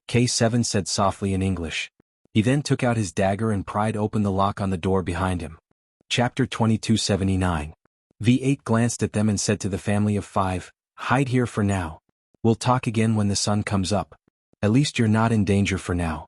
K7 said softly in English. He then took out his dagger and pried open the lock on the door behind him. Chapter 2279. V8 glanced at them and said to the family of 5, hide here for now. We'll talk again when the sun comes up. At least you're not in danger for now.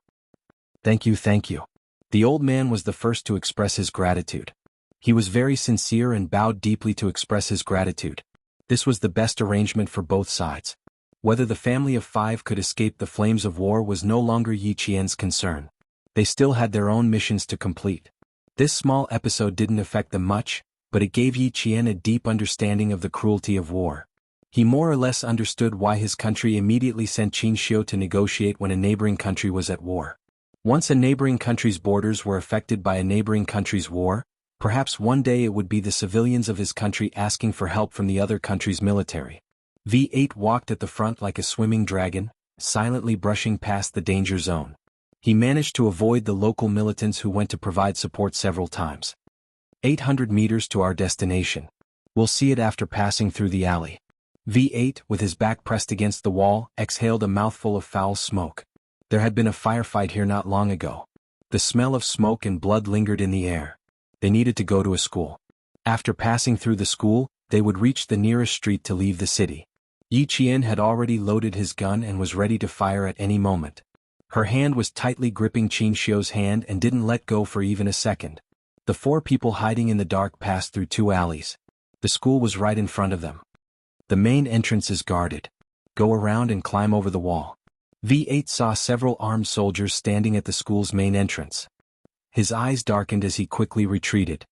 Thank you, thank you. The old man was the first to express his gratitude. He was very sincere and bowed deeply to express his gratitude. This was the best arrangement for both sides. Whether the family of 5 could escape the flames of war was no longer Yi Qian's concern. They still had their own missions to complete. This small episode didn't affect them much, but it gave Yi Qian a deep understanding of the cruelty of war. He more or less understood why his country immediately sent Qin Xiu to negotiate when a neighboring country was at war. Once a neighboring country's borders were affected by a neighboring country's war, perhaps one day it would be the civilians of his country asking for help from the other country's military. V8 walked at the front like a swimming dragon, silently brushing past the danger zone. He managed to avoid the local militants who went to provide support several times. 800 meters to our destination. We'll see it after passing through the alley. V8, with his back pressed against the wall, exhaled a mouthful of foul smoke. There had been a firefight here not long ago. The smell of smoke and blood lingered in the air. They needed to go to a school. After passing through the school, they would reach the nearest street to leave the city. Yi Qian had already loaded his gun and was ready to fire at any moment. Her hand was tightly gripping Qin Xiu's hand and didn't let go for even a second. The 4 people hiding in the dark passed through 2 alleys. The school was right in front of them. The main entrance is guarded. Go around and climb over the wall. V8 saw several armed soldiers standing at the school's main entrance. His eyes darkened as he quickly retreated.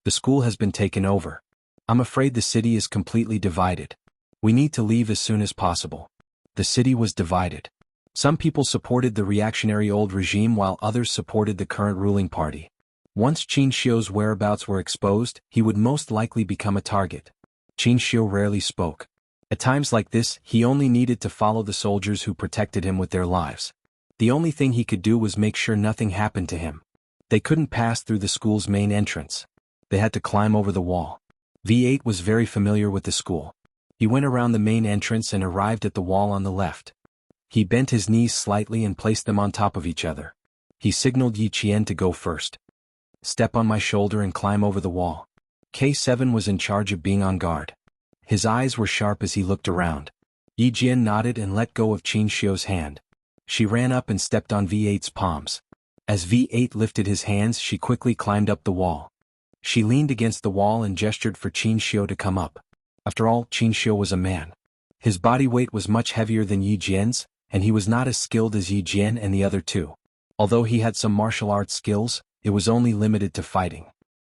The school has been taken over. I'm afraid the city is completely divided. We need to leave as soon as possible. The city was divided. Some people supported the reactionary old regime while others supported the current ruling party. Once Qin Xiu's whereabouts were exposed, he would most likely become a target. Qin Xiu rarely spoke. At times like this, he only needed to follow the soldiers who protected him with their lives. The only thing he could do was make sure nothing happened to him. They couldn't pass through the school's main entrance. They had to climb over the wall. V8 was very familiar with the school. He went around the main entrance and arrived at the wall on the left. He bent his knees slightly and placed them on top of each other. He signaled Yi Qian to go first. Step on my shoulder and climb over the wall. K7 was in charge of being on guard. His eyes were sharp as he looked around. Yi Jian nodded and let go of Qin Xiu's hand. She ran up and stepped on V8's palms. As V8 lifted his hands, she quickly climbed up the wall. She leaned against the wall and gestured for Qin Xiu to come up. After all, Qin Xiu was a man. His body weight was much heavier than Yi Jian's, and he was not as skilled as Yi Jian and the other two. Although he had some martial arts skills, it was only limited to fighting.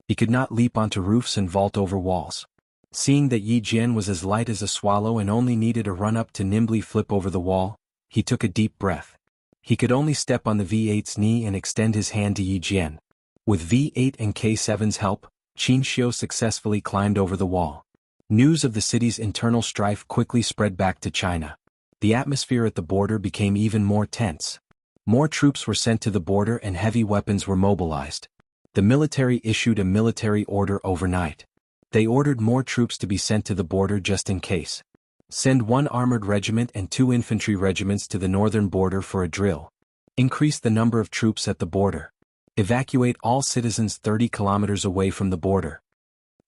He could not leap onto roofs and vault over walls. Seeing that Yi Jian was as light as a swallow and only needed a run-up to nimbly flip over the wall, he took a deep breath. He could only step on the V8's knee and extend his hand to Yi Jian. With V8 and K7's help, Qin Xiu successfully climbed over the wall. News of the city's internal strife quickly spread back to China. The atmosphere at the border became even more tense. More troops were sent to the border and heavy weapons were mobilized. The military issued a military order overnight. They ordered more troops to be sent to the border just in case. Send 1 armored regiment and 2 infantry regiments to the northern border for a drill. Increase the number of troops at the border. Evacuate all citizens 30 kilometers away from the border.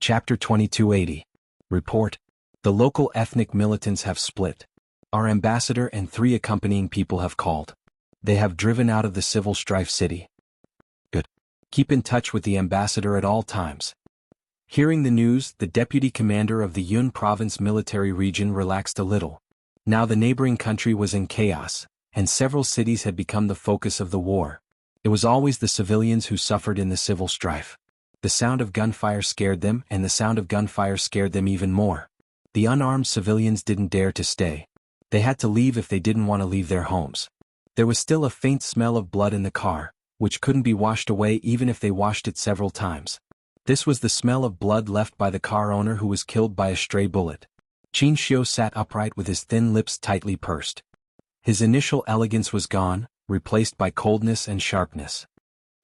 Chapter 2280. Report. The local ethnic militants have split. Our ambassador and 3 accompanying people have called. They have driven out of the civil strife city. Good. Keep in touch with the ambassador at all times. Hearing the news, the deputy commander of the Yun province military region relaxed a little. Now the neighboring country was in chaos, and several cities had become the focus of the war. It was always the civilians who suffered in the civil strife. The sound of gunfire scared them, and the sound of gunfire scared them even more. The unarmed civilians didn't dare to stay. They had to leave if they didn't want to leave their homes. There was still a faint smell of blood in the car, which couldn't be washed away even if they washed it several times. This was the smell of blood left by the car owner who was killed by a stray bullet. Qin Xiu sat upright with his thin lips tightly pursed. His initial elegance was gone, replaced by coldness and sharpness.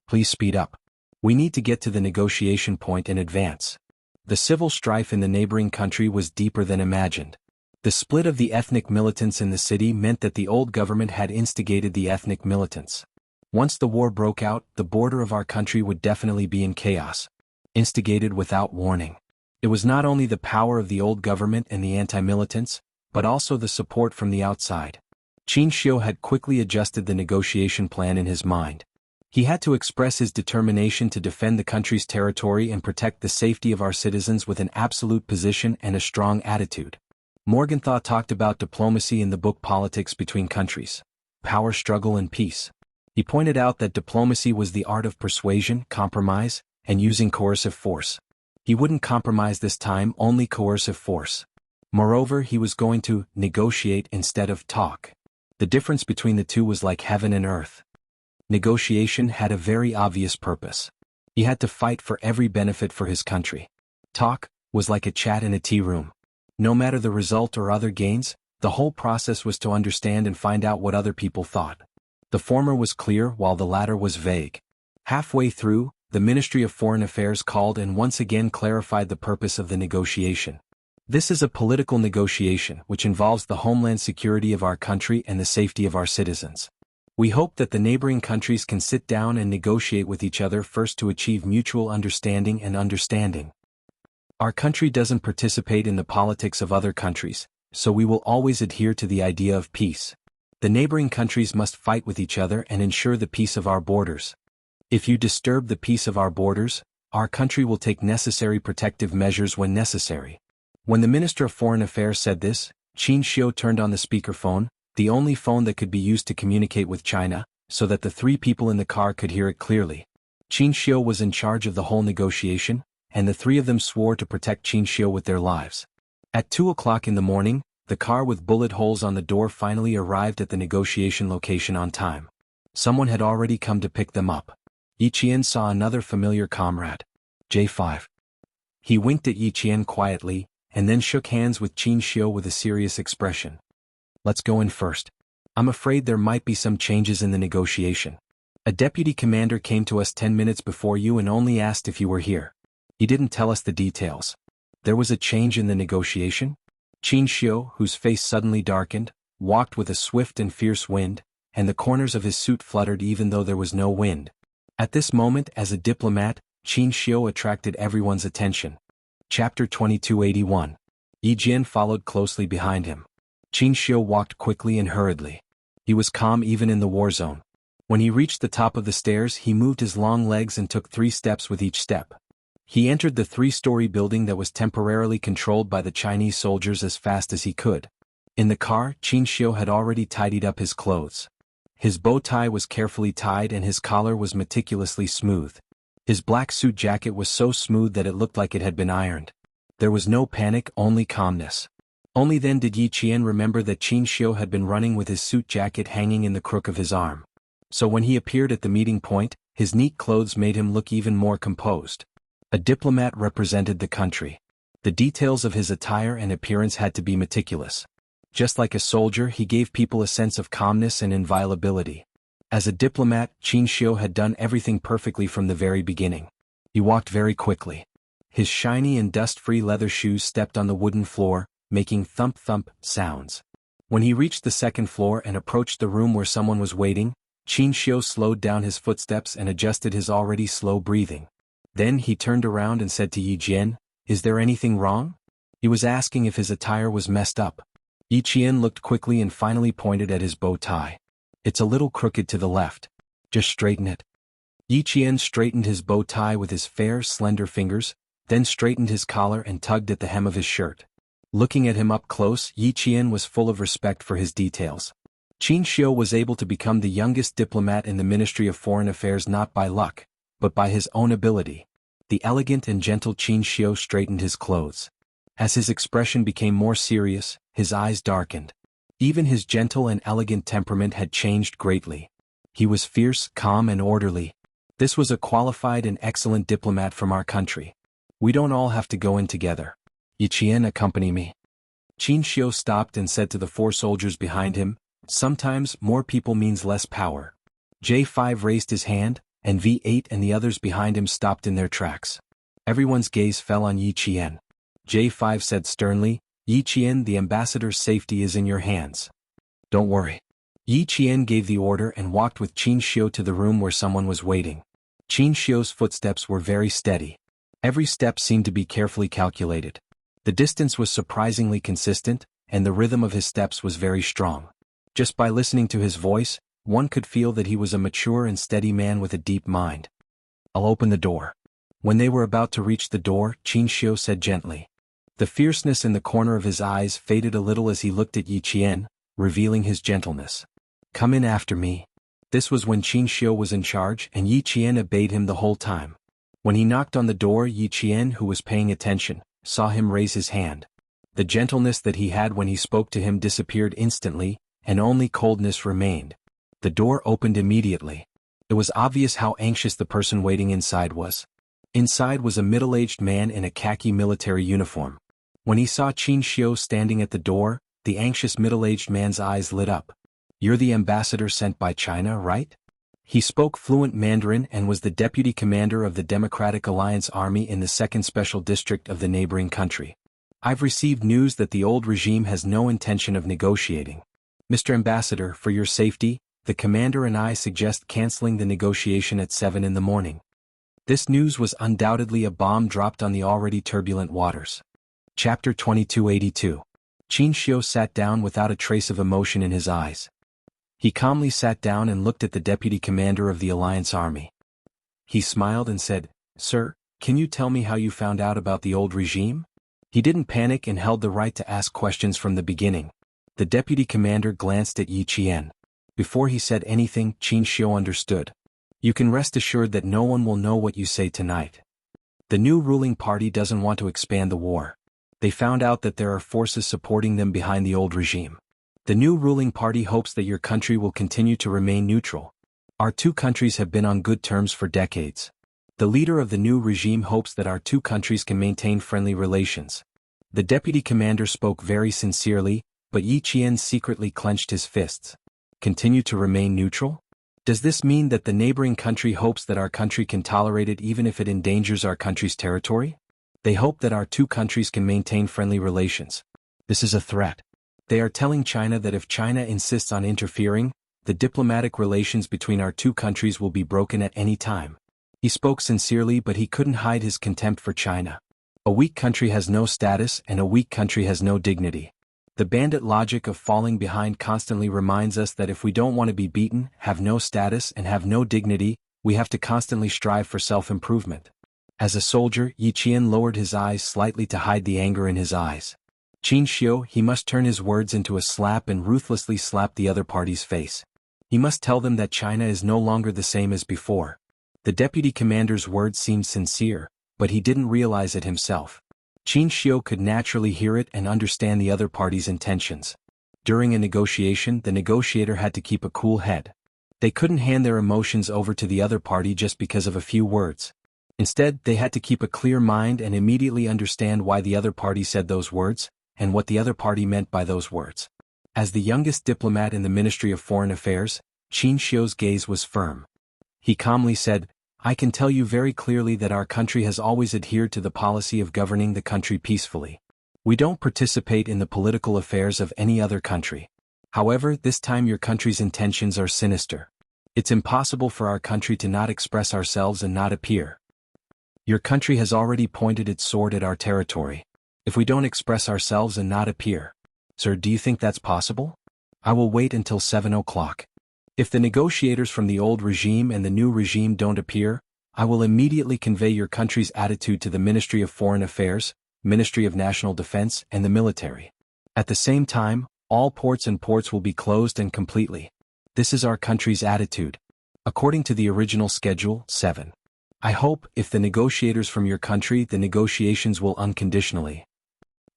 Please speed up. We need to get to the negotiation point and advance. The civil strife in the neighboring country was deeper than imagined. The split of the ethnic militants in the city meant that the old government had instigated the ethnic militants. Once the war broke out, the border of our country would definitely be in chaos. Instigated without warning. It was not only the power of the old government and the anti-militants, but also the support from the outside. Qin Xiu had quickly adjusted the negotiation plan in his mind. He had to express his determination to defend the country's territory and protect the safety of our citizens with an absolute position and a strong attitude. Morgenthau talked about diplomacy in the book Politics Between Countries, Power Struggle and Peace. He pointed out that diplomacy was the art of persuasion, compromise, and using coercive force. He wouldn't compromise this time, only coercive force. Moreover, he was going to negotiate instead of talk. The difference between the two was like heaven and earth. Negotiation had a very obvious purpose. He had to fight for every benefit for his country. Talk was like a chat in a tea room. No matter the result or other gains, the whole process was to understand and find out what other people thought. The former was clear while the latter was vague. Halfway through, the Ministry of Foreign Affairs called and once again clarified the purpose of the negotiation. This is a political negotiation which involves the homeland security of our country and the safety of our citizens. We hope that the neighboring countries can sit down and negotiate with each other first to achieve mutual understanding and understanding. Our country doesn't participate in the politics of other countries, so we will always adhere to the idea of peace. The neighboring countries must fight with each other and ensure the peace of our borders. If you disturb the peace of our borders, our country will take necessary protective measures when necessary. When the Minister of Foreign Affairs said this, Qin Xiu turned on the speakerphone, the only phone that could be used to communicate with China, so that the 3 people in the car could hear it clearly. Qin Xiu was in charge of the whole negotiation, and the 3 of them swore to protect Qin Xiu with their lives. At 2 o'clock in the morning, the car with bullet holes on the door finally arrived at the negotiation location on time. Someone had already come to pick them up. Yi Qian saw another familiar comrade. J5. He winked at Yi Qian quietly, and then shook hands with Qin Xiu with a serious expression. Let's go in first. I'm afraid there might be some changes in the negotiation. A deputy commander came to us 10 minutes before you and only asked if you were here. He didn't tell us the details. There was a change in the negotiation? Qin Xiu, whose face suddenly darkened, walked with a swift and fierce wind, and the corners of his suit fluttered even though there was no wind. At this moment, as a diplomat, Qin Xiu attracted everyone's attention. Chapter 2281. Yi Jian followed closely behind him. Qin Xiu walked quickly and hurriedly. He was calm even in the war zone. When he reached the top of the stairs, he moved his long legs and took 3 steps with each step. He entered the 3-story building that was temporarily controlled by the Chinese soldiers as fast as he could. In the car, Qin Xiu had already tidied up his clothes. His bow tie was carefully tied and his collar was meticulously smooth. His black suit jacket was so smooth that it looked like it had been ironed. There was no panic, only calmness. Only then did Yi Qian remember that Qin Xiu had been running with his suit jacket hanging in the crook of his arm. So when he appeared at the meeting point, his neat clothes made him look even more composed. A diplomat represented the country. The details of his attire and appearance had to be meticulous. Just like a soldier, he gave people a sense of calmness and inviolability. As a diplomat, Qin Xiu had done everything perfectly from the very beginning. He walked very quickly. His shiny and dust-free leather shoes stepped on the wooden floor, making thump-thump sounds. When he reached the second floor and approached the room where someone was waiting, Qin Xiu slowed down his footsteps and adjusted his already slow breathing. Then he turned around and said to Yi Jian, "Is there anything wrong?" He was asking if his attire was messed up. Yi Qian looked quickly and finally pointed at his bow tie. "It's a little crooked to the left. Just straighten it." Yi Qian straightened his bow tie with his fair, slender fingers, then straightened his collar and tugged at the hem of his shirt. Looking at him up close, Yi Qian was full of respect for his details. Qin Xiu was able to become the youngest diplomat in the Ministry of Foreign Affairs not by luck, but by his own ability. The elegant and gentle Qin Xiu straightened his clothes. As his expression became more serious, his eyes darkened. Even his gentle and elegant temperament had changed greatly. He was fierce, calm and orderly. This was a qualified and excellent diplomat from our country. We don't all have to go in together. Yi Qian, accompany me. Qin Xiu stopped and said to the 4 soldiers behind him, "Sometimes more people means less power." J5 raised his hand, and V8 and the others behind him stopped in their tracks. Everyone's gaze fell on Yi Qian. J5 said sternly, "Yi Qian, the ambassador's safety is in your hands. Don't worry." Yi Qian gave the order and walked with Qin Xiu to the room where someone was waiting. Qin Xiu's footsteps were very steady. Every step seemed to be carefully calculated. The distance was surprisingly consistent, and the rhythm of his steps was very strong. Just by listening to his voice, one could feel that he was a mature and steady man with a deep mind. "I'll open the door." When they were about to reach the door, Qin Xiu said gently. The fierceness in the corner of his eyes faded a little as he looked at Yi Qian, revealing his gentleness. "Come in after me." This was when Qin Xiu was in charge and Yi Qian obeyed him the whole time. When he knocked on the door, Yi Qian, who was paying attention, saw him raise his hand. The gentleness that he had when he spoke to him disappeared instantly, and only coldness remained. The door opened immediately. It was obvious how anxious the person waiting inside was. Inside was a middle-aged man in a khaki military uniform. When he saw Qin Xiu standing at the door, the anxious middle-aged man's eyes lit up. "You're the ambassador sent by China, right?" He spoke fluent Mandarin and was the deputy commander of the Democratic Alliance Army in the 2nd Special District of the neighboring country. "I've received news that the old regime has no intention of negotiating. Mr. Ambassador, for your safety, the commander and I suggest canceling the negotiation at 7 in the morning." This news was undoubtedly a bomb dropped on the already turbulent waters. Chapter 2282. Qin Xiu sat down without a trace of emotion in his eyes. He calmly sat down and looked at the deputy commander of the Alliance Army. He smiled and said, "Sir, can you tell me how you found out about the old regime?" He didn't panic and held the right to ask questions from the beginning. The deputy commander glanced at Yi Qian. Before he said anything, Qin Xiu understood. "You can rest assured that no one will know what you say tonight. The new ruling party doesn't want to expand the war. They found out that there are forces supporting them behind the old regime. The new ruling party hopes that your country will continue to remain neutral. Our 2 countries have been on good terms for decades. The leader of the new regime hopes that our 2 countries can maintain friendly relations." The deputy commander spoke very sincerely, but Yi Qian secretly clenched his fists. "Continue to remain neutral? Does this mean that the neighboring country hopes that our country can tolerate it even if it endangers our country's territory? They hope that our 2 countries can maintain friendly relations. This is a threat. They are telling China that if China insists on interfering, the diplomatic relations between our 2 countries will be broken at any time." He spoke sincerely, but he couldn't hide his contempt for China. A weak country has no status and a weak country has no dignity. The bandit logic of falling behind constantly reminds us that if we don't want to be beaten, have no status and have no dignity, we have to constantly strive for self-improvement. As a soldier, Yi Qian lowered his eyes slightly to hide the anger in his eyes. Qin Xiu, he must turn his words into a slap and ruthlessly slap the other party's face. He must tell them that China is no longer the same as before. The deputy commander's words seemed sincere, but he didn't realize it himself. Qin Xiu could naturally hear it and understand the other party's intentions. During a negotiation, the negotiator had to keep a cool head. They couldn't hand their emotions over to the other party just because of a few words. Instead, they had to keep a clear mind and immediately understand why the other party said those words, and what the other party meant by those words. As the youngest diplomat in the Ministry of Foreign Affairs, Qin Xiu's gaze was firm. He calmly said, "I can tell you very clearly that our country has always adhered to the policy of governing the country peacefully. We don't participate in the political affairs of any other country. However, this time your country's intentions are sinister. It's impossible for our country to not express ourselves and not appear. Your country has already pointed its sword at our territory. If we don't express ourselves and not appear, sir, do you think that's possible? I will wait until 7 o'clock. If the negotiators from the old regime and the new regime don't appear, I will immediately convey your country's attitude to the Ministry of Foreign Affairs, Ministry of National Defense, and the military. At the same time, all ports will be closed and completely. This is our country's attitude. According to the original schedule, 7. I hope, if the negotiators from your country, the negotiations will unconditionally.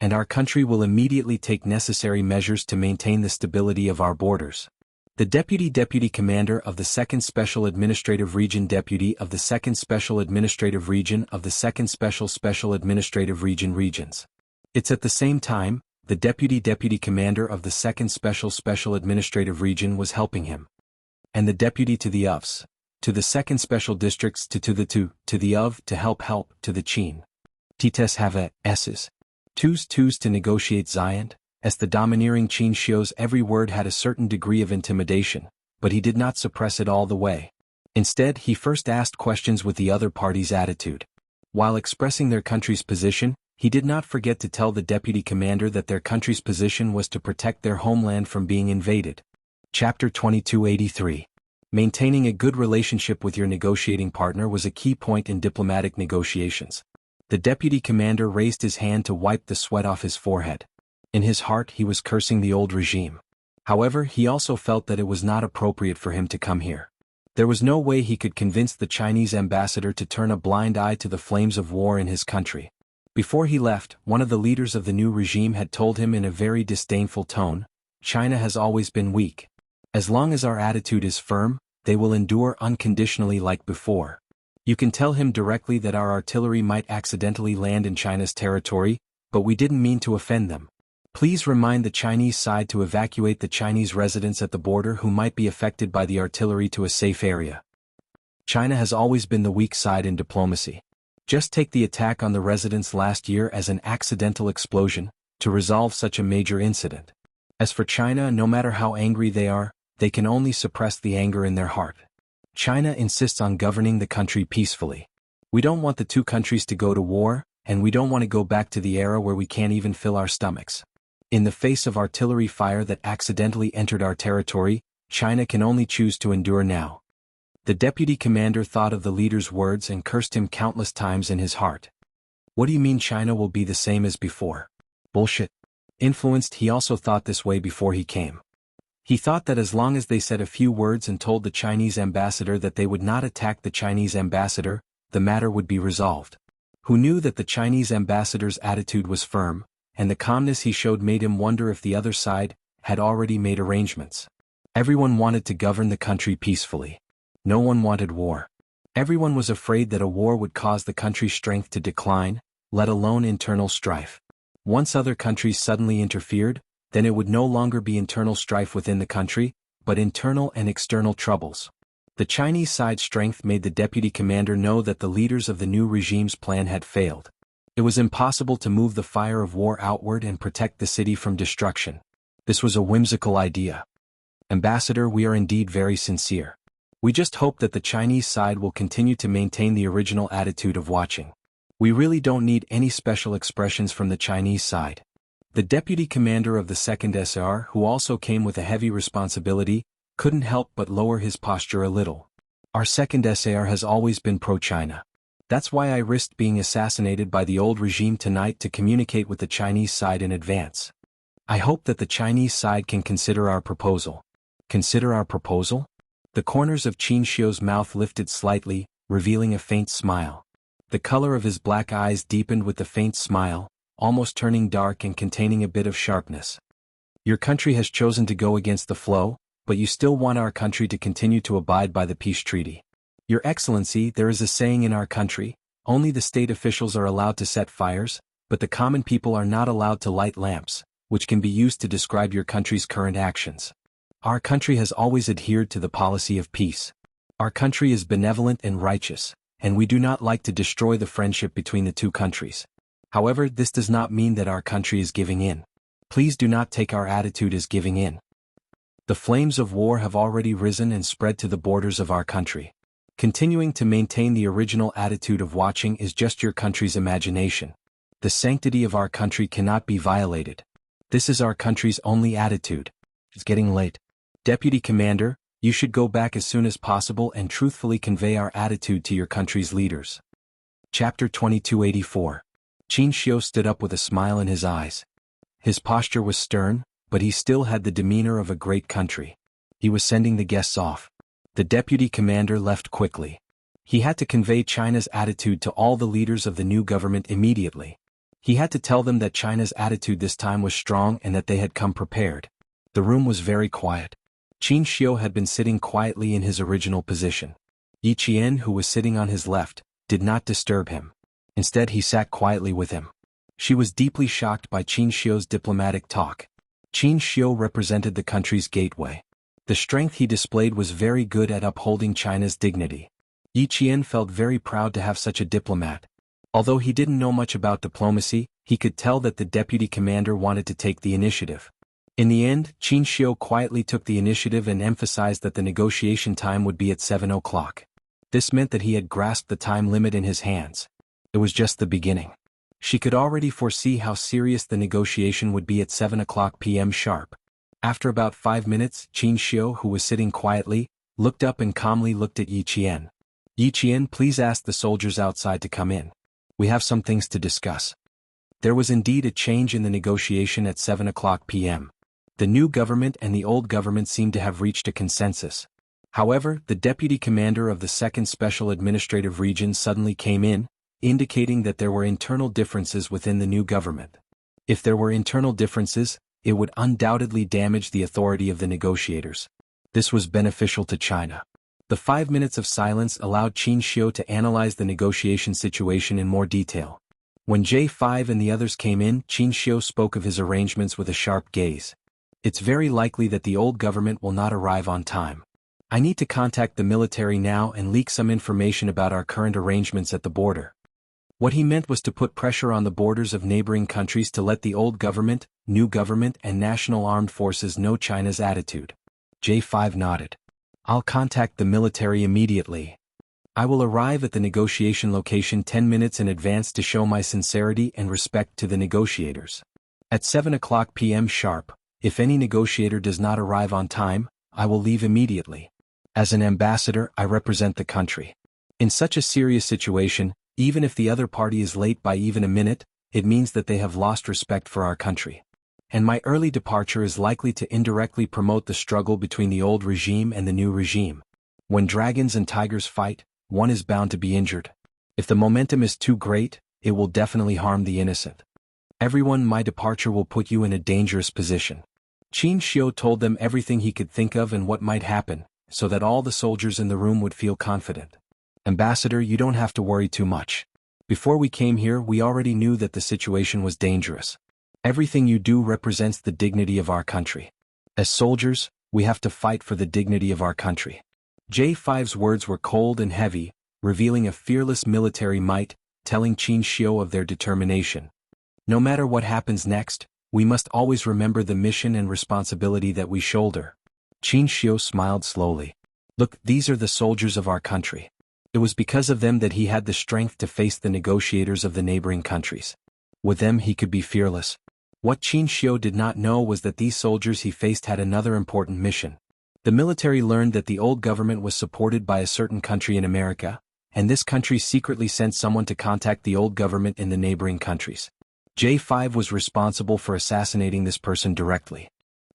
And our country will immediately take necessary measures to maintain the stability of our borders. The Deputy Commander of the 2nd Special Administrative Region Deputy of the 2nd Special Administrative Region of the 2nd Special Administrative Regions. It's at the same time, the Deputy Commander of the 2nd Special Administrative Region was helping him. And the Deputy to the OFs, to the 2nd Special Districts to the OV to help, to the Qin. Tites have S's. Twos to negotiate Zion. As the domineering Qin Xiu's every word had a certain degree of intimidation, but he did not suppress it all the way. Instead, he first asked questions with the other party's attitude. While expressing their country's position, he did not forget to tell the deputy commander that their country's position was to protect their homeland from being invaded. Chapter 2283. Maintaining a good relationship with your negotiating partner was a key point in diplomatic negotiations. The deputy commander raised his hand to wipe the sweat off his forehead. In his heart he was cursing the old regime. However, he also felt that it was not appropriate for him to come here. There was no way he could convince the Chinese ambassador to turn a blind eye to the flames of war in his country. Before he left, one of the leaders of the new regime had told him in a very disdainful tone, "China has always been weak. As long as our attitude is firm, they will endure unconditionally like before. You can tell him directly that our artillery might accidentally land in China's territory, but we didn't mean to offend them. Please remind the Chinese side to evacuate the Chinese residents at the border who might be affected by the artillery to a safe area. China has always been the weak side in diplomacy. Just take the attack on the residents last year as an accidental explosion, to resolve such a major incident. As for China, no matter how angry they are, they can only suppress the anger in their heart. China insists on governing the country peacefully. We don't want the two countries to go to war, and we don't want to go back to the era where we can't even fill our stomachs. In the face of artillery fire that accidentally entered our territory, China can only choose to endure now." The deputy commander thought of the leader's words and cursed him countless times in his heart. What do you mean China will be the same as before? Bullshit. Influenced, he also thought this way before he came. He thought that as long as they said a few words and told the Chinese ambassador that they would not attack the Chinese ambassador, the matter would be resolved. Who knew that the Chinese ambassador's attitude was firm, and the calmness he showed made him wonder if the other side had already made arrangements. Everyone wanted to govern the country peacefully. No one wanted war. Everyone was afraid that a war would cause the country's strength to decline, let alone internal strife. Once other countries suddenly interfered, then it would no longer be internal strife within the country, but internal and external troubles. The Chinese side's strength made the deputy commander know that the leaders of the new regime's plan had failed. It was impossible to move the fire of war outward and protect the city from destruction. This was a whimsical idea. Ambassador, we are indeed very sincere. We just hope that the Chinese side will continue to maintain the original attitude of watching. We really don't need any special expressions from the Chinese side. The deputy commander of the 2nd SR, who also came with a heavy responsibility, couldn't help but lower his posture a little. Our 2nd SAR has always been pro-China. That's why I risked being assassinated by the old regime tonight to communicate with the Chinese side in advance. I hope that the Chinese side can consider our proposal. Consider our proposal? The corners of Qin Xiu's mouth lifted slightly, revealing a faint smile. The color of his black eyes deepened with the faint smile, almost turning dark and containing a bit of sharpness. Your country has chosen to go against the flow, but you still want our country to continue to abide by the peace treaty. Your Excellency, there is a saying in our country, only the state officials are allowed to set fires, but the common people are not allowed to light lamps, which can be used to describe your country's current actions. Our country has always adhered to the policy of peace. Our country is benevolent and righteous, and we do not like to destroy the friendship between the two countries. However, this does not mean that our country is giving in. Please do not take our attitude as giving in. The flames of war have already risen and spread to the borders of our country. Continuing to maintain the original attitude of watching is just your country's imagination. The sanctity of our country cannot be violated. This is our country's only attitude. It's getting late. Deputy Commander, you should go back as soon as possible and truthfully convey our attitude to your country's leaders. Chapter 2284. Qin Xiu stood up with a smile in his eyes. His posture was stern, but he still had the demeanor of a great country. He was sending the guests off. The deputy commander left quickly. He had to convey China's attitude to all the leaders of the new government immediately. He had to tell them that China's attitude this time was strong and that they had come prepared. The room was very quiet. Qin Xiu had been sitting quietly in his original position. Yi Qian, who was sitting on his left, did not disturb him. Instead, he sat quietly with him. She was deeply shocked by Qin Xiu's diplomatic talk. Qin Xiu represented the country's gateway. The strength he displayed was very good at upholding China's dignity. Yi Qian felt very proud to have such a diplomat. Although he didn't know much about diplomacy, he could tell that the deputy commander wanted to take the initiative. In the end, Qin Xiu quietly took the initiative and emphasized that the negotiation time would be at 7 o'clock. This meant that he had grasped the time limit in his hands. It was just the beginning. She could already foresee how serious the negotiation would be at 7 o'clock p.m. sharp. After about 5 minutes, Qin Xiu, who was sitting quietly, looked up and calmly looked at Yi Qian. Yi Qian, please ask the soldiers outside to come in. We have some things to discuss. There was indeed a change in the negotiation at 7 o'clock p.m. The new government and the old government seemed to have reached a consensus. However, the deputy commander of the 2nd Special Administrative Region suddenly came in, indicating that there were internal differences within the new government. If there were internal differences, it would undoubtedly damage the authority of the negotiators. This was beneficial to China. The 5 minutes of silence allowed Qin Xiu to analyze the negotiation situation in more detail. When J5 and the others came in, Qin Xiu spoke of his arrangements with a sharp gaze. It's very likely that the old government will not arrive on time. I need to contact the military now and leak some information about our current arrangements at the border. What he meant was to put pressure on the borders of neighboring countries to let the old government, new government and national armed forces know China's attitude. J5 nodded. I'll contact the military immediately. I will arrive at the negotiation location 10 minutes in advance to show my sincerity and respect to the negotiators. At 7 o'clock p.m. sharp, if any negotiator does not arrive on time, I will leave immediately. As an ambassador, I represent the country. In such a serious situation, even if the other party is late by even a minute, it means that they have lost respect for our country. And my early departure is likely to indirectly promote the struggle between the old regime and the new regime. When dragons and tigers fight, one is bound to be injured. If the momentum is too great, it will definitely harm the innocent. Everyone, my departure will put you in a dangerous position. Qin Xiu told them everything he could think of and what might happen, so that all the soldiers in the room would feel confident. Ambassador, you don't have to worry too much. Before we came here, we already knew that the situation was dangerous. Everything you do represents the dignity of our country. As soldiers, we have to fight for the dignity of our country. J5's words were cold and heavy, revealing a fearless military might, telling Qin Xiu of their determination. No matter what happens next, we must always remember the mission and responsibility that we shoulder. Qin Xiu smiled slowly. Look, these are the soldiers of our country. It was because of them that he had the strength to face the negotiators of the neighboring countries. With them he could be fearless. What Qin Xiu did not know was that these soldiers he faced had another important mission. The military learned that the old government was supported by a certain country in America, and this country secretly sent someone to contact the old government in the neighboring countries. J5 was responsible for assassinating this person directly.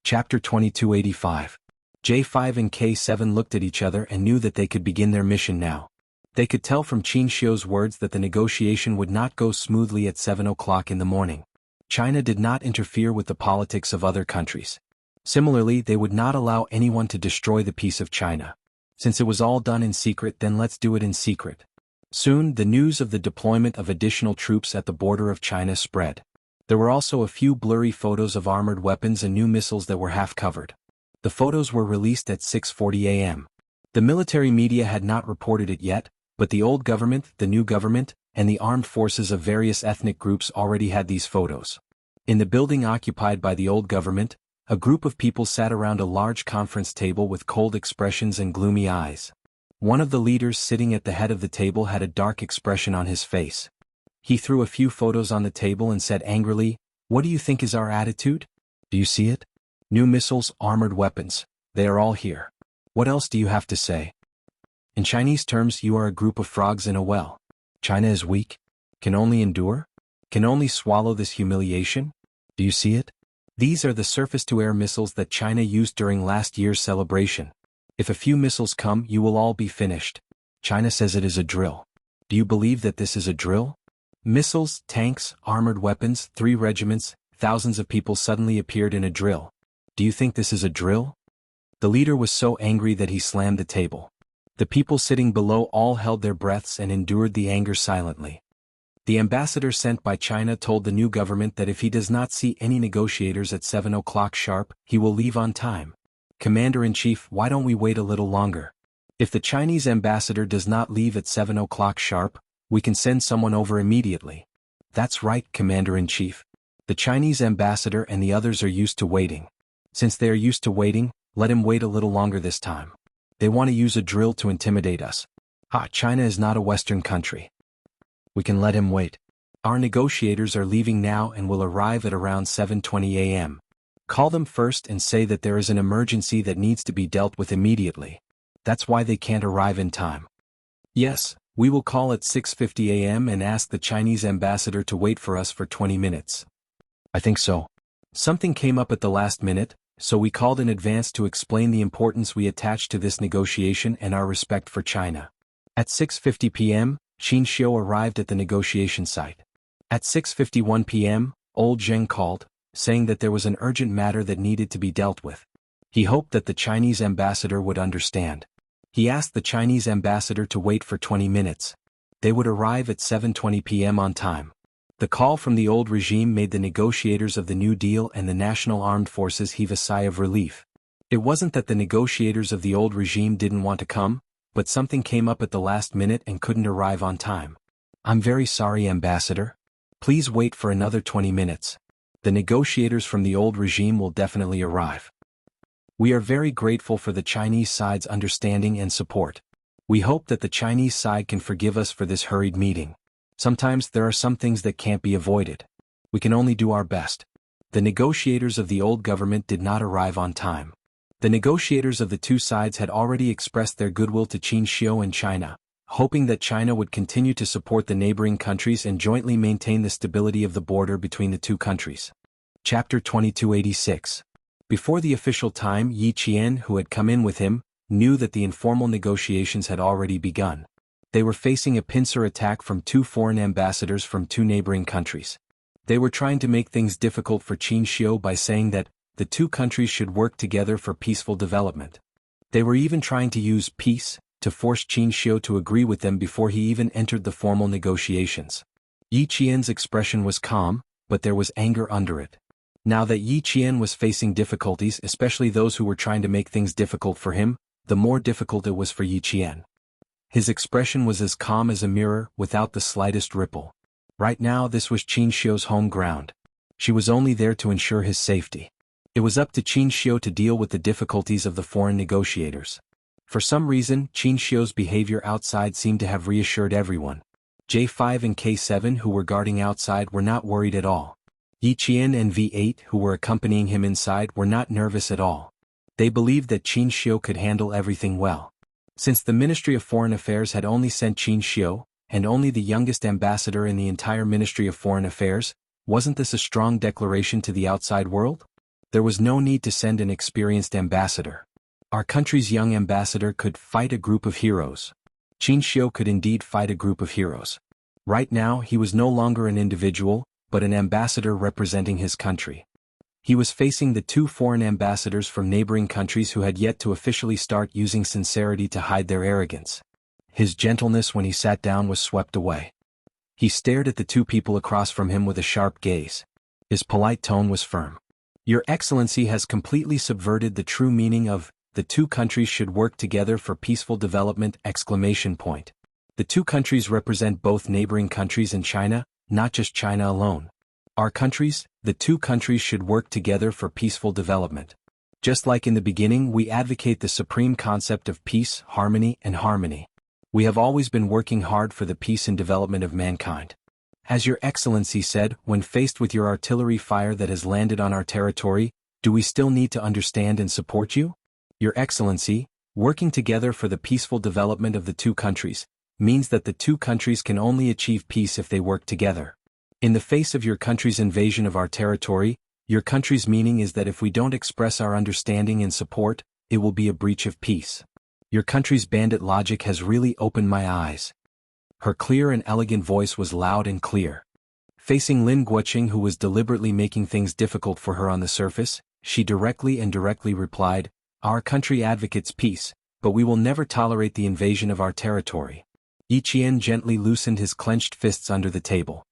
Chapter 2285. J5 and K7 looked at each other and knew that they could begin their mission now. They could tell from Qin Xiu's words that the negotiation would not go smoothly at 7 o'clock in the morning. China did not interfere with the politics of other countries. Similarly, they would not allow anyone to destroy the peace of China. Since it was all done in secret, then let's do it in secret. Soon, the news of the deployment of additional troops at the border of China spread. There were also a few blurry photos of armored weapons and new missiles that were half covered. The photos were released at 6:40 a.m. The military media had not reported it yet, but the old government, the new government, and the armed forces of various ethnic groups already had these photos. In the building occupied by the old government, a group of people sat around a large conference table with cold expressions and gloomy eyes. One of the leaders sitting at the head of the table had a dark expression on his face. He threw a few photos on the table and said angrily, "What do you think is our attitude? Do you see it? New missiles, armored weapons, they are all here. What else do you have to say? In Chinese terms, you are a group of frogs in a well. China is weak, can only endure, can only swallow this humiliation. Do you see it? These are the surface-to-air missiles that China used during last year's celebration. If a few missiles come, you will all be finished. China says it is a drill. Do you believe that this is a drill? Missiles, tanks, armored weapons, 3 regiments, thousands of people suddenly appeared in a drill. Do you think this is a drill?" The leader was so angry that he slammed the table. The people sitting below all held their breaths and endured the anger silently. The ambassador sent by China told the new government that if he does not see any negotiators at 7 o'clock sharp, he will leave on time. "Commander-in-Chief, why don't we wait a little longer? If the Chinese ambassador does not leave at 7 o'clock sharp, we can send someone over immediately." "That's right, Commander-in-Chief. The Chinese ambassador and the others are used to waiting. Since they are used to waiting, let him wait a little longer this time. They want to use a drill to intimidate us. China is not a Western country. We can let him wait. Our negotiators are leaving now and will arrive at around 7:20 a.m. Call them first and say that there is an emergency that needs to be dealt with immediately. That's why they can't arrive in time." "Yes, we will call at 6:50 a.m. and ask the Chinese ambassador to wait for us for 20 minutes. "I think so. Something came up at the last minute, so we called in advance to explain the importance we attach to this negotiation and our respect for China." At 6:50 p.m., Qin Xiu arrived at the negotiation site. At 6:51 p.m., Old Zheng called, saying that there was an urgent matter that needed to be dealt with. He hoped that the Chinese ambassador would understand. He asked the Chinese ambassador to wait for 20 minutes. They would arrive at 7:20 p.m. on time. The call from the old regime made the negotiators of the New Deal and the National Armed Forces heave a sigh of relief. It wasn't that the negotiators of the old regime didn't want to come, but something came up at the last minute and couldn't arrive on time. "I'm very sorry, Ambassador. Please wait for another 20 minutes. The negotiators from the old regime will definitely arrive. We are very grateful for the Chinese side's understanding and support. We hope that the Chinese side can forgive us for this hurried meeting. Sometimes there are some things that can't be avoided. We can only do our best." The negotiators of the old government did not arrive on time. The negotiators of the two sides had already expressed their goodwill to Qin Xiu and China, hoping that China would continue to support the neighboring countries and jointly maintain the stability of the border between the two countries. Chapter 2286. Before the official time, Yi Qian, who had come in with him, knew that the informal negotiations had already begun. They were facing a pincer attack from 2 foreign ambassadors from 2 neighboring countries. They were trying to make things difficult for Qin Xiu by saying that the 2 countries should work together for peaceful development. They were even trying to use peace to force Qin Xiu to agree with them before he even entered the formal negotiations. Yi Qian's expression was calm, but there was anger under it. Now that Yi Qian was facing difficulties, especially those who were trying to make things difficult for him, the more difficult it was for Yi Qian. His expression was as calm as a mirror, without the slightest ripple. Right now this was Qin Xiu's home ground. She was only there to ensure his safety. It was up to Qin Xiu to deal with the difficulties of the foreign negotiators. For some reason, Qin Xiu's behavior outside seemed to have reassured everyone. J5 and K7, who were guarding outside, were not worried at all. Yi Qian and V8, who were accompanying him inside, were not nervous at all. They believed that Qin Xiu could handle everything well. Since the Ministry of Foreign Affairs had only sent Qin Xiu, and only the youngest ambassador in the entire Ministry of Foreign Affairs, wasn't this a strong declaration to the outside world? There was no need to send an experienced ambassador. Our country's young ambassador could fight a group of heroes. Qin Xiu could indeed fight a group of heroes. Right now he was no longer an individual, but an ambassador representing his country. He was facing the two foreign ambassadors from neighboring countries who had yet to officially start using sincerity to hide their arrogance. His gentleness when he sat down was swept away. He stared at the two people across from him with a sharp gaze. His polite tone was firm. Your Excellency has completely subverted the true meaning of, the two countries should work together for peaceful development! The two countries represent both neighboring countries and China, not just China alone. Our countries, the two countries should work together for peaceful development. Just like in the beginning, we advocate the supreme concept of peace, harmony, and harmony. We have always been working hard for the peace and development of mankind. As Your Excellency said, when faced with your artillery fire that has landed on our territory, do we still need to understand and support you? Your Excellency, working together for the peaceful development of the two countries, means that the two countries can only achieve peace if they work together. In the face of your country's invasion of our territory, your country's meaning is that if we don't express our understanding and support, it will be a breach of peace. Your country's bandit logic has really opened my eyes. Her clear and elegant voice was loud and clear. Facing Lin Guoqing, who was deliberately making things difficult for her on the surface, she directly and directly replied, Our country advocates peace, but we will never tolerate the invasion of our territory. Yi Qian gently loosened his clenched fists under the table.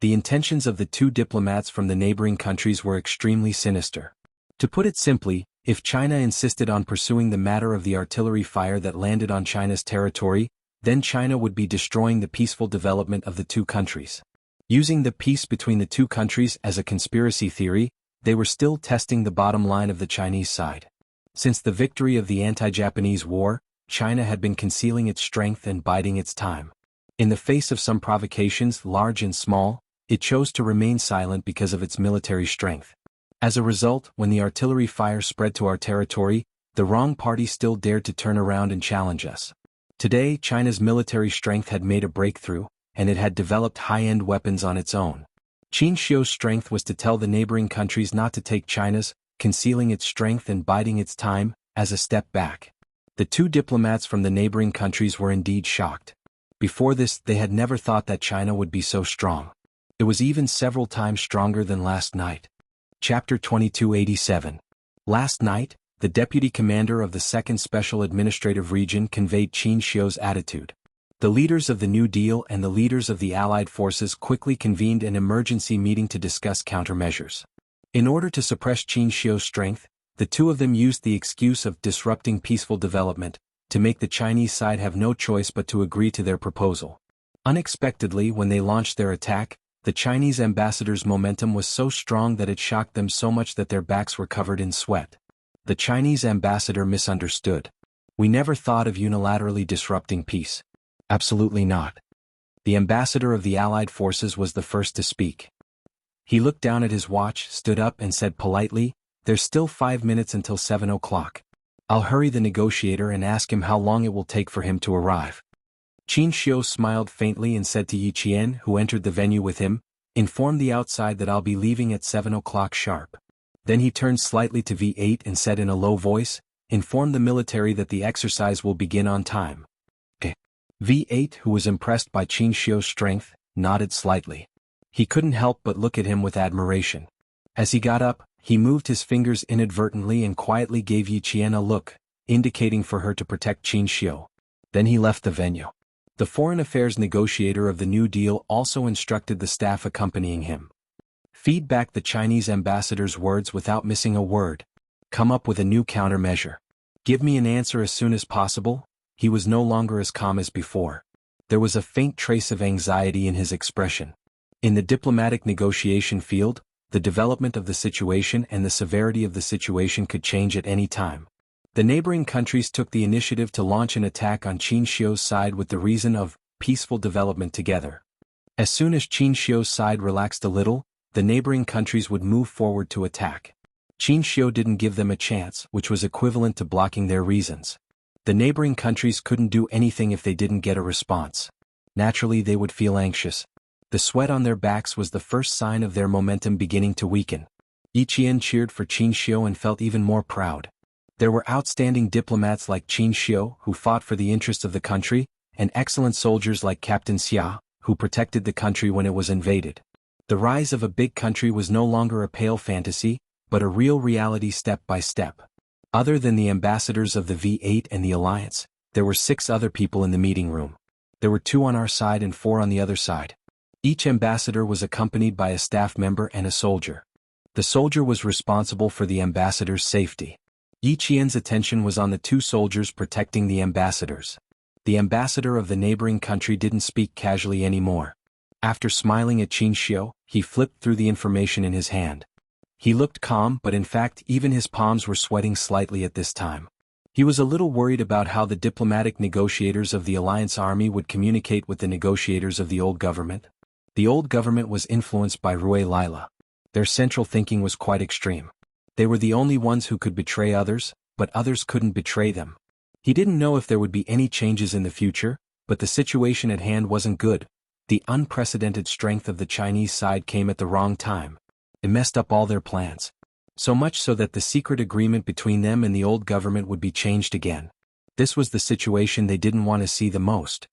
The intentions of the two diplomats from the neighboring countries were extremely sinister. To put it simply, if China insisted on pursuing the matter of the artillery fire that landed on China's territory, then China would be destroying the peaceful development of the two countries. Using the peace between the two countries as a conspiracy theory, they were still testing the bottom line of the Chinese side. Since the victory of the anti-Japanese war, China had been concealing its strength and biding its time. In the face of some provocations, large and small, it chose to remain silent because of its military strength. As a result, when the artillery fire spread to our territory, the wrong party still dared to turn around and challenge us. Today, China's military strength had made a breakthrough, and it had developed high-end weapons on its own. Qin Xiu's strength was to tell the neighboring countries not to take China's, concealing its strength and biding its time, as a step back. The two diplomats from the neighboring countries were indeed shocked. Before this, they had never thought that China would be so strong. It was even several times stronger than last night. Chapter 2287. Last night, the deputy commander of the 2nd Special Administrative Region conveyed Qin Xiu's attitude. The leaders of the New Deal and the leaders of the Allied forces quickly convened an emergency meeting to discuss countermeasures. In order to suppress Qin Xiu's strength, the two of them used the excuse of disrupting peaceful development, to make the Chinese side have no choice but to agree to their proposal. Unexpectedly, when they launched their attack, the Chinese ambassador's momentum was so strong that it shocked them so much that their backs were covered in sweat. The Chinese ambassador misunderstood. We never thought of unilaterally disrupting peace. Absolutely not. The ambassador of the Allied forces was the first to speak. He looked down at his watch, stood up and said politely, There's still 5 minutes until 7 o'clock. I'll hurry the negotiator and ask him how long it will take for him to arrive. Qin Xiu smiled faintly and said to Yi Qian, who entered the venue with him, Inform the outside that I'll be leaving at 7 o'clock sharp. Then he turned slightly to V8 and said in a low voice, Inform the military that the exercise will begin on time. V8, who was impressed by Qin Xiu's strength, nodded slightly. He couldn't help but look at him with admiration. As he got up, he moved his fingers inadvertently and quietly gave Yi Qian a look, indicating for her to protect Qin Xiu. Then he left the venue. The foreign affairs negotiator of the New Deal also instructed the staff accompanying him. Feed back the Chinese ambassador's words without missing a word. Come up with a new countermeasure. Give me an answer as soon as possible. He was no longer as calm as before. There was a faint trace of anxiety in his expression. In the diplomatic negotiation field, the development of the situation and the severity of the situation could change at any time. The neighboring countries took the initiative to launch an attack on Qin Xiu's side with the reason of peaceful development together. As soon as Qin Xiu's side relaxed a little, the neighboring countries would move forward to attack. Qin Xiu didn't give them a chance, which was equivalent to blocking their reasons. The neighboring countries couldn't do anything if they didn't get a response. Naturally, they would feel anxious. The sweat on their backs was the first sign of their momentum beginning to weaken. Yiqian cheered for Qin Xiu and felt even more proud. There were outstanding diplomats like Qin Xiu, who fought for the interests of the country, and excellent soldiers like Captain Xia, who protected the country when it was invaded. The rise of a big country was no longer a pale fantasy, but a real reality step by step. Other than the ambassadors of the V8 and the Alliance, there were 6 other people in the meeting room. There were 2 on our side and 4 on the other side. Each ambassador was accompanied by a staff member and a soldier. The soldier was responsible for the ambassador's safety. Yiqian's attention was on the 2 soldiers protecting the ambassadors. The ambassador of the neighboring country didn't speak casually anymore. After smiling at Qin Xiu, he flipped through the information in his hand. He looked calm, but in fact even his palms were sweating slightly at this time. He was a little worried about how the diplomatic negotiators of the Alliance Army would communicate with the negotiators of the old government. The old government was influenced by Rui Lila. Their central thinking was quite extreme. They were the only ones who could betray others, but others couldn't betray them. He didn't know if there would be any changes in the future, but the situation at hand wasn't good. The unprecedented strength of the Chinese side came at the wrong time. It messed up all their plans. So much so that the secret agreement between them and the old government would be changed again. This was the situation they didn't want to see the most.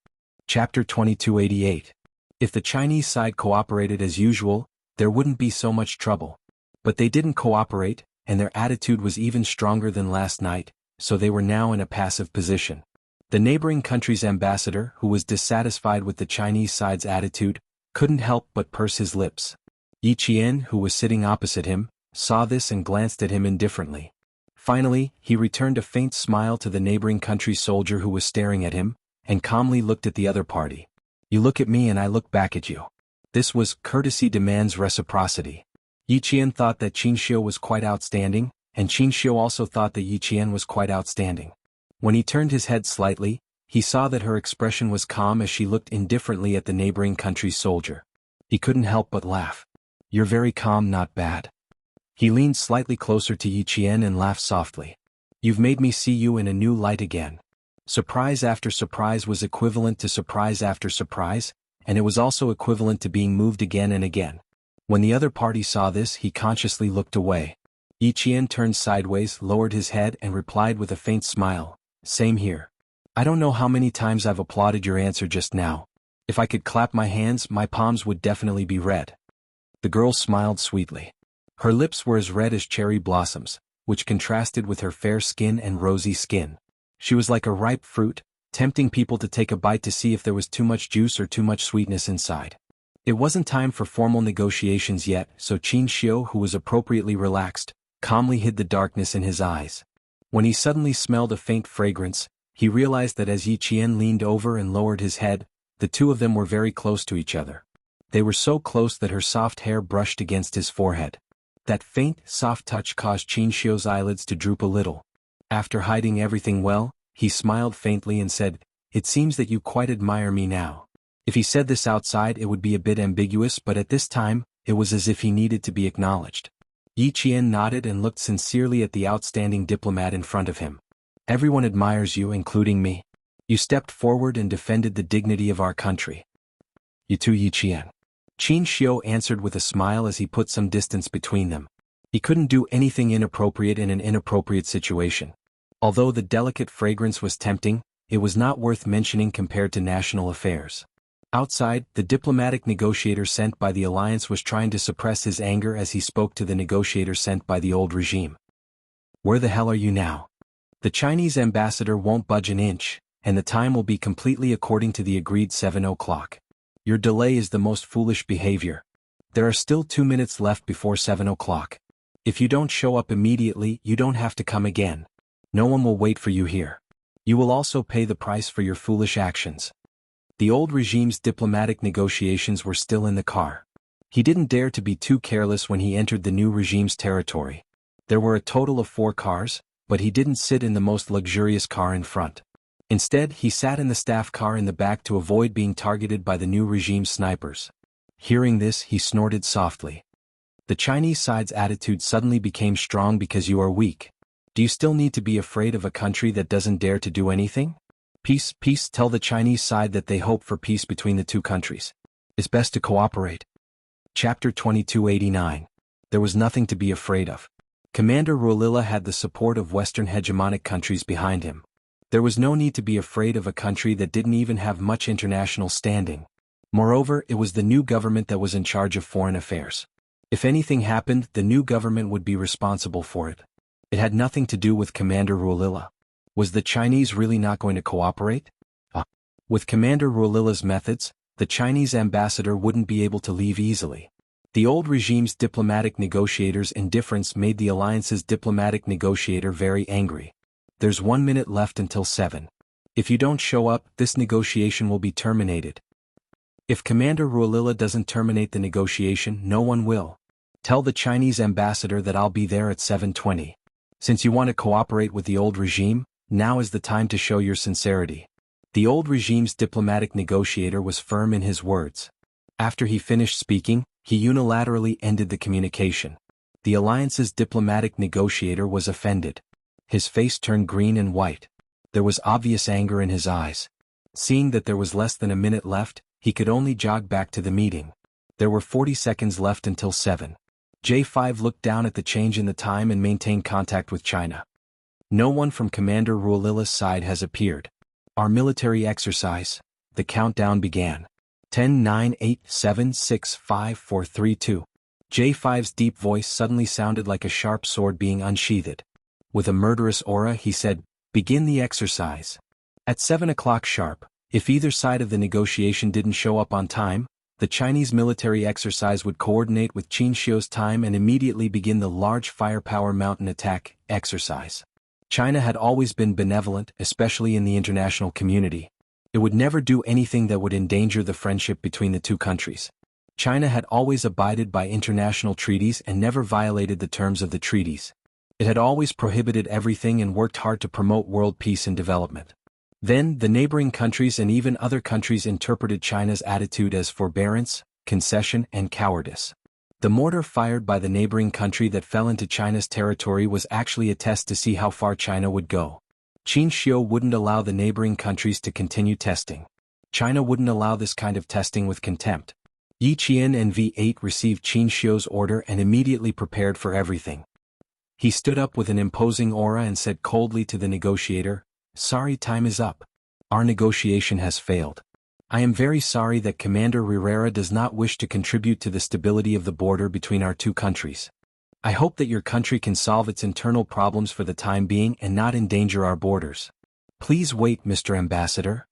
Chapter 2288. If the Chinese side cooperated as usual, there wouldn't be so much trouble. But they didn't cooperate, and their attitude was even stronger than last night, so they were now in a passive position. The neighboring country's ambassador, who was dissatisfied with the Chinese side's attitude, couldn't help but purse his lips. Yiqian, who was sitting opposite him, saw this and glanced at him indifferently. Finally, he returned a faint smile to the neighboring country's soldier who was staring at him, and calmly looked at the other party. You look at me and I look back at you. This was courtesy demands reciprocity. Yiqian thought that Qin Xiu was quite outstanding, and Qin Xiu also thought that Yiqian was quite outstanding. When he turned his head slightly, he saw that her expression was calm as she looked indifferently at the neighboring country's soldier. He couldn't help but laugh. You're very calm, not bad. He leaned slightly closer to Yiqian and laughed softly. You've made me see you in a new light again. Surprise after surprise was equivalent to surprise after surprise, and it was also equivalent to being moved again and again. When the other party saw this, he consciously looked away. Yiqian turned sideways, lowered his head and replied with a faint smile, Same here. I don't know how many times I've applauded your answer just now. If I could clap my hands, my palms would definitely be red. The girl smiled sweetly. Her lips were as red as cherry blossoms, which contrasted with her fair skin and rosy skin. She was like a ripe fruit, tempting people to take a bite to see if there was too much juice or too much sweetness inside. It wasn't time for formal negotiations yet, so Qin Xiu, who was appropriately relaxed, calmly hid the darkness in his eyes. When he suddenly smelled a faint fragrance, he realized that as Yiqian leaned over and lowered his head, the 2 of them were very close to each other. They were so close that her soft hair brushed against his forehead. That faint, soft touch caused Qin Xiu's eyelids to droop a little. After hiding everything well, he smiled faintly and said, It seems that you quite admire me now. If he said this outside it would be a bit ambiguous, but at this time, it was as if he needed to be acknowledged. Yiqian nodded and looked sincerely at the outstanding diplomat in front of him. Everyone admires you, including me. You stepped forward and defended the dignity of our country. You too, Yiqian. Qin Xiu answered with a smile as he put some distance between them. He couldn't do anything inappropriate in an inappropriate situation. Although the delicate fragrance was tempting, it was not worth mentioning compared to national affairs. Outside, the diplomatic negotiator sent by the alliance was trying to suppress his anger as he spoke to the negotiator sent by the old regime. Where the hell are you now? The Chinese ambassador won't budge an inch, and the time will be completely according to the agreed 7 o'clock. Your delay is the most foolish behavior. There are still 2 minutes left before 7 o'clock. If you don't show up immediately, you don't have to come again. No one will wait for you here. You will also pay the price for your foolish actions. The old regime's diplomatic negotiations were still in the car. He didn't dare to be too careless when he entered the new regime's territory. There were a total of 4 cars, but he didn't sit in the most luxurious car in front. Instead, he sat in the staff car in the back to avoid being targeted by the new regime's snipers. Hearing this, he snorted softly. The Chinese side's attitude suddenly became strong because you are weak. Do you still need to be afraid of a country that doesn't dare to do anything? Peace, peace. Tell the Chinese side that they hope for peace between the two countries. It's best to cooperate. Chapter 2289. There was nothing to be afraid of. Commander Ruolila had the support of Western hegemonic countries behind him. There was no need to be afraid of a country that didn't even have much international standing. Moreover, it was the new government that was in charge of foreign affairs. If anything happened, the new government would be responsible for it. It had nothing to do with Commander Ruolila. Was the Chinese really not going to cooperate? With Commander Ruolila's methods, the Chinese ambassador wouldn't be able to leave easily. The old regime's diplomatic negotiator's indifference made the alliance's diplomatic negotiator very angry. There's 1 minute left until 7. If you don't show up, this negotiation will be terminated. If Commander Ruolila doesn't terminate the negotiation, no one will. Tell the Chinese ambassador that I'll be there at 7:20. Since you want to cooperate with the old regime, now is the time to show your sincerity. The old regime's diplomatic negotiator was firm in his words. After he finished speaking, he unilaterally ended the communication. The alliance's diplomatic negotiator was offended. His face turned green and white. There was obvious anger in his eyes. Seeing that there was less than a minute left, he could only jog back to the meeting. There were 40 seconds left until 7. J5 looked down at the change in the time and maintained contact with China. No one from Commander Ruolila's side has appeared. Our military exercise. The countdown began. 10, 9, 8, 7, 6, 5, 4, 3, 2. J5's deep voice suddenly sounded like a sharp sword being unsheathed. With a murderous aura, he said, "Begin the exercise." At 7 o'clock sharp, if either side of the negotiation didn't show up on time, the Chinese military exercise would coordinate with Qin Shio's time and immediately begin the large firepower mountain attack exercise. China had always been benevolent, especially in the international community. It would never do anything that would endanger the friendship between the two countries. China had always abided by international treaties and never violated the terms of the treaties. It had always prohibited everything and worked hard to promote world peace and development. Then, the neighboring countries and even other countries interpreted China's attitude as forbearance, concession, and cowardice. The mortar fired by the neighboring country that fell into China's territory was actually a test to see how far China would go. Qin Shio wouldn't allow the neighboring countries to continue testing. China wouldn't allow this kind of testing with contempt. Yi Qian and V8 received Qin Shio's order and immediately prepared for everything. He stood up with an imposing aura and said coldly to the negotiator, "Sorry, time is up. Our negotiation has failed. I am very sorry that Commander Herrera does not wish to contribute to the stability of the border between our two countries. I hope that your country can solve its internal problems for the time being and not endanger our borders. Please wait, Mr. Ambassador."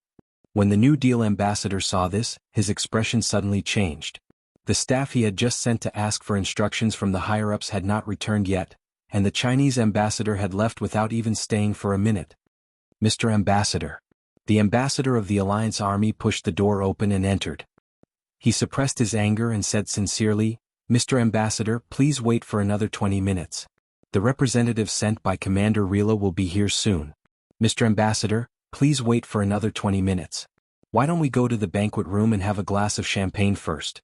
When the New Deal ambassador saw this, his expression suddenly changed. The staff he had just sent to ask for instructions from the higher-ups had not returned yet, and the Chinese ambassador had left without even staying for a minute. "Mr. Ambassador." The ambassador of the Alliance Army pushed the door open and entered. He suppressed his anger and said sincerely, "Mr. Ambassador, please wait for another 20 minutes. The representative sent by Commander Ruolila will be here soon. Mr. Ambassador, please wait for another 20 minutes. Why don't we go to the banquet room and have a glass of champagne first?"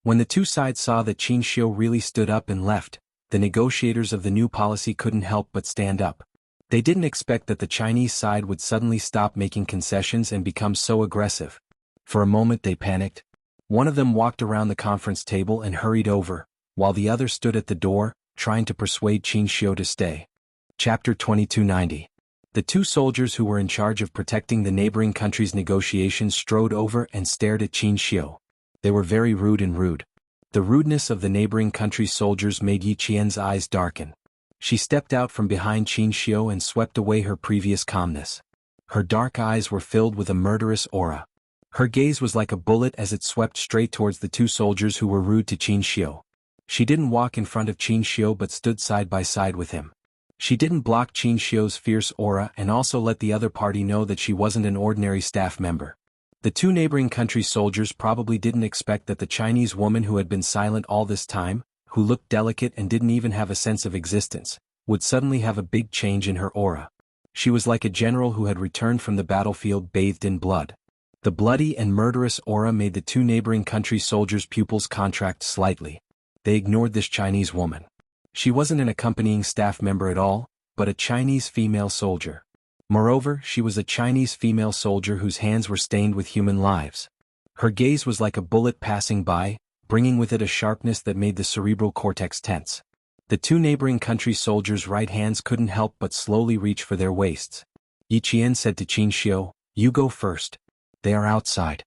When the two sides saw that Qin Shio really stood up and left, the negotiators of the new policy couldn't help but stand up. They didn't expect that the Chinese side would suddenly stop making concessions and become so aggressive. For a moment they panicked. One of them walked around the conference table and hurried over, while the other stood at the door, trying to persuade Qin Shio to stay. Chapter 2290. The two soldiers who were in charge of protecting the neighboring country's negotiations strode over and stared at Qin Shio. They were very rude. The rudeness of the neighboring country's soldiers made Yi Qian's eyes darken. She stepped out from behind Qin Shio and swept away her previous calmness. Her dark eyes were filled with a murderous aura. Her gaze was like a bullet as it swept straight towards the two soldiers who were rude to Qin Shio. She didn't walk in front of Qin Shio but stood side by side with him. She didn't block Qin Shio's fierce aura and also let the other party know that she wasn't an ordinary staff member. The two neighboring country soldiers probably didn't expect that the Chinese woman who had been silent all this time, who looked delicate and didn't even have a sense of existence, would suddenly have a big change in her aura. She was like a general who had returned from the battlefield bathed in blood. The bloody and murderous aura made the two neighboring country soldiers' pupils contract slightly. They ignored this Chinese woman. She wasn't an accompanying staff member at all, but a Chinese female soldier. Moreover, she was a Chinese female soldier whose hands were stained with human lives. Her gaze was like a bullet passing by, bringing with it a sharpness that made the cerebral cortex tense. The two neighboring country soldiers' right hands couldn't help but slowly reach for their waists. Yi Qian said to Qin Xiu, "You go first. They are outside."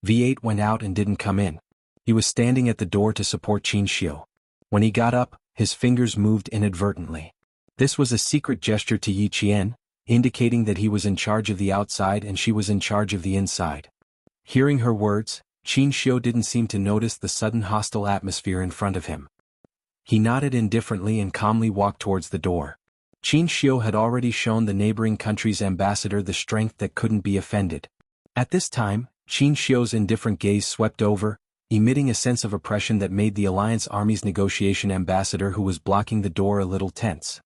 V8 went out and didn't come in. He was standing at the door to support Qin Xiu. When he got up, his fingers moved inadvertently. This was a secret gesture to Yi Qian, indicating that he was in charge of the outside and she was in charge of the inside. Hearing her words, Qin Xiu didn't seem to notice the sudden hostile atmosphere in front of him. He nodded indifferently and calmly walked towards the door. Qin Xiu had already shown the neighboring country's ambassador the strength that couldn't be offended. At this time, Qin Xiu's indifferent gaze swept over, emitting a sense of oppression that made the Alliance Army's negotiation ambassador who was blocking the door a little tense.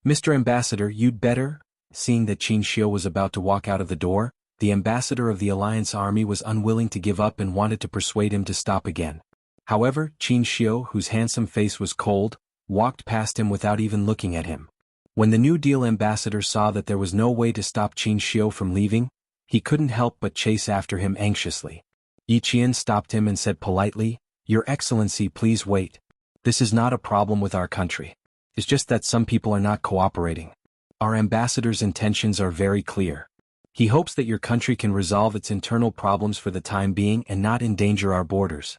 "Mr. Ambassador, you'd better..." Seeing that Qin Xiu was about to walk out of the door, the ambassador of the Alliance Army was unwilling to give up and wanted to persuade him to stop again. However, Qin Xiu, whose handsome face was cold, walked past him without even looking at him. When the New Deal ambassador saw that there was no way to stop Qin Xiu from leaving, he couldn't help but chase after him anxiously. Yi Qian stopped him and said politely, "Your Excellency, please wait. This is not a problem with our country. It's just that some people are not cooperating. Our ambassador's intentions are very clear. He hopes that your country can resolve its internal problems for the time being and not endanger our borders."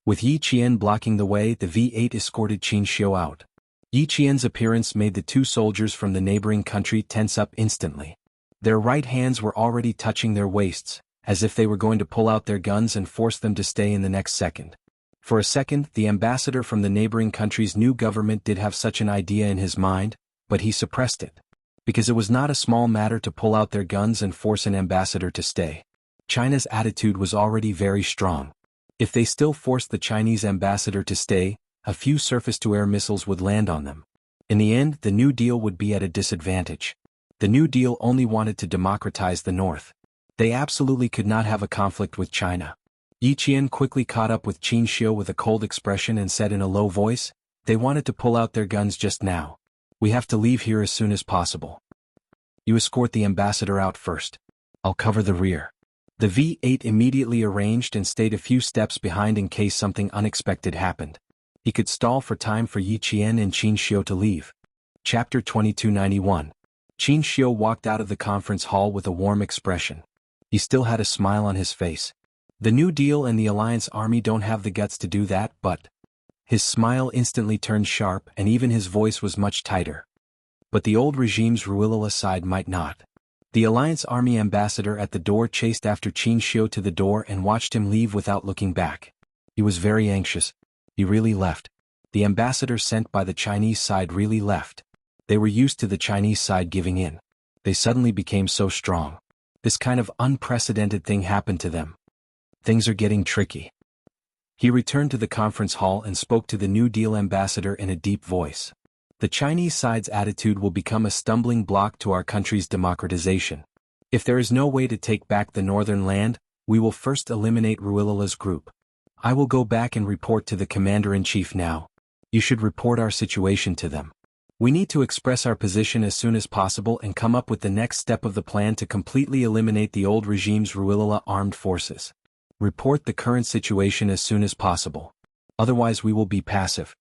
With Yi Qian blocking the way, the V8 escorted Qin Xiu out. Yi Qian's appearance made the two soldiers from the neighboring country tense up instantly. Their right hands were already touching their waists, as if they were going to pull out their guns and force them to stay in the next second. For a second, the ambassador from the neighboring country's new government did have such an idea in his mind, but he suppressed it. Because it was not a small matter to pull out their guns and force an ambassador to stay. China's attitude was already very strong. If they still forced the Chinese ambassador to stay, a few surface-to-air missiles would land on them. In the end, the New Deal would be at a disadvantage. The New Deal only wanted to democratize the North. They absolutely could not have a conflict with China. Yi Qian quickly caught up with Qin Xiu with a cold expression and said in a low voice, "They wanted to pull out their guns just now. We have to leave here as soon as possible. You escort the ambassador out first. I'll cover the rear." The V8 immediately arranged and stayed a few steps behind in case something unexpected happened. He could stall for time for Yi Qian and Qin Xiu to leave. Chapter 2291. Qin Xiu walked out of the conference hall with a warm expression. He still had a smile on his face. The New Deal and the Alliance Army don't have the guts to do that, but... His smile instantly turned sharp and even his voice was much tighter. But the old regime's Ruilala side might not. The Alliance Army ambassador at the door chased after Qin Xiu to the door and watched him leave without looking back. He was very anxious. He really left. The ambassador sent by the Chinese side really left. They were used to the Chinese side giving in. They suddenly became so strong. This kind of unprecedented thing happened to them. Things are getting tricky. He returned to the conference hall and spoke to the New Deal ambassador in a deep voice. The Chinese side's attitude will become a stumbling block to our country's democratization. If there is no way to take back the northern land, we will first eliminate Ruilala's group. I will go back and report to the commander-in-chief now. You should report our situation to them. We need to express our position as soon as possible and come up with the next step of the plan to completely eliminate the old regime's Ruilala armed forces. Report the current situation as soon as possible. Otherwise we will be passive.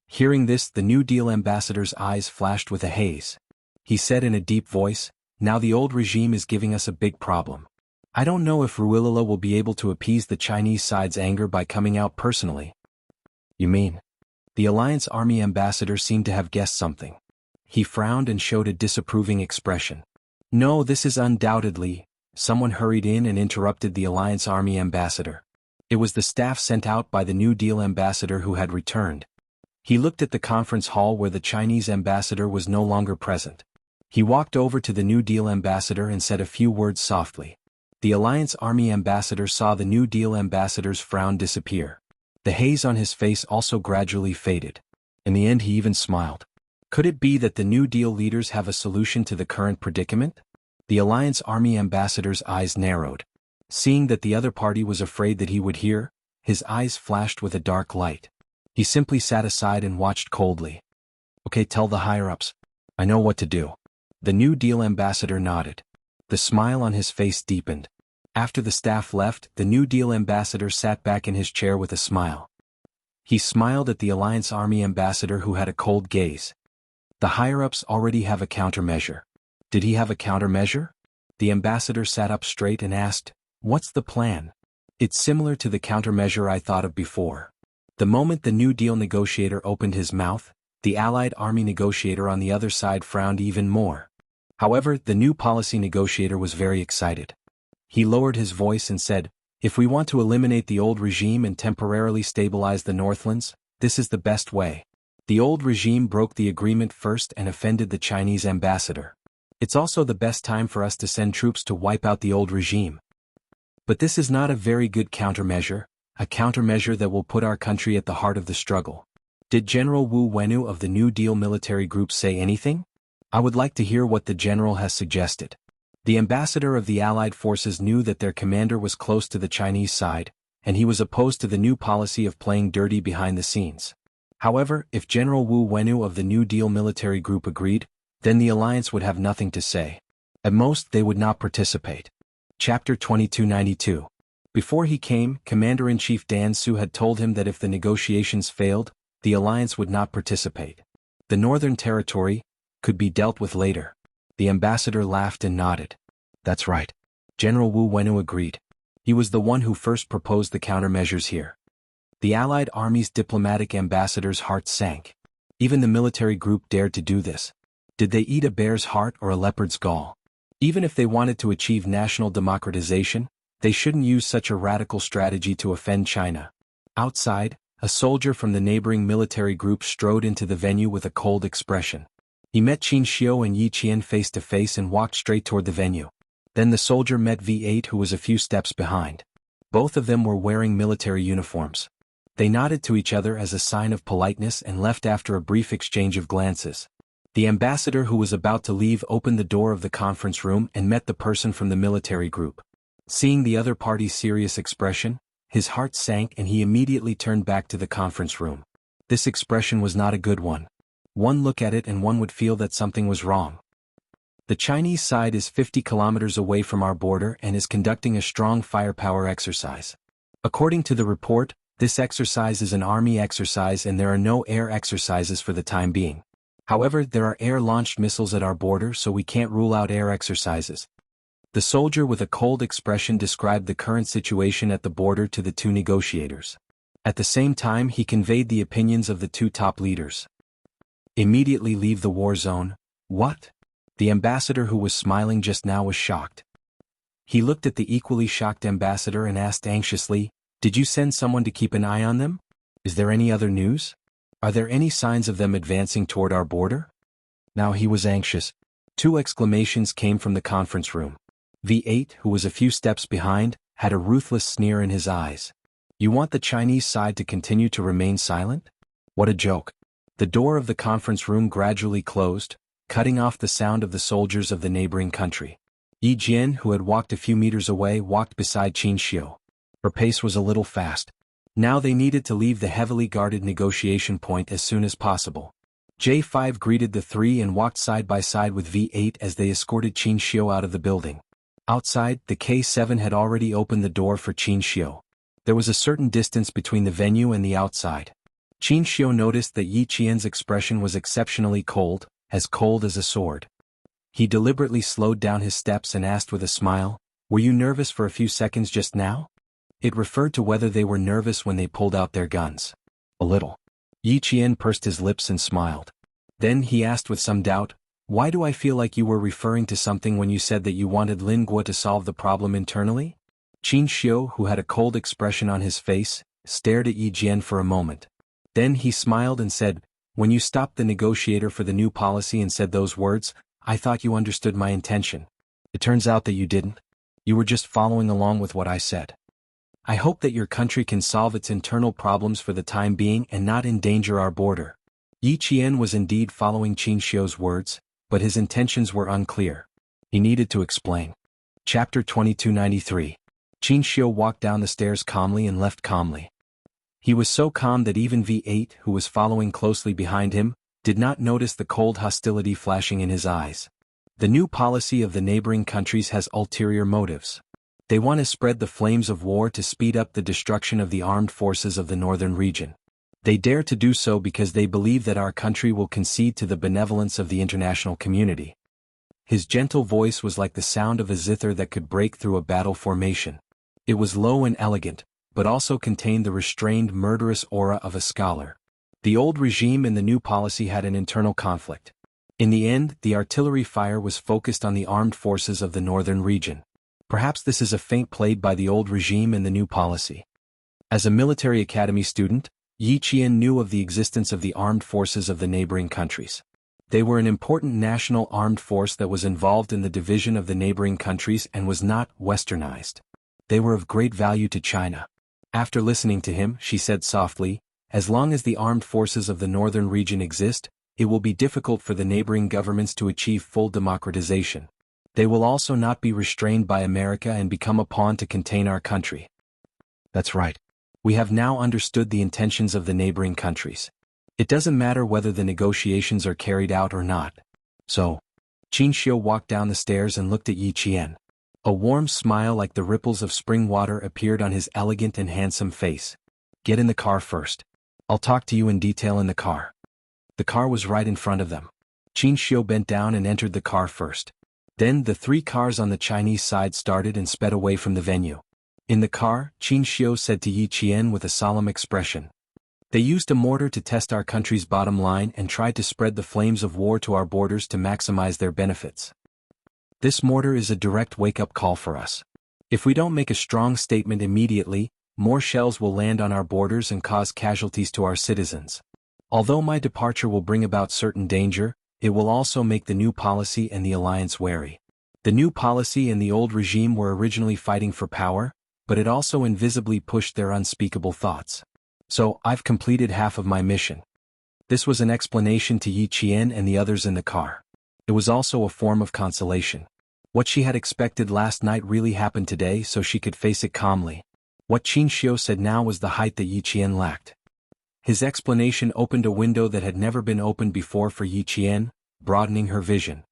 Hearing this, the New Deal ambassador's eyes flashed with a haze. He said in a deep voice, "Now the old regime is giving us a big problem. I don't know if Ruilala will be able to appease the Chinese side's anger by coming out personally." "You mean?" The Alliance Army ambassador seemed to have guessed something. He frowned and showed a disapproving expression. "No, this is undoubtedly..." Someone hurried in and interrupted the Alliance Army ambassador. It was the staff sent out by the New Deal ambassador who had returned. He looked at the conference hall where the Chinese ambassador was no longer present. He walked over to the New Deal ambassador and said a few words softly. The Alliance Army ambassador saw the New Deal ambassador's frown disappear. The haze on his face also gradually faded. In the end he even smiled. Could it be that the New Deal leaders have a solution to the current predicament? The Alliance Army ambassador's eyes narrowed. Seeing that the other party was afraid that he would hear, his eyes flashed with a dark light. He simply sat aside and watched coldly. "Okay, tell the higher-ups. I know what to do. The New Deal ambassador nodded. The smile on his face deepened. After the staff left, the New Deal ambassador sat back in his chair with a smile. He smiled at the Alliance Army ambassador who had a cold gaze. The higher-ups already have a countermeasure. Did he have a countermeasure? The ambassador sat up straight and asked, "What's the plan?" It's similar to the countermeasure I thought of before. The moment the New Deal negotiator opened his mouth, the Allied Army negotiator on the other side frowned even more. However, the new policy negotiator was very excited. He lowered his voice and said, "If we want to eliminate the old regime and temporarily stabilize the Northlands, this is the best way. The old regime broke the agreement first and offended the Chinese ambassador. It's also the best time for us to send troops to wipe out the old regime. But this is not a very good countermeasure, a countermeasure that will put our country at the heart of the struggle." Did General Wu Wenu of the New Deal military group say anything? I would like to hear what the general has suggested. The ambassador of the Allied forces knew that their commander was close to the Chinese side, and he was opposed to the new policy of playing dirty behind the scenes. However, if General Wu Wenu of the New Deal military group agreed, then the alliance would have nothing to say. At most, they would not participate. Chapter 2292. Before he came, Commander-in-Chief Dan Su had told him that if the negotiations failed, the alliance would not participate. The Northern Territory could be dealt with later. The ambassador laughed and nodded. That's right. General Wu Wenu agreed. He was the one who first proposed the countermeasures here. The Allied Army's diplomatic ambassador's heart sank. Even the military group dared to do this. Did they eat a bear's heart or a leopard's gall? Even if they wanted to achieve national democratization, they shouldn't use such a radical strategy to offend China. Outside, a soldier from the neighboring military group strode into the venue with a cold expression. He met Qin Xiu and Yi Qian face to face and walked straight toward the venue. Then the soldier met V8 who was a few steps behind. Both of them were wearing military uniforms. They nodded to each other as a sign of politeness and left after a brief exchange of glances. The ambassador who was about to leave opened the door of the conference room and met the person from the military group. Seeing the other party's serious expression, his heart sank and he immediately turned back to the conference room. This expression was not a good one. One look at it and one would feel that something was wrong. The Chinese side is 50 kilometers away from our border and is conducting a strong firepower exercise. According to the report, this exercise is an army exercise and there are no air exercises for the time being. However, there are air-launched missiles at our border, so we can't rule out air exercises. The soldier with a cold expression described the current situation at the border to the two negotiators. At the same time, he conveyed the opinions of the two top leaders. Immediately leave the war zone. What? The ambassador who was smiling just now was shocked. He looked at the equally shocked ambassador and asked anxiously, "Did you send someone to keep an eye on them? Is there any other news? Are there any signs of them advancing toward our border?" Now he was anxious. Two exclamations came from the conference room. V8, who was a few steps behind, had a ruthless sneer in his eyes. "You want the Chinese side to continue to remain silent? What a joke." The door of the conference room gradually closed, cutting off the sound of the soldiers of the neighboring country. Yi Jian, who had walked a few meters away, walked beside Qin Xiu. Her pace was a little fast. Now they needed to leave the heavily guarded negotiation point as soon as possible. J5 greeted the three and walked side by side with V8 as they escorted Qin Xiu out of the building. Outside, the K7 had already opened the door for Qin Xiu. There was a certain distance between the venue and the outside. Qin Xiu noticed that Yi Qian's expression was exceptionally cold as a sword. He deliberately slowed down his steps and asked with a smile, "Were you nervous for a few seconds just now?" It referred to whether they were nervous when they pulled out their guns. "A little." Yi Qian pursed his lips and smiled. Then he asked with some doubt, "Why do I feel like you were referring to something when you said that you wanted Lin Guo to solve the problem internally?" Qin Xiu, who had a cold expression on his face, stared at Yi Jian for a moment. Then he smiled and said, "When you stopped the negotiator for the new policy and said those words, I thought you understood my intention. It turns out that you didn't. You were just following along with what I said. I hope that your country can solve its internal problems for the time being and not endanger our border." Yi Qian was indeed following Qin Xiu's words, but his intentions were unclear. He needed to explain. Chapter 2293. Qin Xiu walked down the stairs calmly and left calmly. He was so calm that even V8, who was following closely behind him, did not notice the cold hostility flashing in his eyes. The new policy of the neighboring countries has ulterior motives. They want to spread the flames of war to speed up the destruction of the armed forces of the northern region. They dare to do so because they believe that our country will concede to the benevolence of the international community. His gentle voice was like the sound of a zither that could break through a battle formation. It was low and elegant, but also contained the restrained, murderous aura of a scholar. The old regime and the new policy had an internal conflict. In the end, the artillery fire was focused on the armed forces of the northern region. Perhaps this is a feint played by the old regime and the new policy. As a military academy student, Yi Qian knew of the existence of the armed forces of the neighboring countries. They were an important national armed force that was involved in the division of the neighboring countries and was not westernized. They were of great value to China. After listening to him, she said softly, "As long as the armed forces of the northern region exist, it will be difficult for the neighboring governments to achieve full democratization. They will also not be restrained by America and become a pawn to contain our country." That's right. We have now understood the intentions of the neighboring countries. It doesn't matter whether the negotiations are carried out or not. So, Qin Xiu walked down the stairs and looked at Yi Qian. A warm smile like the ripples of spring water appeared on his elegant and handsome face. "Get in the car first. I'll talk to you in detail in the car." The car was right in front of them. Qin Xiu bent down and entered the car first. Then the three cars on the Chinese side started and sped away from the venue. In the car, Qin Xiu said to Yi Qian with a solemn expression, "They used a mortar to test our country's bottom line and tried to spread the flames of war to our borders to maximize their benefits. This mortar is a direct wake-up call for us. If we don't make a strong statement immediately, more shells will land on our borders and cause casualties to our citizens. Although my departure will bring about certain danger, it will also make the new policy and the alliance wary. The new policy and the old regime were originally fighting for power, but it also invisibly pushed their unspeakable thoughts. So, I've completed half of my mission." This was an explanation to Yi Qian and the others in the car. It was also a form of consolation. What she had expected last night really happened today, so she could face it calmly. What Qin Xiu said now was the height that Yi Qian lacked. His explanation opened a window that had never been opened before for Yi Qian, broadening her vision.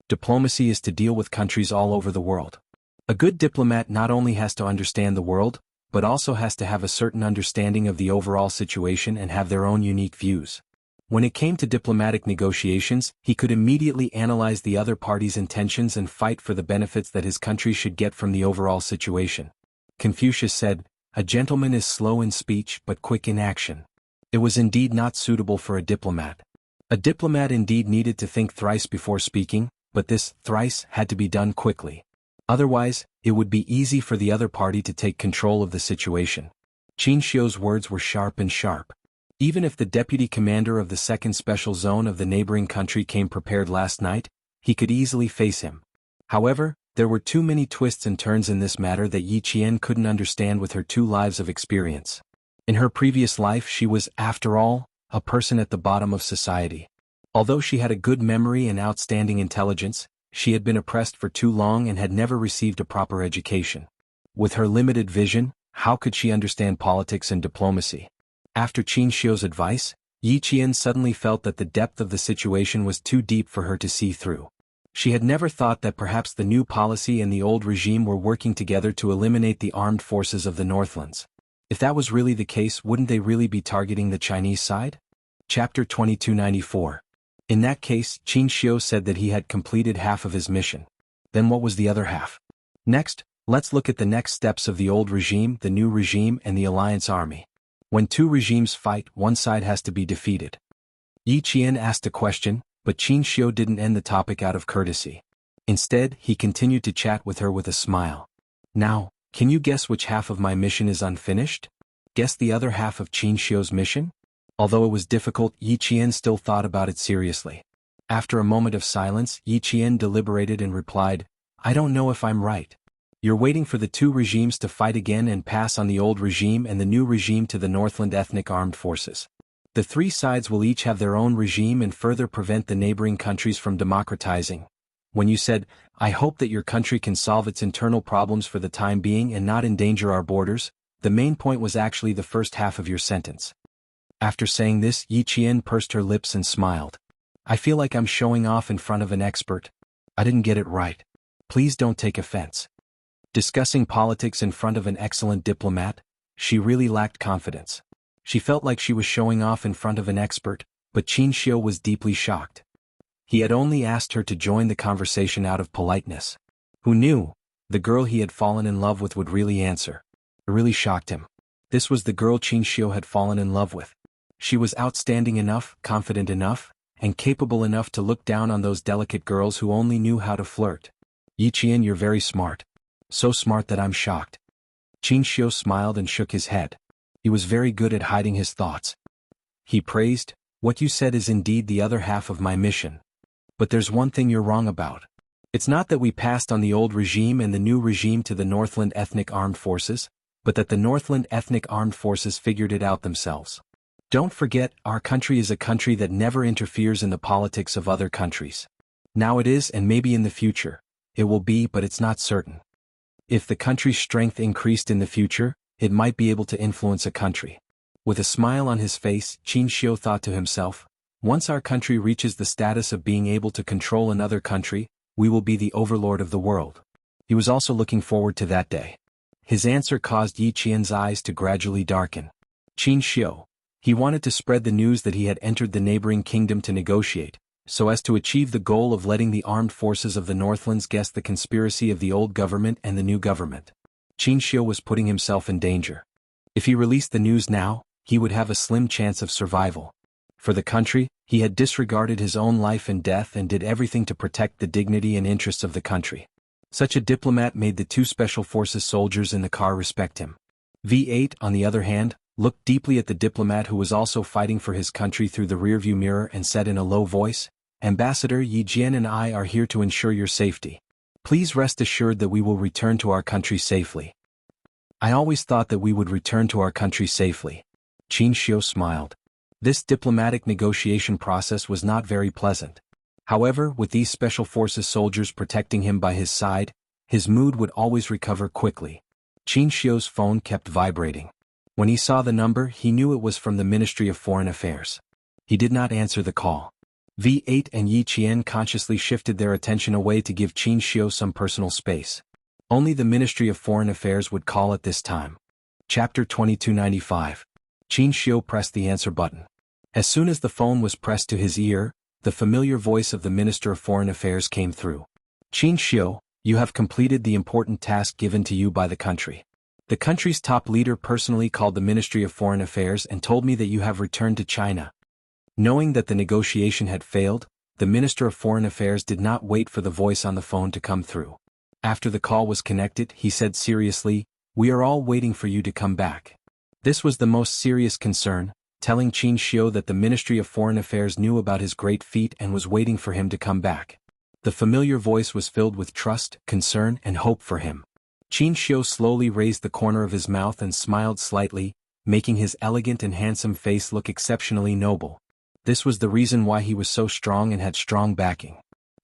Diplomacy is to deal with countries all over the world. A good diplomat not only has to understand the world, but also has to have a certain understanding of the overall situation and have their own unique views. When it came to diplomatic negotiations, he could immediately analyze the other party's intentions and fight for the benefits that his country should get from the overall situation. Confucius said, "A gentleman is slow in speech but quick in action." It was indeed not suitable for a diplomat. A diplomat indeed needed to think thrice before speaking, but this thrice had to be done quickly. Otherwise, it would be easy for the other party to take control of the situation. Qin Xiu's words were sharp and sharp. Even if the deputy commander of the second special zone of the neighboring country came prepared last night, he could easily face him. However, there were too many twists and turns in this matter that Yi Qian couldn't understand with her 2 lives of experience. In her previous life she was, after all, a person at the bottom of society. Although she had a good memory and outstanding intelligence, she had been oppressed for too long and had never received a proper education. With her limited vision, how could she understand politics and diplomacy? After Qin Xiu's advice, Yi Qian suddenly felt that the depth of the situation was too deep for her to see through. She had never thought that perhaps the new policy and the old regime were working together to eliminate the armed forces of the Northlands. If that was really the case, wouldn't they really be targeting the Chinese side? Chapter 2294. In that case, Qin Xiu said that he had completed half of his mission. Then what was the other half? Next, let's look at the next steps of the old regime, the new regime, and the alliance army. When 2 regimes fight, one side has to be defeated. Yi Qian asked a question, but Qin Xiu didn't end the topic out of courtesy. Instead, he continued to chat with her with a smile. "Now, can you guess which half of my mission is unfinished? Guess the other half of Qin Xiu's mission?" Although it was difficult, Yi Qian still thought about it seriously. After a moment of silence, Yi Qian deliberated and replied, "I don't know if I'm right. You're waiting for the 2 regimes to fight again and pass on the old regime and the new regime to the Northland ethnic armed forces. The 3 sides will each have their own regime and further prevent the neighboring countries from democratizing. When you said, 'I hope that your country can solve its internal problems for the time being and not endanger our borders,' the main point was actually the first half of your sentence. After saying this, Yi Qian pursed her lips and smiled. I feel like I'm showing off in front of an expert. I didn't get it right. Please don't take offense. Discussing politics in front of an excellent diplomat, she really lacked confidence. She felt like she was showing off in front of an expert, but Qin Xiu was deeply shocked. He had only asked her to join the conversation out of politeness. Who knew? The girl he had fallen in love with would really answer. It really shocked him. This was the girl Qin Xiu had fallen in love with. She was outstanding enough, confident enough, and capable enough to look down on those delicate girls who only knew how to flirt. Yi Qian, you're very smart. So smart that I'm shocked. Qin Xiu smiled and shook his head. He was very good at hiding his thoughts. He praised, what you said is indeed the other half of my mission. But there's one thing you're wrong about. It's not that we passed on the old regime and the new regime to the Northland Ethnic Armed Forces, but that the Northland Ethnic Armed Forces figured it out themselves. Don't forget, our country is a country that never interferes in the politics of other countries. Now it is, and maybe in the future, it will be, but it's not certain. If the country's strength increased in the future, it might be able to influence a country. With a smile on his face, Qin Xiu thought to himself, once our country reaches the status of being able to control another country, we will be the overlord of the world. He was also looking forward to that day. His answer caused Yi Qian's eyes to gradually darken. Qin Xiu. He wanted to spread the news that he had entered the neighboring kingdom to negotiate, so as to achieve the goal of letting the armed forces of the Northlands guess the conspiracy of the old government and the new government. Qin Xiu was putting himself in danger. If he released the news now, he would have a slim chance of survival. For the country, he had disregarded his own life and death and did everything to protect the dignity and interests of the country. Such a diplomat made the two special forces soldiers in the car respect him. V8, on the other hand, looked deeply at the diplomat who was also fighting for his country through the rearview mirror and said in a low voice, Ambassador Yi Jian and I are here to ensure your safety. Please rest assured that we will return to our country safely. I always thought that we would return to our country safely. Qin Xiu smiled. This diplomatic negotiation process was not very pleasant. However, with these special forces soldiers protecting him by his side, his mood would always recover quickly. Qin Xiu's phone kept vibrating. When he saw the number, he knew it was from the Ministry of Foreign Affairs. He did not answer the call. V8 and Yi Qian consciously shifted their attention away to give Qin Xiu some personal space. Only the Ministry of Foreign Affairs would call at this time. Chapter 2295. Qin Xiu pressed the answer button. As soon as the phone was pressed to his ear, the familiar voice of the Minister of Foreign Affairs came through. Qin Xiu, you have completed the important task given to you by the country. The country's top leader personally called the Ministry of Foreign Affairs and told me that you have returned to China. Knowing that the negotiation had failed, the Minister of Foreign Affairs did not wait for the voice on the phone to come through. After the call was connected, he said seriously, we are all waiting for you to come back. This was the most serious concern, telling Qin Xiu that the Ministry of Foreign Affairs knew about his great feat and was waiting for him to come back. The familiar voice was filled with trust, concern, and hope for him. Qin Xiu slowly raised the corner of his mouth and smiled slightly, making his elegant and handsome face look exceptionally noble. This was the reason why he was so strong and had strong backing.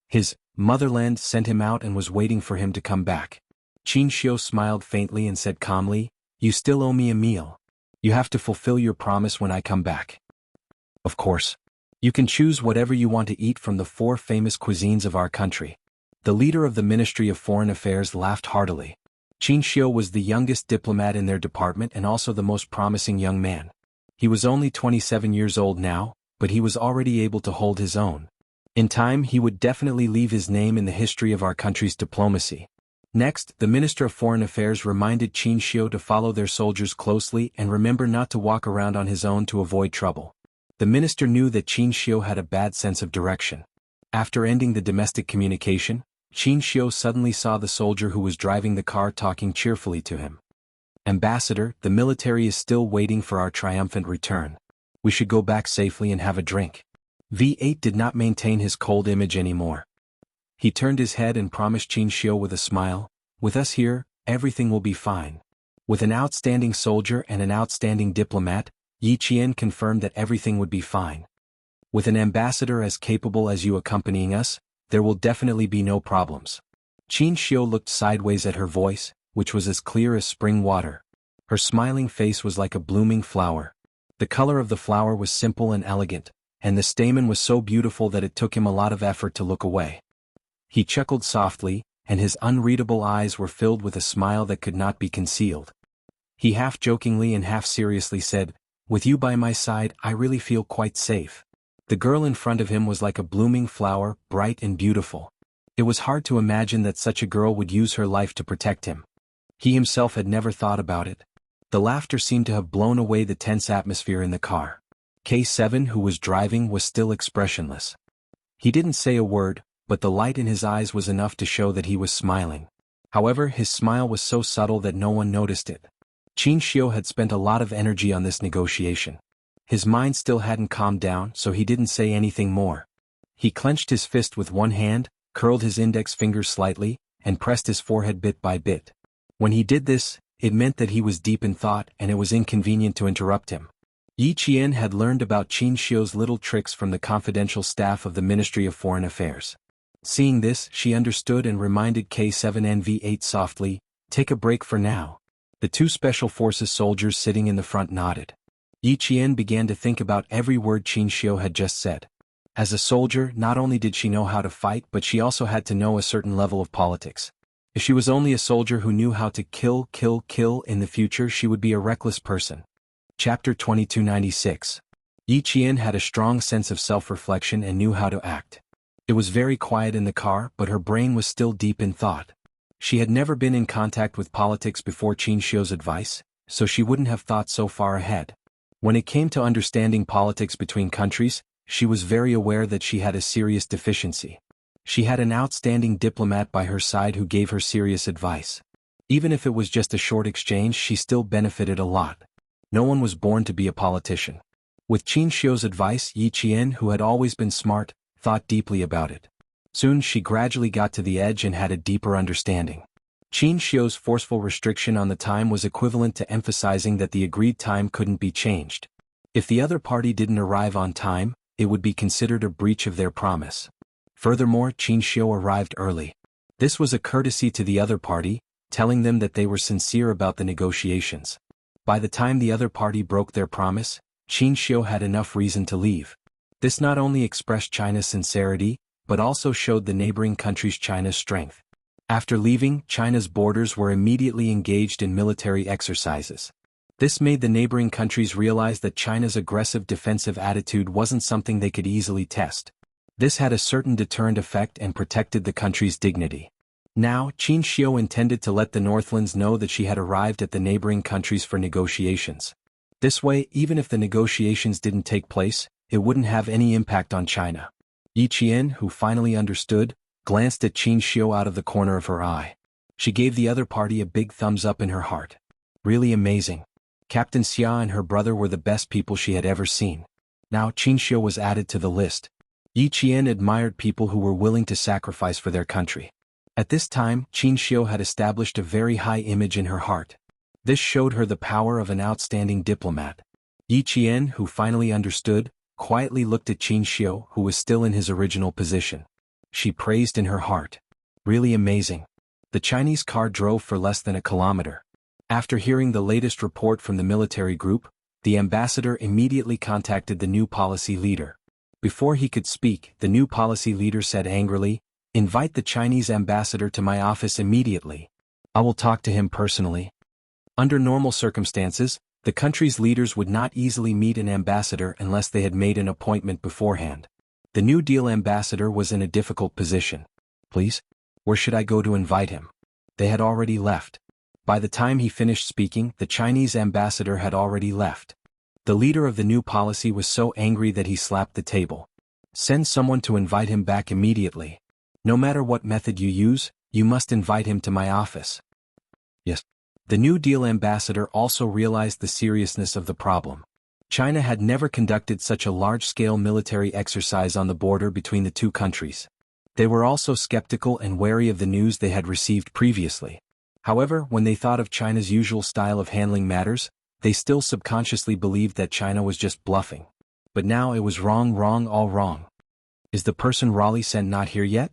His motherland sent him out and was waiting for him to come back. Qin Xiu smiled faintly and said calmly, you still owe me a meal. You have to fulfill your promise when I come back. Of course. You can choose whatever you want to eat from the 4 famous cuisines of our country. The leader of the Ministry of Foreign Affairs laughed heartily. Qin Xiu was the youngest diplomat in their department and also the most promising young man. He was only 27 years old now, but he was already able to hold his own. In time he would definitely leave his name in the history of our country's diplomacy. Next, the Minister of Foreign Affairs reminded Qin Xiu to follow their soldiers closely and remember not to walk around on his own to avoid trouble. The minister knew that Qin Xiu had a bad sense of direction. After ending the domestic communication, Qin Xiu suddenly saw the soldier who was driving the car talking cheerfully to him. Ambassador, the military is still waiting for our triumphant return. We should go back safely and have a drink. V8 did not maintain his cold image anymore. He turned his head and promised Qin Xiu with a smile, with us here, everything will be fine. With an outstanding soldier and an outstanding diplomat, Yi Qian confirmed that everything would be fine. With an ambassador as capable as you accompanying us, there will definitely be no problems. Qin Xiu looked sideways at her voice, which was as clear as spring water. Her smiling face was like a blooming flower. The color of the flower was simple and elegant, and the stamen was so beautiful that it took him a lot of effort to look away. He chuckled softly, and his unreadable eyes were filled with a smile that could not be concealed. He half-jokingly and half-seriously said, "With you by my side, I really feel quite safe." The girl in front of him was like a blooming flower, bright and beautiful. It was hard to imagine that such a girl would use her life to protect him. He himself had never thought about it. The laughter seemed to have blown away the tense atmosphere in the car. K7, who was driving, was still expressionless. He didn't say a word, but the light in his eyes was enough to show that he was smiling. However, his smile was so subtle that no one noticed it. Qin Xiu had spent a lot of energy on this negotiation. His mind still hadn't calmed down, so he didn't say anything more. He clenched his fist with one hand, curled his index finger slightly, and pressed his forehead bit by bit. When he did this, it meant that he was deep in thought and it was inconvenient to interrupt him. Yi Qian had learned about Qin Xiu's little tricks from the confidential staff of the Ministry of Foreign Affairs. Seeing this, she understood and reminded K7NV8 softly, "Take a break for now." The two Special Forces soldiers sitting in the front nodded. Yi Qian began to think about every word Qin Xiu had just said. As a soldier, not only did she know how to fight, but she also had to know a certain level of politics. If she was only a soldier who knew how to kill in the future, she would be a reckless person. Chapter 2296. Yi Qian had a strong sense of self-reflection and knew how to act. It was very quiet in the car, but her brain was still deep in thought. She had never been in contact with politics before Qin Xiu's advice, so she wouldn't have thought so far ahead. When it came to understanding politics between countries, she was very aware that she had a serious deficiency. She had an outstanding diplomat by her side who gave her serious advice. Even if it was just a short exchange, she still benefited a lot. No one was born to be a politician. With Qin Xiu's advice, Yi Qian, who had always been smart, thought deeply about it. Soon she gradually got to the edge and had a deeper understanding. Qin Xiu's forceful restriction on the time was equivalent to emphasizing that the agreed time couldn't be changed. If the other party didn't arrive on time, it would be considered a breach of their promise. Furthermore, Qin Xiu arrived early. This was a courtesy to the other party, telling them that they were sincere about the negotiations. By the time the other party broke their promise, Qin Xiu had enough reason to leave. This not only expressed China's sincerity, but also showed the neighboring countries China's strength. After leaving, China's borders were immediately engaged in military exercises. This made the neighboring countries realize that China's aggressive defensive attitude wasn't something they could easily test. This had a certain deterrent effect and protected the country's dignity. Now, Qin Xiu intended to let the Northlands know that she had arrived at the neighboring countries for negotiations. This way, even if the negotiations didn't take place, it wouldn't have any impact on China. Yi Qian, who finally understood, glanced at Qin Xiu out of the corner of her eye. She gave the other party a big thumbs up in her heart. Really amazing. Captain Xia and her brother were the best people she had ever seen. Now Qin Xiu was added to the list. Yi Qian admired people who were willing to sacrifice for their country. At this time, Qin Xiu had established a very high image in her heart. This showed her the power of an outstanding diplomat. Yi Qian, who finally understood, quietly looked at Qin Xiu, who was still in his original position. She praised in her heart. Really amazing. The Chinese car drove for less than a kilometer. After hearing the latest report from the military group, the ambassador immediately contacted the new policy leader. Before he could speak, the new policy leader said angrily, "Invite the Chinese ambassador to my office immediately. I will talk to him personally." Under normal circumstances, the country's leaders would not easily meet an ambassador unless they had made an appointment beforehand. The New Deal ambassador was in a difficult position. "Please? Where should I go to invite him?" They had already left. By the time he finished speaking, the Chinese ambassador had already left. The leader of the new policy was so angry that he slapped the table. "Send someone to invite him back immediately. No matter what method you use, you must invite him to my office." Yes. The New Deal ambassador also realized the seriousness of the problem. China had never conducted such a large-scale military exercise on the border between the two countries. They were also skeptical and wary of the news they had received previously. However, when they thought of China's usual style of handling matters, they still subconsciously believed that China was just bluffing. But now it was wrong, all wrong. "Is the person Raleigh sent not here yet?"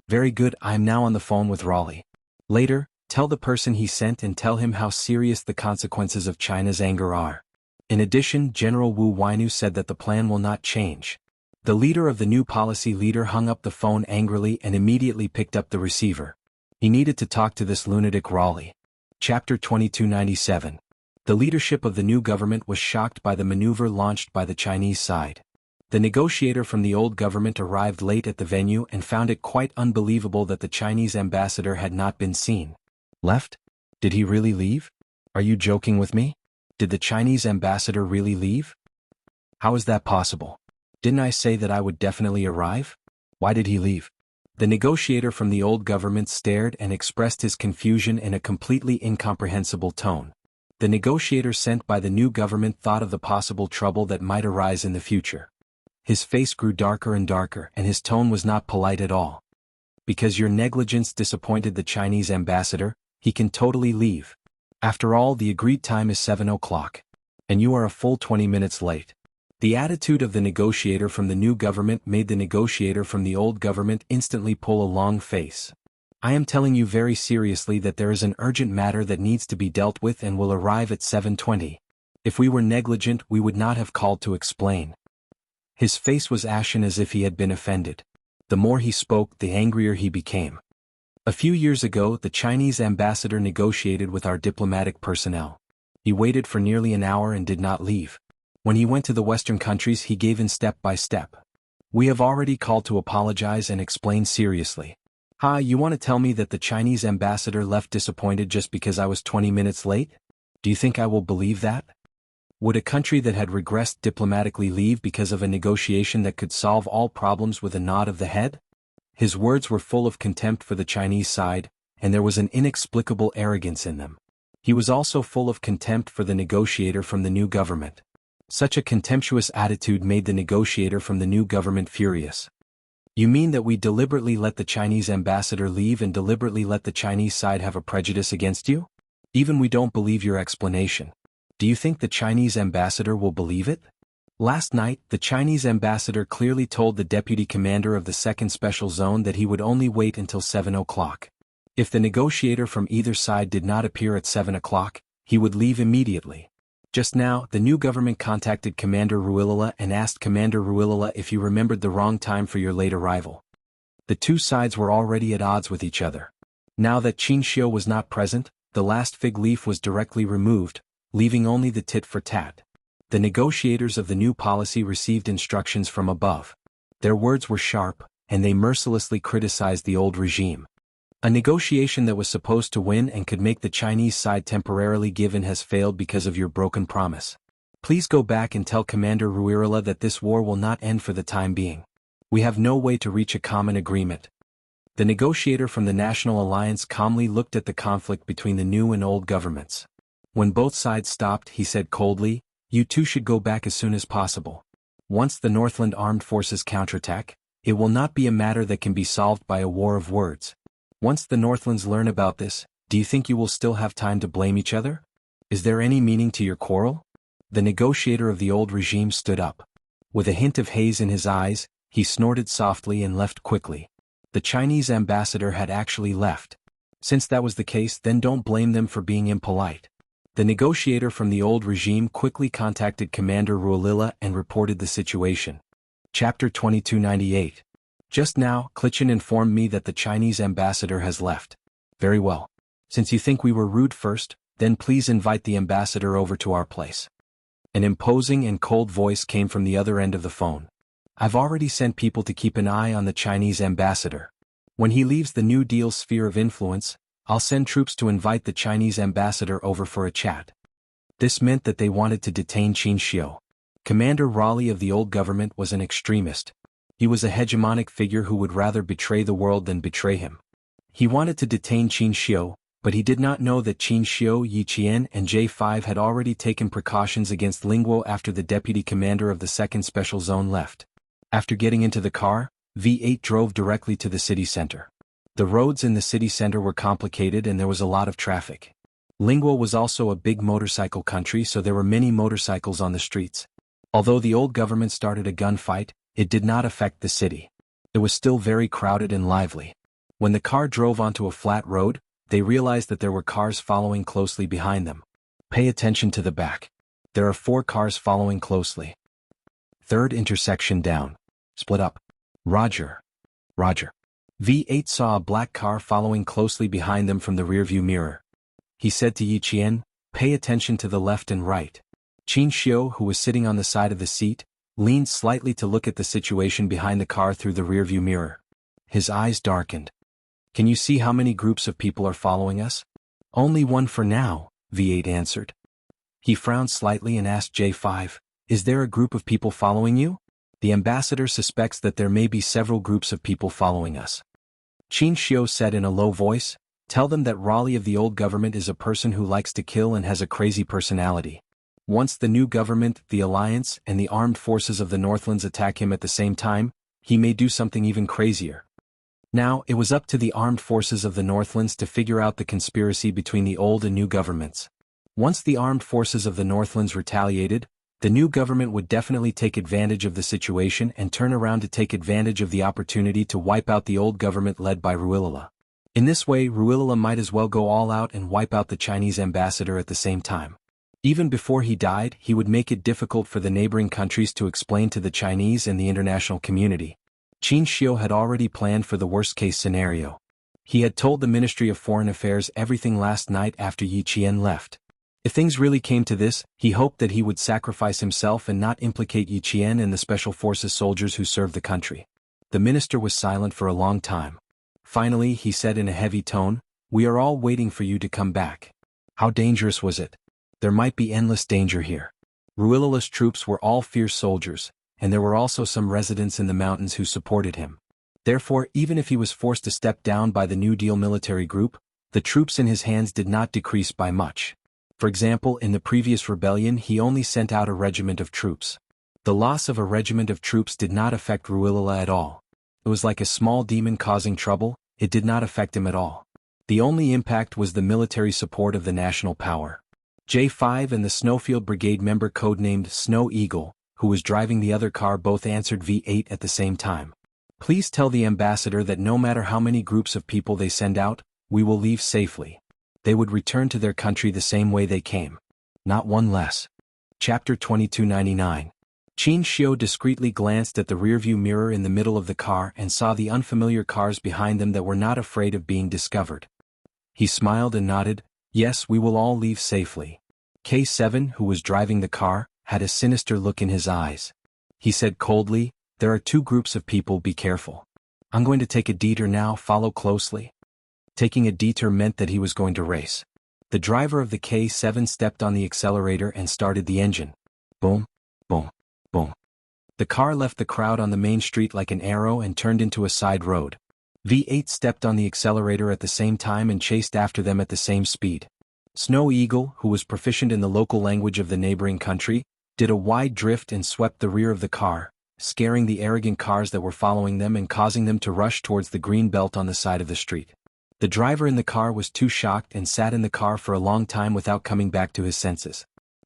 "Very good, I am now on the phone with Raleigh." Later, tell the person he sent and tell him how serious the consequences of China's anger are. In addition, General Wu Weinu said that the plan will not change. The leader of the new policy leader hung up the phone angrily and immediately picked up the receiver. He needed to talk to this lunatic Raleigh. Chapter 2297. The leadership of the new government was shocked by the maneuver launched by the Chinese side. The negotiator from the old government arrived late at the venue and found it quite unbelievable that the Chinese ambassador had not been seen. Left? Did he really leave? Are you joking with me? Did the Chinese ambassador really leave? How is that possible? Didn't I say that I would definitely arrive? Why did he leave? The negotiator from the old government stared and expressed his confusion in a completely incomprehensible tone. The negotiator sent by the new government thought of the possible trouble that might arise in the future. His face grew darker and darker, and his tone was not polite at all. Because your negligence disappointed the Chinese ambassador, he can totally leave. After all, the agreed time is 7 o'clock. And you are a full 20 minutes late. The attitude of the negotiator from the new government made the negotiator from the old government instantly pull a long face. I am telling you very seriously that there is an urgent matter that needs to be dealt with and will arrive at 7:20. If we were negligent, we would not have called to explain. His face was ashen as if he had been offended. The more he spoke, the angrier he became. A few years ago, the Chinese ambassador negotiated with our diplomatic personnel. He waited for nearly an hour and did not leave. When he went to the Western countries, he gave in step by step. We have already called to apologize and explain seriously. You want to tell me that the Chinese ambassador left disappointed just because I was 20 minutes late? Do you think I will believe that? Would a country that had regressed diplomatically leave because of a negotiation that could solve all problems with a nod of the head? His words were full of contempt for the Chinese side, and there was an inexplicable arrogance in them. He was also full of contempt for the negotiator from the new government. Such a contemptuous attitude made the negotiator from the new government furious. You mean that we deliberately let the Chinese ambassador leave and deliberately let the Chinese side have a prejudice against you? Even we don't believe your explanation. Do you think the Chinese ambassador will believe it? Last night, the Chinese ambassador clearly told the deputy commander of the 2nd Special Zone that he would only wait until 7 o'clock. If the negotiator from either side did not appear at 7 o'clock, he would leave immediately. Just now, the new government contacted Commander Ruilala and asked Commander Ruilala if you remembered the wrong time for your late arrival. The two sides were already at odds with each other. Now that Qin Xiu was not present, the last fig leaf was directly removed, leaving only the tit for tat. The negotiators of the new policy received instructions from above. Their words were sharp, and they mercilessly criticized the old regime. A negotiation that was supposed to win and could make the Chinese side temporarily give in has failed because of your broken promise. Please go back and tell Commander Ruirala that this war will not end for the time being. We have no way to reach a common agreement. The negotiator from the National Alliance calmly looked at the conflict between the new and old governments. When both sides stopped, he said coldly, "You two should go back as soon as possible. Once the Northland Armed Forces counterattack, it will not be a matter that can be solved by a war of words. Once the Northlands learn about this, do you think you will still have time to blame each other? Is there any meaning to your quarrel?" The negotiator of the old regime stood up. With a hint of haze in his eyes, he snorted softly and left quickly. The Chinese ambassador had actually left. Since that was the case, then don't blame them for being impolite. The negotiator from the old regime quickly contacted Commander Ruilala and reported the situation. Chapter 2298. Just now, Clichin informed me that the Chinese ambassador has left. Very well. Since you think we were rude first, then please invite the ambassador over to our place. An imposing and cold voice came from the other end of the phone. I've already sent people to keep an eye on the Chinese ambassador. When he leaves the New Deal sphere of influence, I'll send troops to invite the Chinese ambassador over for a chat. This meant that they wanted to detain Qin Xiu. Commander Raleigh of the old government was an extremist. He was a hegemonic figure who would rather betray the world than betray him. He wanted to detain Qin Xiu, but he did not know that Qin Xiu, Yi Qian and J5 had already taken precautions against Lingguo after the deputy commander of the 2nd Special Zone left. After getting into the car, V8 drove directly to the city center. The roads in the city center were complicated and there was a lot of traffic. Lingguo was also a big motorcycle country, so there were many motorcycles on the streets. Although the old government started a gunfight, it did not affect the city. It was still very crowded and lively. When the car drove onto a flat road, they realized that there were cars following closely behind them. Pay attention to the back. There are 4 cars following closely. Third intersection down. Split up. Roger. Roger. V8 saw a black car following closely behind them from the rearview mirror. He said to Yi Qian, "Pay attention to the left and right." Qin Xiu, who was sitting on the side of the seat, leaned slightly to look at the situation behind the car through the rearview mirror. His eyes darkened. "Can you see how many groups of people are following us?" "Only one for now," V8 answered. He frowned slightly and asked J5, "Is there a group of people following you?" "The ambassador suspects that there may be several groups of people following us." Qin Xiu said in a low voice, "Tell them that Raleigh of the old government is a person who likes to kill and has a crazy personality. Once the new government, the alliance, and the armed forces of the Northlands attack him at the same time, he may do something even crazier." Now, it was up to the armed forces of the Northlands to figure out the conspiracy between the old and new governments. Once the armed forces of the Northlands retaliated, the new government would definitely take advantage of the situation and turn around to take advantage of the opportunity to wipe out the old government led by Ruilala. In this way, Ruilala might as well go all out and wipe out the Chinese ambassador at the same time. Even before he died, he would make it difficult for the neighboring countries to explain to the Chinese and the international community. Qin Xiu had already planned for the worst-case scenario. He had told the Ministry of Foreign Affairs everything last night after Yi Qian left. If things really came to this, he hoped that he would sacrifice himself and not implicate Yi Qian and the Special Forces soldiers who served the country. The minister was silent for a long time. Finally, he said in a heavy tone, "We are all waiting for you to come back." How dangerous was it? There might be endless danger here. Ruilala's troops were all fierce soldiers, and there were also some residents in the mountains who supported him. Therefore, even if he was forced to step down by the New Deal military group, the troops in his hands did not decrease by much. For example, in the previous rebellion he only sent out a regiment of troops. The loss of a regiment of troops did not affect Ruilala at all. It was like a small demon causing trouble, it did not affect him at all. The only impact was the military support of the national power. J5 and the Snowfield Brigade member codenamed Snow Eagle, who was driving the other car, both answered V8 at the same time. "Please tell the ambassador that no matter how many groups of people they send out, we will leave safely. They would return to their country the same way they came. Not one less." Chapter 2299. Qin Xiu discreetly glanced at the rearview mirror in the middle of the car and saw the unfamiliar cars behind them that were not afraid of being discovered. He smiled and nodded, "Yes, we will all leave safely." K7, who was driving the car, had a sinister look in his eyes. He said coldly, "There are 2 groups of people, be careful. I'm going to take a detour now, follow closely." Taking a detour meant that he was going to race. The driver of the K7 stepped on the accelerator and started the engine. Boom, boom, boom. The car left the crowd on the main street like an arrow and turned into a side road. V8 stepped on the accelerator at the same time and chased after them at the same speed. Snow Eagle, who was proficient in the local language of the neighboring country, did a wide drift and swept the rear of the car, scaring the arrogant cars that were following them and causing them to rush towards the green belt on the side of the street. The driver in the car was too shocked and sat in the car for a long time without coming back to his senses.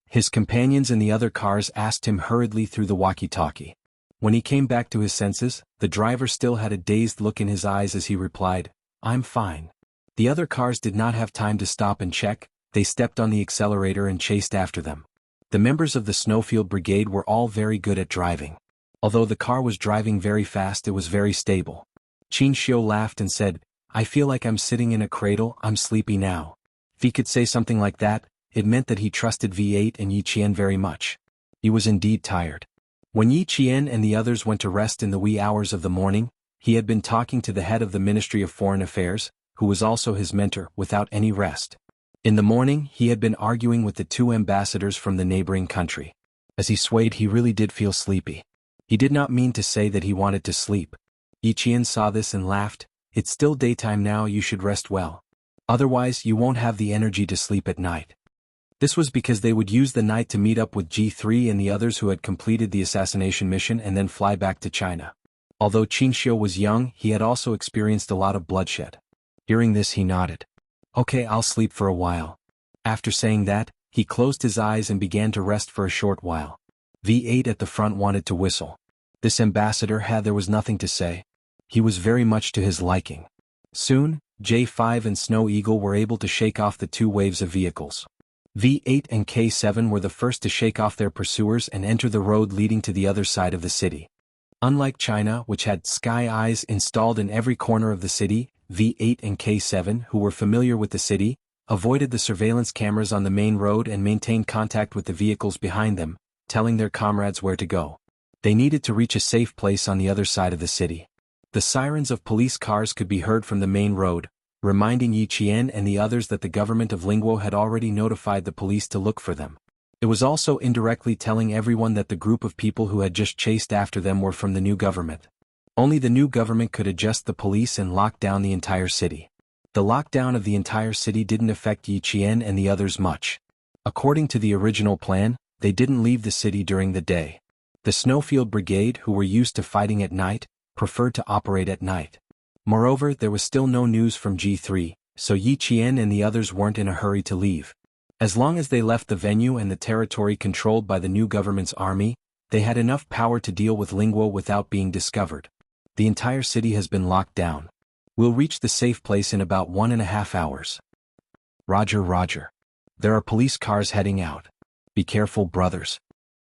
His companions in the other cars asked him hurriedly through the walkie-talkie. When he came back to his senses, the driver still had a dazed look in his eyes as he replied, "I'm fine." The other cars did not have time to stop and check, they stepped on the accelerator and chased after them. The members of the Snowfield Brigade were all very good at driving. Although the car was driving very fast, it was very stable. Qin Xiu laughed and said, "I feel like I'm sitting in a cradle, I'm sleepy now." If he could say something like that, it meant that he trusted V8 and Yi Qian very much. He was indeed tired. When Yi Qian and the others went to rest in the wee hours of the morning, he had been talking to the head of the Ministry of Foreign Affairs, who was also his mentor, without any rest. In the morning, he had been arguing with the 2 ambassadors from the neighboring country. As he swayed, he really did feel sleepy. He did not mean to say that he wanted to sleep. Yi Qian saw this and laughed, "It's still daytime now, you should rest well. Otherwise, you won't have the energy to sleep at night." This was because they would use the night to meet up with G3 and the others who had completed the assassination mission and then fly back to China. Although Qin Xiu was young, he had also experienced a lot of bloodshed. Hearing this, he nodded. "Okay, I'll sleep for a while." After saying that, he closed his eyes and began to rest for a short while. V8 at the front wanted to whistle. This ambassador there was nothing to say. He was very much to his liking. Soon, J5 and Snow Eagle were able to shake off the 2 waves of vehicles. V8 and K7 were the first to shake off their pursuers and enter the road leading to the other side of the city. Unlike China, which had sky eyes installed in every corner of the city, V8 and K7, who were familiar with the city, avoided the surveillance cameras on the main road and maintained contact with the vehicles behind them, telling their comrades where to go. They needed to reach a safe place on the other side of the city. The sirens of police cars could be heard from the main road, reminding Yi Qian and the others that the government of Lingguo had already notified the police to look for them. It was also indirectly telling everyone that the group of people who had just chased after them were from the new government. Only the new government could adjust the police and lock down the entire city. The lockdown of the entire city didn't affect Yi Qian and the others much. According to the original plan, they didn't leave the city during the day. The Snowfield Brigade, who were used to fighting at night, preferred to operate at night. Moreover, there was still no news from G3, so Yi Qian and the others weren't in a hurry to leave. As long as they left the venue and the territory controlled by the new government's army, they had enough power to deal with Lingguo without being discovered. The entire city has been locked down. We'll reach the safe place in about 1.5 hours. Roger, Roger. There are police cars heading out. Be careful, brothers.